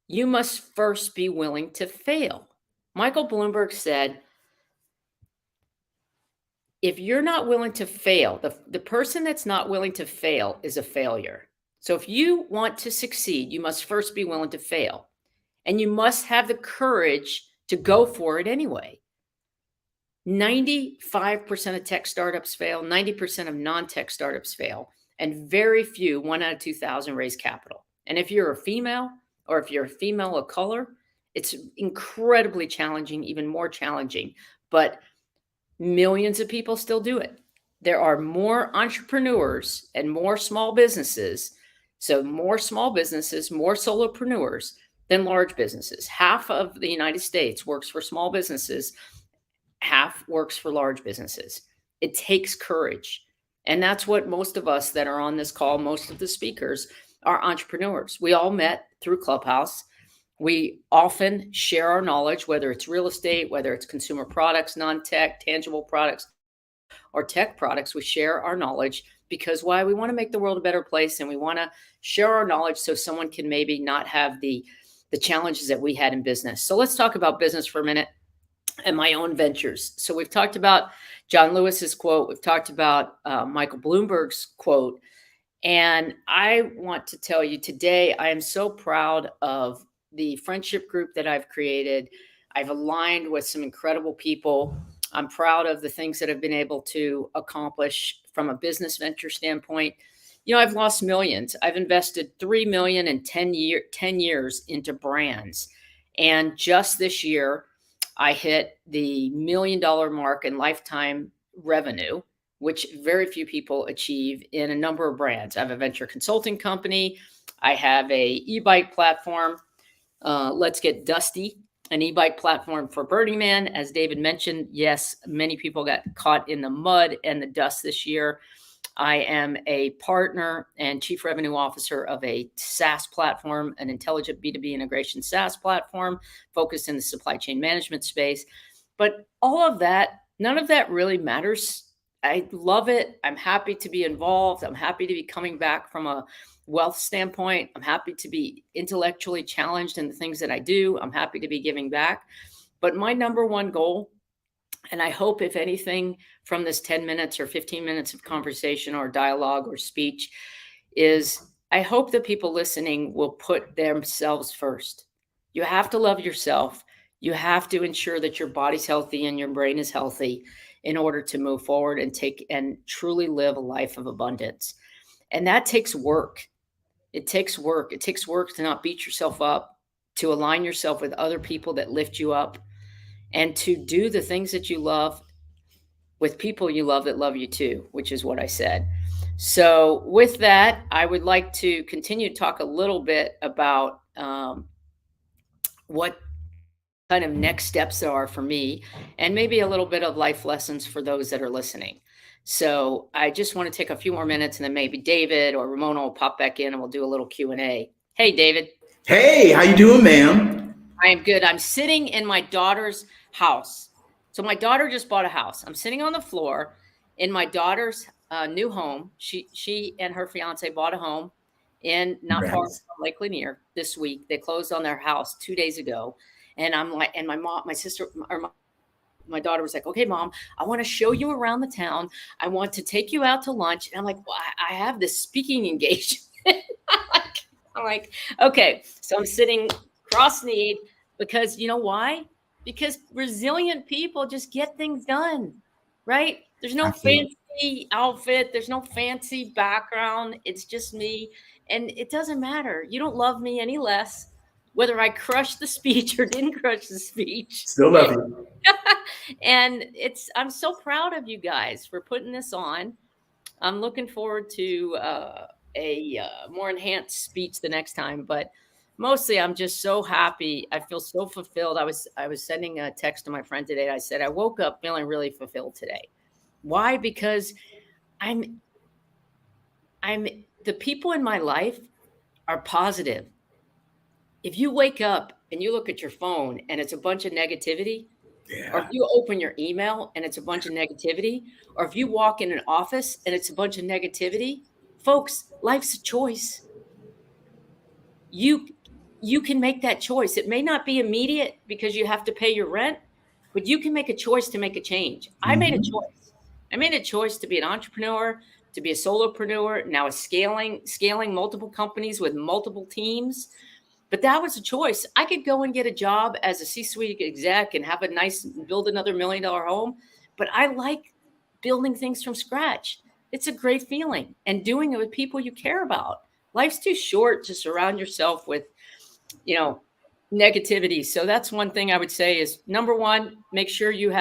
you must first be willing to fail. Michael Bloomberg said, if you're not willing to fail, the person that's not willing to fail is a failure. So if you want to succeed, you must first be willing to fail. And you must have the courage to go for it anyway. 95% of tech startups fail, 90% of non-tech startups fail, and very few, 1 out of 2,000, raise capital. And if you're a female, or if you're a female of color, it's incredibly challenging, even more challenging. But millions of people still do it. There are more entrepreneurs and more small businesses. So more small businesses, more solopreneurs than large businesses. Half of the United States works for small businesses. Half works for large businesses. It takes courage. And that's what most of us that are on this call, most of the speakers, are entrepreneurs. We all met through Clubhouse. We often share our knowledge, whether it's real estate, whether it's consumer products, non-tech, tangible products, or tech products. We share our knowledge because why? We want to make the world a better place, and we want to share our knowledge so someone can maybe not have the challenges that we had in business. So let's talk about business for a minute and my own ventures. So we've talked about John Lewis's quote. We've talked about Michael Bloomberg's quote. And I want to tell you today, I am so proud of the friendship group that I've created. I've aligned with some incredible people. I'm proud of the things that I've been able to accomplish from a business venture standpoint. You know, I've lost millions. I've invested $3 million in 10 years into brands. And just this year, I hit the $1 million mark in lifetime revenue, which very few people achieve in a number of brands. I have a venture consulting company. I have a e-bike platform. Let's Get Dusty, an e-bike platform for Burning Man. As David mentioned, yes, many people got caught in the mud and the dust this year. I am a partner and chief revenue officer of a SaaS platform, an intelligent B2B integration SaaS platform focused in the supply chain management space. But all of that, none of that really matters. I love it. I'm happy to be involved. I'm happy to be coming back from a wealth standpoint. I'm happy to be intellectually challenged in the things that I do. I'm happy to be giving back. But my number one goal, and I hope if anything from this 10 minutes or 15 minutes of conversation or dialogue or speech, is I hope that people listening will put themselves first. You have to love yourself. You have to ensure that your body's healthy and your brain is healthy in order to move forward and truly live a life of abundance. And that takes work. It takes work. It takes work to not beat yourself up, to align yourself with other people that lift you up, and to do the things that you love with people you love that love you too, which is what I said. So with that, I would like to continue to talk a little bit about what kind of next steps there are for me, and maybe a little bit of life lessons for those that are listening. So I just want to take a few more minutes, and then maybe David or Ramona will pop back in and we'll do a little Q&A. Hey, David. Hey, how you doing, ma'am? I am good. I'm sitting in my daughter's house. So my daughter just bought a house. I'm sitting on the floor in my daughter's new home. She and her fiance bought a home in not far from Lake Lanier this week. They closed on their house 2 days ago. And I'm like, and my mom, my sister, or my daughter was like, okay, Mom, I want to show you around the town. I want to take you out to lunch. And I'm like, well, I have this speaking engagement. I'm like, okay. So I'm sitting cross-kneed because you know why? Because resilient people just get things done, right? There's no fancy fancy outfit. There's no fancy background. It's just me. And it doesn't matter. You don't love me any less, whether I crushed the speech or didn't crush the speech. Still love you. And I'm so proud of you guys for putting this on. I'm looking forward to a more enhanced speech the next time, but mostly I'm just so happy. I feel so fulfilled. I was sending a text to my friend today. I said, I woke up feeling really fulfilled today. Why? Because I'm the people in my life are positive. If you wake up and you look at your phone and it's a bunch of negativity, or if you open your email and it's a bunch of negativity, or if you walk in an office and it's a bunch of negativity, folks, life's a choice. You can make that choice. It may not be immediate because you have to pay your rent, but you can make a choice to make a change. I made a choice. I made a choice to be an entrepreneur, to be a solopreneur, now scaling multiple companies with multiple teams. But that was a choice. I could go and get a job as a C-suite exec and have build another $1 million home. But I like building things from scratch. It's a great feeling, and doing it with people you care about. Life's too short to surround yourself with, negativity. So that's one thing I would say is, number one, make sure you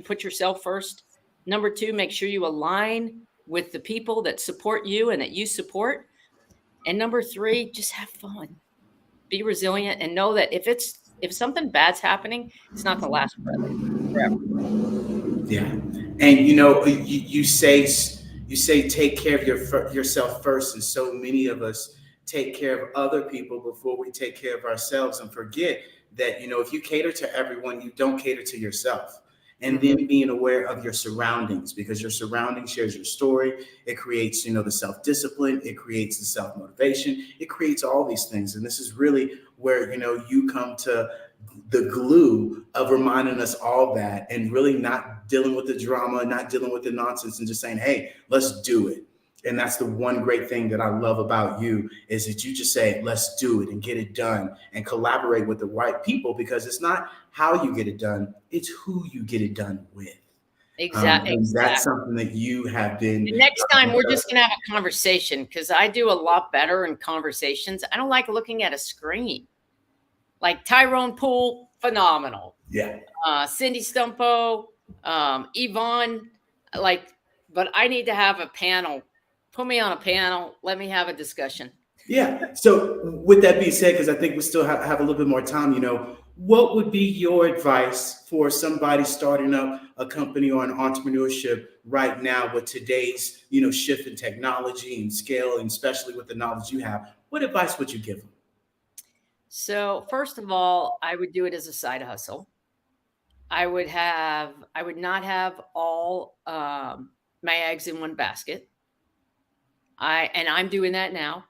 put yourself first. Number two, make sure you align with the people that support you and that you support. And number three, just have fun. Be resilient and know that if something bad's happening, it's not going to last forever. Yeah. And you say take care of yourself first, and so many of us take care of other people before we take care of ourselves, and forget that if you cater to everyone, you don't cater to yourself. And then being aware of your surroundings, because your surrounding shares your story. It creates the self-discipline, it creates the self-motivation, it creates all these things. And this is really where you come to the glue of reminding us all that, and really not dealing with the drama, not dealing with the nonsense, and just saying, hey, let's do it. And that's the one great thing that I love about you, is that you just say, let's do it and get it done, and collaborate with the right people, because it's not how you get it done, it's who you get it done with. Exactly. That's something that you have been. The next time we're just going to have a conversation, because I do a lot better in conversations. I don't like looking at a screen. Like Tyrone Poole, phenomenal. Yeah. Cindy Stumpo, Yvonne, but I need to have a panel. Put me on a panel. Let me have a discussion. Yeah. So with that being said, because I think we still have a little bit more time, what would be your advice for somebody starting up a company or an entrepreneurship right now with today's, shift in technology and scale, and especially with the knowledge you have? What advice would you give them? So first of all, I would do it as a side hustle. I would not have all my eggs in one basket. I'm doing that now.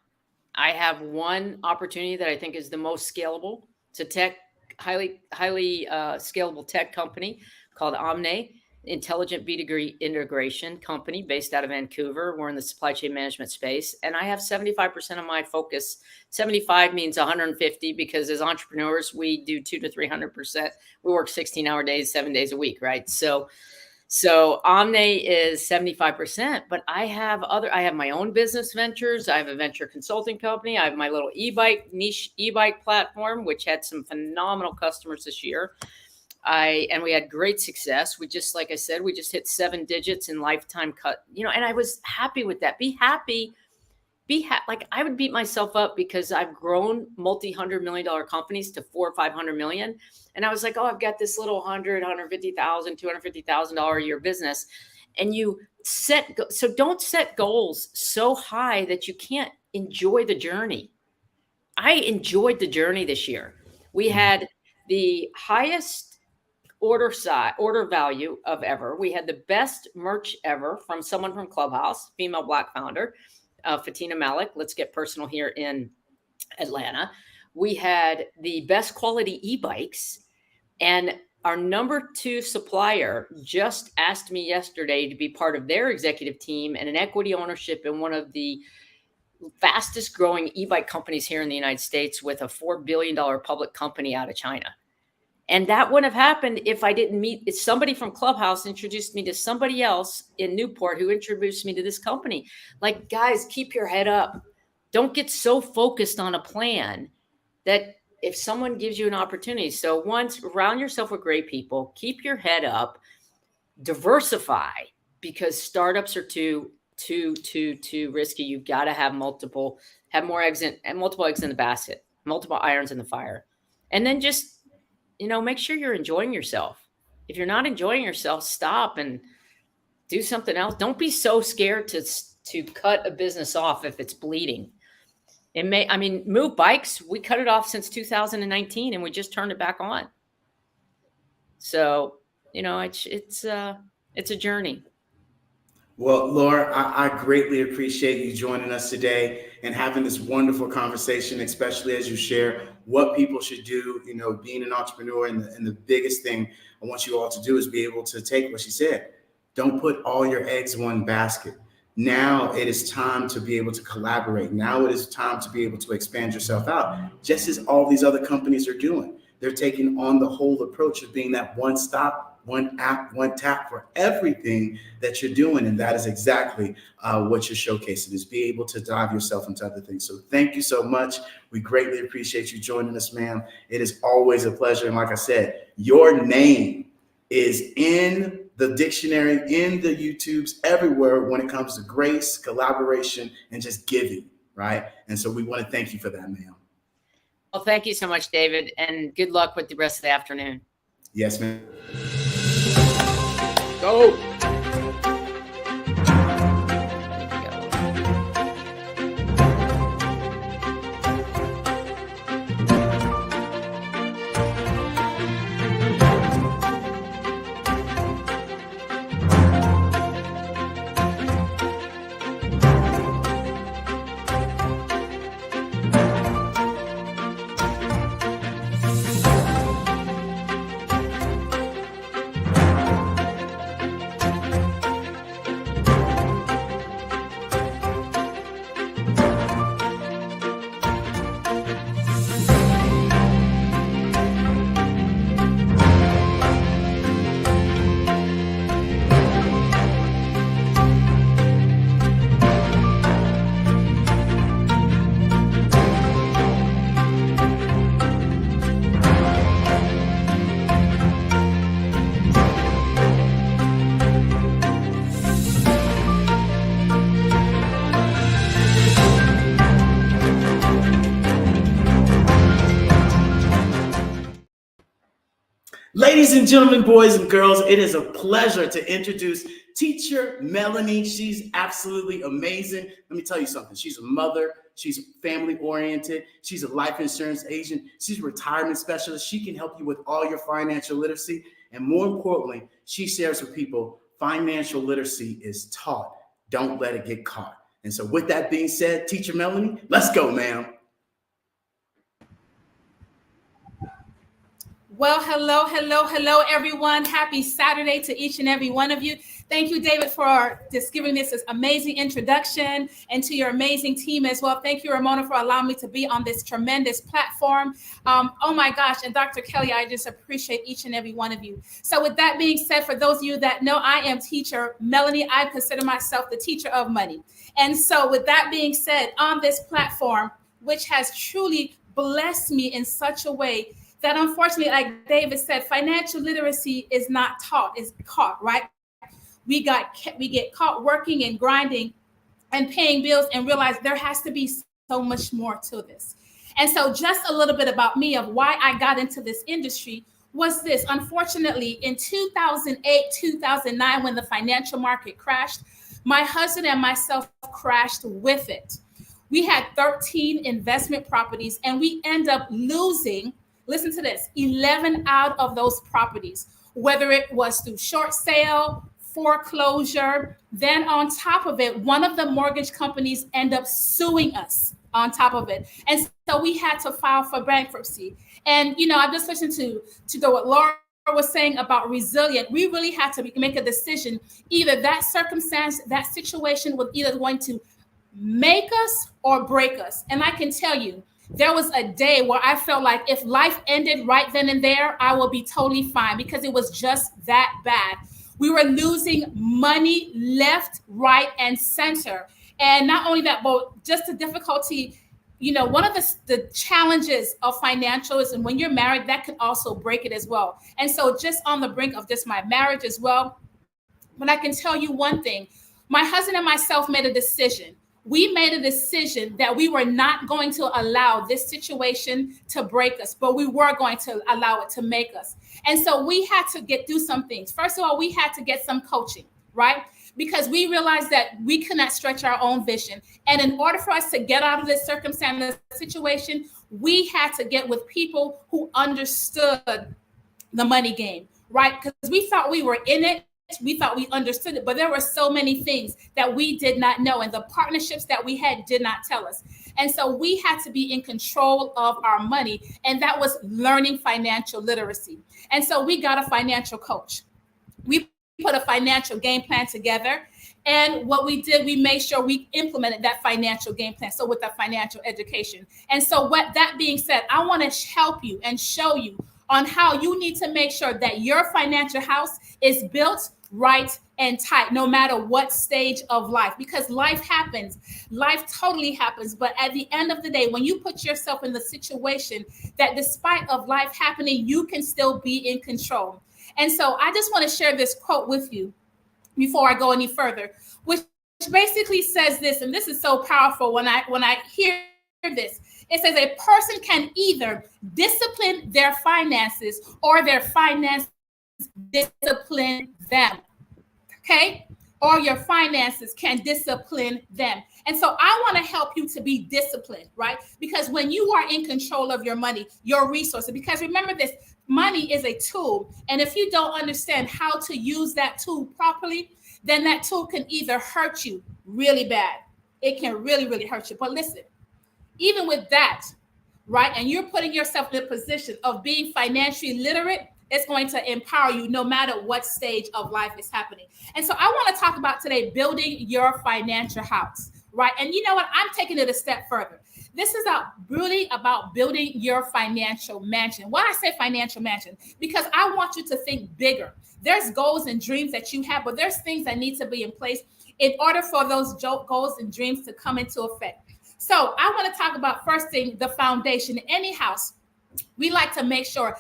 I have one opportunity that I think is the most scalable. It's a highly scalable tech company called Omne, intelligent B2B integration company based out of Vancouver. We're in the supply chain management space, and I have 75% of my focus. 75 means 150, because as entrepreneurs, we do 200 to 300%. We work 16-hour days, 7 days a week, right? So Omne is 75%, but I have my own business ventures. I have a venture consulting company. I have my little niche e-bike platform, which had some phenomenal customers this year. And we had great success. Like I said, we just hit 7 digits in lifetime cut, and I was happy with that. Be happy. Like, I would beat myself up because I've grown multi-$100 million companies to $400 or $500 million. And I was like, oh, I've got this little $100,000, $150,000, $250,000 a year business. And so don't set goals so high that you can't enjoy the journey. I enjoyed the journey this year. We had the highest order value of ever. We had the best merch ever from someone from Clubhouse, female Black founder, Fatina Malik. Let's get personal here in Atlanta. We had the best quality e-bikes, and our number 2 supplier just asked me yesterday to be part of their executive team and an equity ownership in one of the fastest growing e-bike companies here in the United States, with a $4 billion public company out of China. And that wouldn't have happened if I didn't meet, if somebody from Clubhouse introduced me to somebody else in Newport who introduced me to this company. Like, guys, keep your head up. Don't get so focused on a plan that if someone gives you an opportunity. So once, surround yourself with great people, keep your head up, diversify, because startups are too risky. You've got to have multiple eggs in the basket, multiple irons in the fire. And then just, make sure you're enjoying yourself. If you're not enjoying yourself, stop and do something else. Don't be so scared to cut a business off if it's bleeding. Move bikes. We cut it off since 2019 and we just turned it back on. So, it's a journey. Well, Laura, I greatly appreciate you joining us today and having this wonderful conversation, especially as you share what people should do, being an entrepreneur. And the biggest thing I want you all to do is be able to take what she said. Don't put all your eggs in one basket. Now it is time to be able to collaborate. Now it is time to be able to expand yourself out, just as all these other companies are doing. They're taking on the whole approach of being that one stop, one app, one tap for everything that you're doing. And that is exactly what you're showcasing, is be able to dive yourself into other things. So thank you so much. We greatly appreciate you joining us, ma'am. It is always a pleasure. And like I said, your name is in the dictionary, in the YouTubes, everywhere when it comes to grace, collaboration, and just giving, right? And so we want to thank you for that, ma'am. Well, thank you so much, David, and good luck with the rest of the afternoon. Yes, ma'am. Go. Ladies and gentlemen, boys and girls, it is a pleasure to introduce teacher Melanie. She's absolutely amazing. Let me tell you something. She's a mother. She's family oriented. She's a life insurance agent. She's a retirement specialist. She can help you with all your financial literacy. And more importantly, she shares with people, financial literacy is taught. Don't let it get caught. And so with that being said, teacher Melanie, let's go, ma'am. Well, hello, everyone. Happy Saturday to each and every one of you. Thank you, David, for just giving this amazing introduction, and to your amazing team as well. Thank you, Ramona, for allowing me to be on this tremendous platform. Oh my gosh, and Dr. Kelly, I just appreciate each and every one of you. So with that being said, for those of you that know, I am teacher Melanie. I consider myself the teacher of money. And so with that being said, on this platform, which has truly blessed me in such a way that unfortunately, like David said, financial literacy is not taught, it's caught, right? We get caught working and grinding and paying bills and realize there has to be so much more to this. And so just a little bit about me of why I got into this industry was this. Unfortunately, in 2008, 2009, when the financial market crashed, my husband and myself crashed with it. We had 13 investment properties and we end up losing, listen to this, 11 out of those properties, whether it was through short sale, foreclosure. Then on top of it, one of the mortgage companies end up suing us on top of it. And so we had to file for bankruptcy. And, you know, I just listened to what Laura was saying about resilient. We really had to make a decision. Either that circumstance, that situation was either going to make us or break us. And I can tell you There was a day where I felt like if life ended right then and there, I will be totally fine because it was just that bad. We were losing money left, right, and center. And not only that, but just the difficulty, one of the challenges of financial is, and when you're married, that could also break it as well. And so just on the brink of just my marriage as well, but I can tell you one thing, my husband and myself made a decision. We made a decision that we were not going to allow this situation to break us, but we were going to allow it to make us. And so we had to get through some things. First of all, we had to get some coaching, right? Because we realized that we could not stretch our own vision. And in order for us to get out of this circumstance, this situation, we had to get with people who understood the money game, right? Because we thought we were in it. We thought we understood it, but there were so many things that we did not know, and the partnerships that we had did not tell us. And so we had to be in control of our money, and that was learning financial literacy. And so we got a financial coach. We put a financial game plan together, and what we did, we made sure we implemented that financial game plan. So with that financial education. And so what that being said, I want to help you and show you on how you need to make sure that your financial house is built right and tight, no matter what stage of life, because life happens. Life totally happens. But at the end of the day, when you put yourself in the situation that despite of life happening, you can still be in control. And so I just want to share this quote with you before I go any further, which basically says this, and this is so powerful when I hear this. It says a person can either discipline their finances or their finances discipline them. Okay? Or your finances can discipline them. And so I want to help you to be disciplined, right? Because when you are in control of your money, your resources, because remember this, money is a tool. And if you don't understand how to use that tool properly, then that tool can either hurt you really bad. It can really, really hurt you. But listen, even with that, right? And you're putting yourself in a position of being financially literate, it's going to empower you no matter what stage of life is happening. And so I want to talk about today, building your financial house, right? And you know what? I'm taking it a step further. This is really about building your financial mansion. Why I say financial mansion? Because I want you to think bigger. There's goals and dreams that you have, but there's things that need to be in place in order for those goals and dreams to come into effect. So I want to talk about first thing, the foundation. In any house, we like to make sure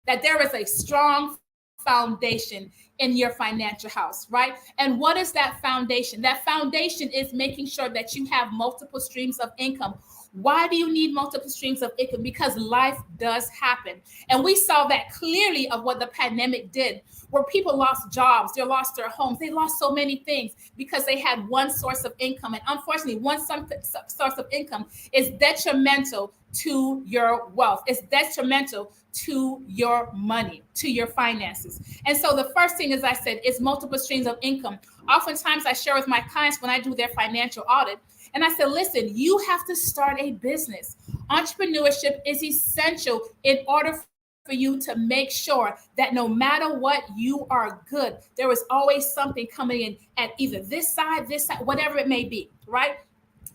that there is a strong foundation in your financial house, right? And what is that foundation? That foundation is making sure that you have multiple streams of income. Why do you need multiple streams of income? Because life does happen. And we saw that clearly of what the pandemic did, where people lost jobs, they lost their homes, they lost so many things because they had one source of income. And unfortunately, one source of income is detrimental to your wealth. It's detrimental to your money, to your finances. And so the first thing, as I said, is multiple streams of income. Oftentimes I share with my clients when I do their financial audit, and I said, listen, you have to start a business. Entrepreneurship is essential in order for you to make sure that no matter what, you are good. There is always something coming in at either this side, whatever it may be, right?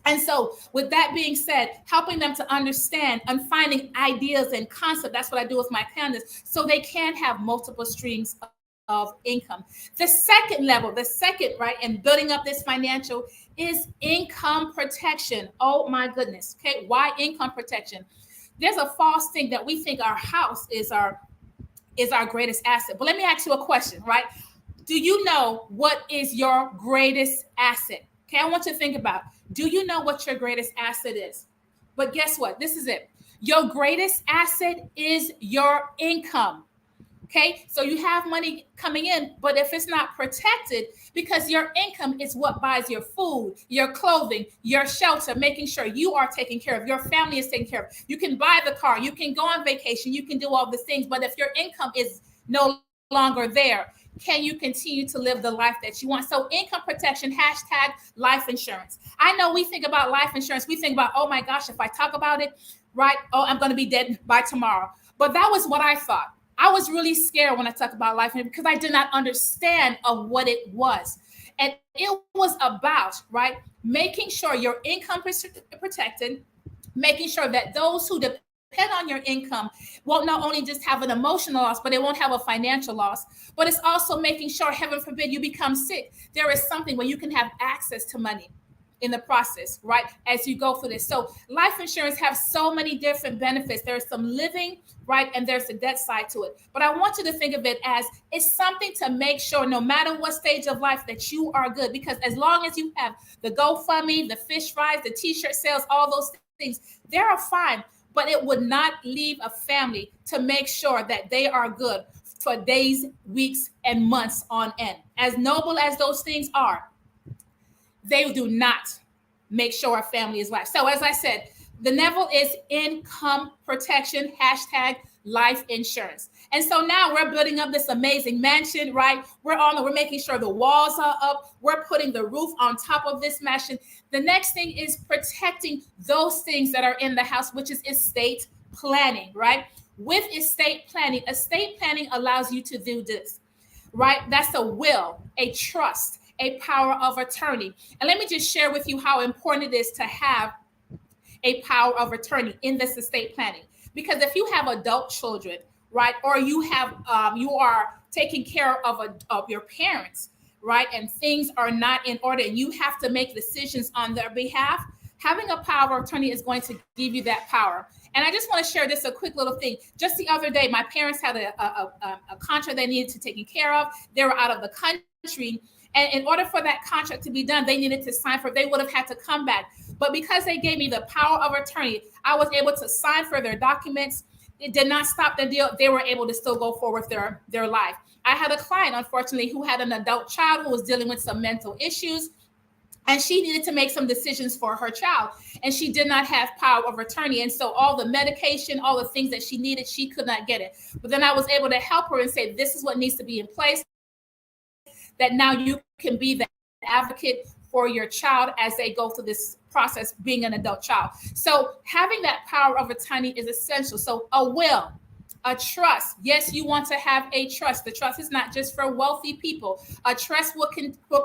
And so with that being said, helping them to understand and finding ideas and concepts, that's what I do with my candidates, so they can have multiple streams of income. The second level, right, and building up this financial is income protection. Oh my goodness. Okay. Why income protection? There's a false thing that we think our house is our greatest asset. But let me ask you a question, right? Do you know what is your greatest asset? Okay. I want you to think about, do you know what your greatest asset is? But guess what? This is it. Your greatest asset is your income. Okay, so you have money coming in, but if it's not protected, because your income is what buys your food, your clothing, your shelter, making sure you are taken care of, your family is taken care of. You can buy the car, you can go on vacation, you can do all the things, but if your income is no longer there, can you continue to live the life that you want? So income protection, hashtag life insurance. I know we think about life insurance, we think about, oh my gosh, if I talk about it, right, oh, I'm going to be dead by tomorrow. But that was what I thought. I was really scared when I talked about life because I did not understand of what it was. And it was about, right, making sure your income is protected, making sure that those who depend on your income won't not only just have an emotional loss, but they won't have a financial loss. But it's also making sure, heaven forbid, you become sick. There is something where you can have access to money in the process, right? As you go through this. So life insurance have so many different benefits. There's some living, right? And there's the debt side to it. But I want you to think of it as it's something to make sure no matter what stage of life that you are good. Because as long as you have the GoFundMe, the fish fries, the t-shirt sales, all those things, they are fine. But it would not leave a family to make sure that they are good for days, weeks, and months on end. As noble as those things are, they do not make sure a family is life. So as I said, the Neville is income protection, #life insurance. And so now we're building up this amazing mansion, right? We're making sure the walls are up. We're putting the roof on top of this mansion. The next thing is protecting those things that are in the house, which is estate planning, right? With estate planning allows you to do this, right? That's a will, a trust, a power of attorney. And let me just share with you how important it is to have a power of attorney in this estate planning. Because if you have adult children, right, or you are taking care of your parents, right, and things are not in order and you have to make decisions on their behalf, having a power of attorney is going to give you that power. And I just want to share just a quick little thing. Just the other day, my parents had a contract they needed to take care of. They were out of the country. And in order for that contract to be done, they needed to sign for it. They would have had to come back. But because they gave me the power of attorney, I was able to sign for their documents. It did not stop the deal. They were able to still go forward with their life. I had a client, unfortunately, who had an adult child who was dealing with some mental issues. And she needed to make some decisions for her child. And she did not have power of attorney. And so all the medication, all the things that she needed, she could not get it. But then I was able to help her and say, this is what needs to be in place, that now you can be the advocate for your child as they go through this process, being an adult child. So having that power of attorney is essential. So a will, a trust. Yes, you want to have a trust. The trust is not just for wealthy people. A trust will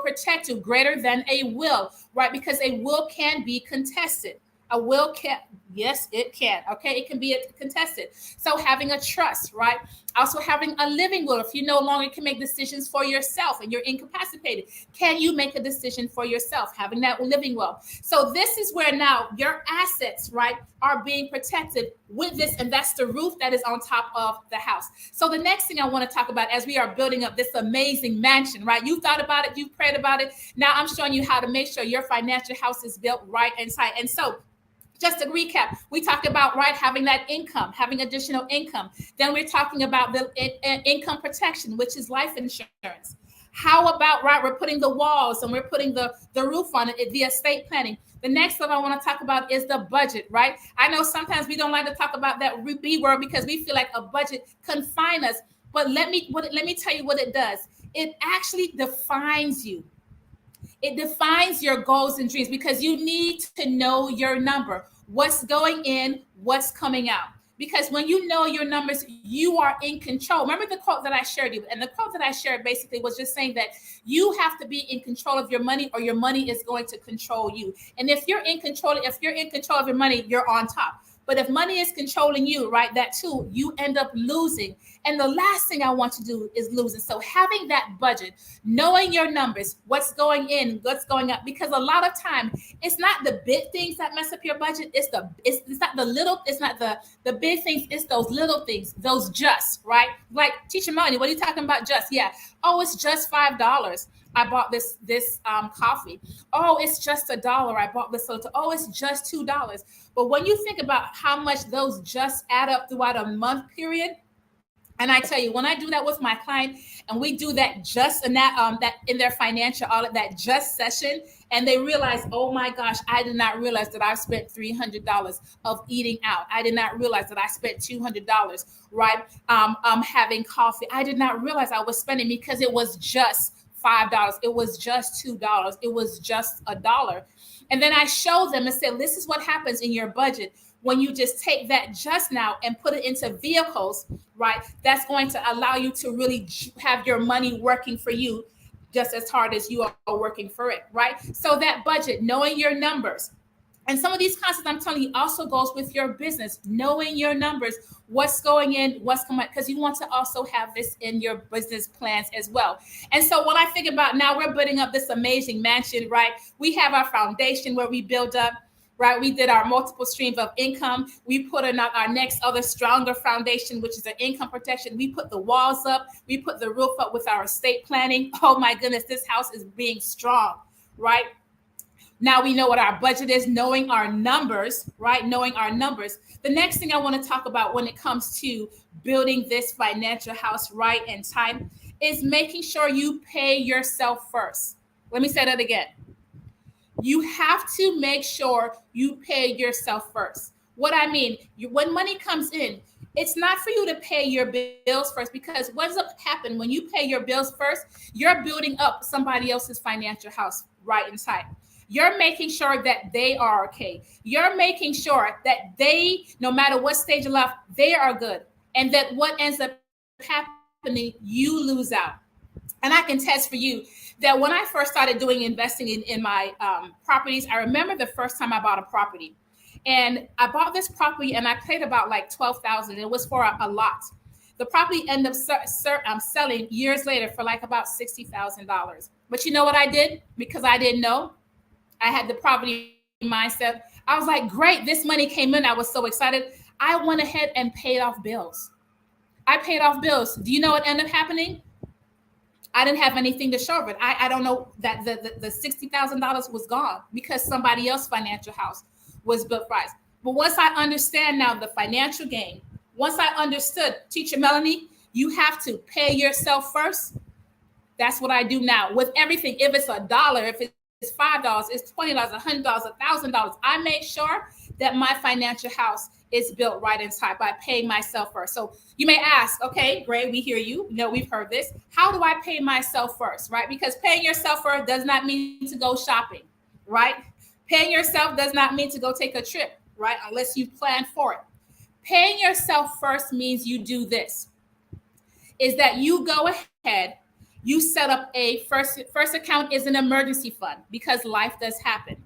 protect you greater than a will, right? Because a will can be contested. A will can, yes, it can. Okay, it can be contested. So having a trust, right? Also having a living will. If you no longer can make decisions for yourself and you're incapacitated, can you make a decision for yourself? Having that living will. So this is where now your assets, right, are being protected with this, and that's the roof that is on top of the house. So the next thing I want to talk about as we are building up this amazing mansion, right? You thought about it, you prayed about it. Now I'm showing you how to make sure your financial house is built right inside. And so just to recap, we talked about, right, having that income, having additional income. Then we're talking about the income protection, which is life insurance. How about, right, we're putting the walls and we're putting the roof on it, the estate planning. The next one I want to talk about is the budget, right? I know sometimes we don't like to talk about that B word because we feel like a budget confines us. But let me tell you what it does. It actually defines you. It defines your goals and dreams because you need to know your number, what's going in, what's coming out. Because when you know your numbers, you are in control. Remember the quote that I shared you, and the quote that I shared basically was just saying that you have to be in control of your money or your money is going to control you. And if you're in control of your money, you're on top. But if money is controlling you, right, that too, you end up losing. And the last thing I want to do is lose. And so having that budget, knowing your numbers, what's going in, what's going up, because a lot of time it's not the big things that mess up your budget. It's not the big things. It's those little things, those just, right? Like Teacher Melanie, what are you talking about? Just, yeah. Oh, it's just $5. I bought this coffee. Oh, it's just $1. I bought this soda. Oh, it's just $2. But when you think about how much those just add up throughout a month period, and I tell you, when I do that with my client, and we do that just in that in their financial audit, that just session, and they realize, oh my gosh, I did not realize that I spent $300 of eating out. I did not realize that I spent $200, right? Having coffee. I did not realize I was spending because it was just $5. It was just $2. It was just $1. And then I show them and say, this is what happens in your budget when you just take that just now and put it into vehicles, right? That's going to allow you to really have your money working for you just as hard as you are working for it, right? So that budget, knowing your numbers, And some of these concepts I'm telling you also goes with your business, knowing your numbers, what's going in, what's coming, because you want to also have this in your business plans as well. And so when I think about now, we're building up this amazing mansion, right? We have our foundation where we build up, right? We did our multiple streams of income. We put in our next other stronger foundation, which is an income protection. We put the walls up. We put the roof up with our estate planning. Oh my goodness, this house is being strong, right? Now we know what our budget is, knowing our numbers, right? Knowing our numbers. The next thing I want to talk about when it comes to building this financial house right and time is making sure you pay yourself first. Let me say that again. You have to make sure you pay yourself first. What I mean, when money comes in, it's not for you to pay your bills first, because what's up happen when you pay your bills first, you're building up somebody else's financial house right inside. You're making sure that they are okay. You're making sure that they, no matter what stage of life, they are good. And that what ends up happening, you lose out. And I can test for you that when I first started doing investing in my properties, I remember the first time I bought a property. And I bought this property and I paid about like $12,000. It was for a lot. The property ended up selling years later for like about $60,000. But you know what I did? Because I didn't know. I had the poverty mindset. I was like, great, this money came in. I was so excited. I went ahead and paid off bills. I paid off bills. Do you know what ended up happening? I didn't have anything to show of it. I don't know that the $60,000 was gone because somebody else's financial house was built for us. But once I understand now the financial game, once I understood, Teacher Melanie, you have to pay yourself first. That's what I do now with everything. If it's $1, if it's $5, it's $20, $100, $1,000. I make sure that my financial house is built right inside by paying myself first. So you may ask, okay, great, we hear you. No, we've heard this. How do I pay myself first, right? Because paying yourself first does not mean to go shopping, right? Paying yourself does not mean to go take a trip, right? Unless you plan for it. Paying yourself first means you do this, is that you go ahead, you set up a first account is an emergency fund because life does happen,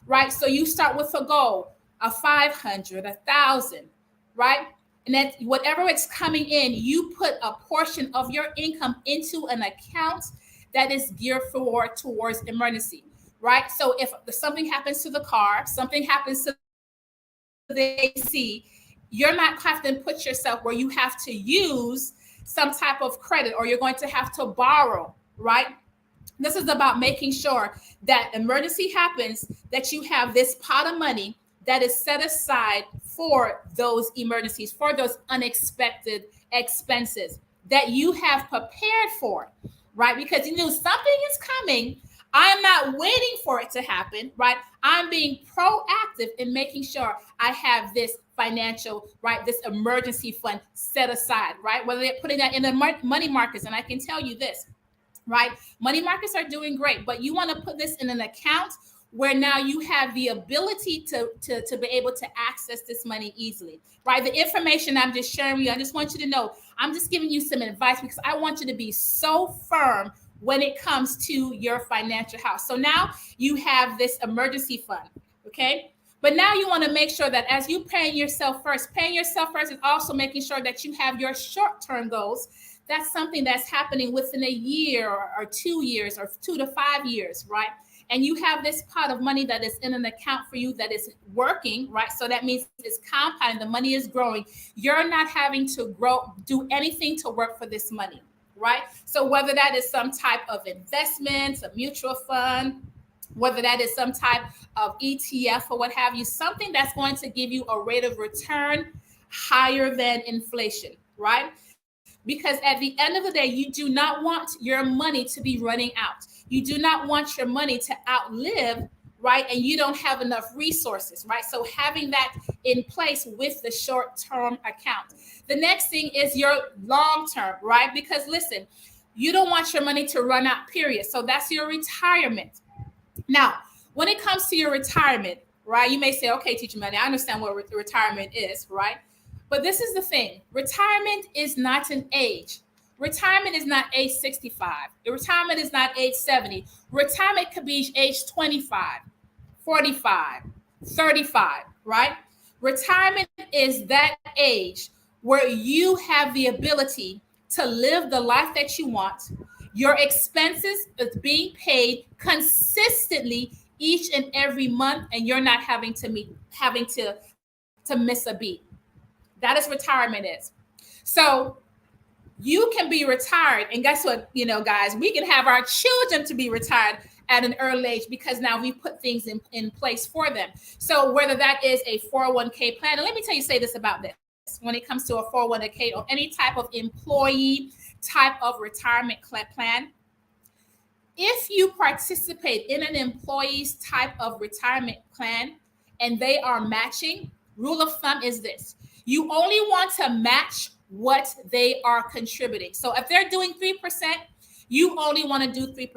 right? So you start with a goal of 500, 1,000, right? And then whatever it's coming in, you put a portion of your income into an account that is geared towards emergency, right? So if something happens to the car, something happens to the AC, you're not have to put yourself where you have to use some type of credit or you're going to have to borrow, right? This is about making sure that emergency happens, that you have this pot of money that is set aside for those emergencies, for those unexpected expenses that you have prepared for, right? Because you knew something is coming. I'm not waiting for it to happen, right? I'm being proactive in making sure I have this financial, right? This emergency fund set aside, right? Whether they're putting that in the money markets. And I can tell you this, right? Money markets are doing great, but you want to put this in an account where now you have the ability to be able to access this money easily, right? The information I'm just sharing with you, I just want you to know, I'm just giving you some advice because I want you to be so firm when it comes to your financial house. So now you have this emergency fund, okay? But now you want to make sure that as you paying yourself first is also making sure that you have your short-term goals. That's something that's happening within a year or 2 years or 2 to 5 years, right? And you have this pot of money that is in an account for you that is working, right? So that means it's compounding, the money is growing. You're not having to do anything to work for this money, right? So whether that is some type of investment, a mutual fund, whether that is some type of ETF or what have you, something that's going to give you a rate of return higher than inflation, right? Because at the end of the day, you do not want your money to be running out. You do not want your money to outlive, right? And you don't have enough resources, right? So having that in place with the short-term account. The next thing is your long-term, right? Because listen, you don't want your money to run out, period. So that's your retirement. Now, when it comes to your retirement, right? You may say, okay, Teacher Melanie, I understand what retirement is, right? But this is the thing. Retirement is not an age. Retirement is not age 65. Retirement is not age 70. Retirement could be age 25, 45, 35, right? Retirement is that age where you have the ability to live the life that you want. Your expenses is being paid consistently each and every month, and you're not having to miss a beat. That is retirement is. So you can be retired, and guess what, guys, we can have our children to be retired at an early age because now we put things in place for them. So whether that is a 401k plan, and let me say this about this, when it comes to a 401k or any type of employee type of retirement plan, if you participate in an employee's type of retirement plan and they are matching, rule of thumb is this: you only want to match what they are contributing. So if they're doing 3%, you only want to do 3%.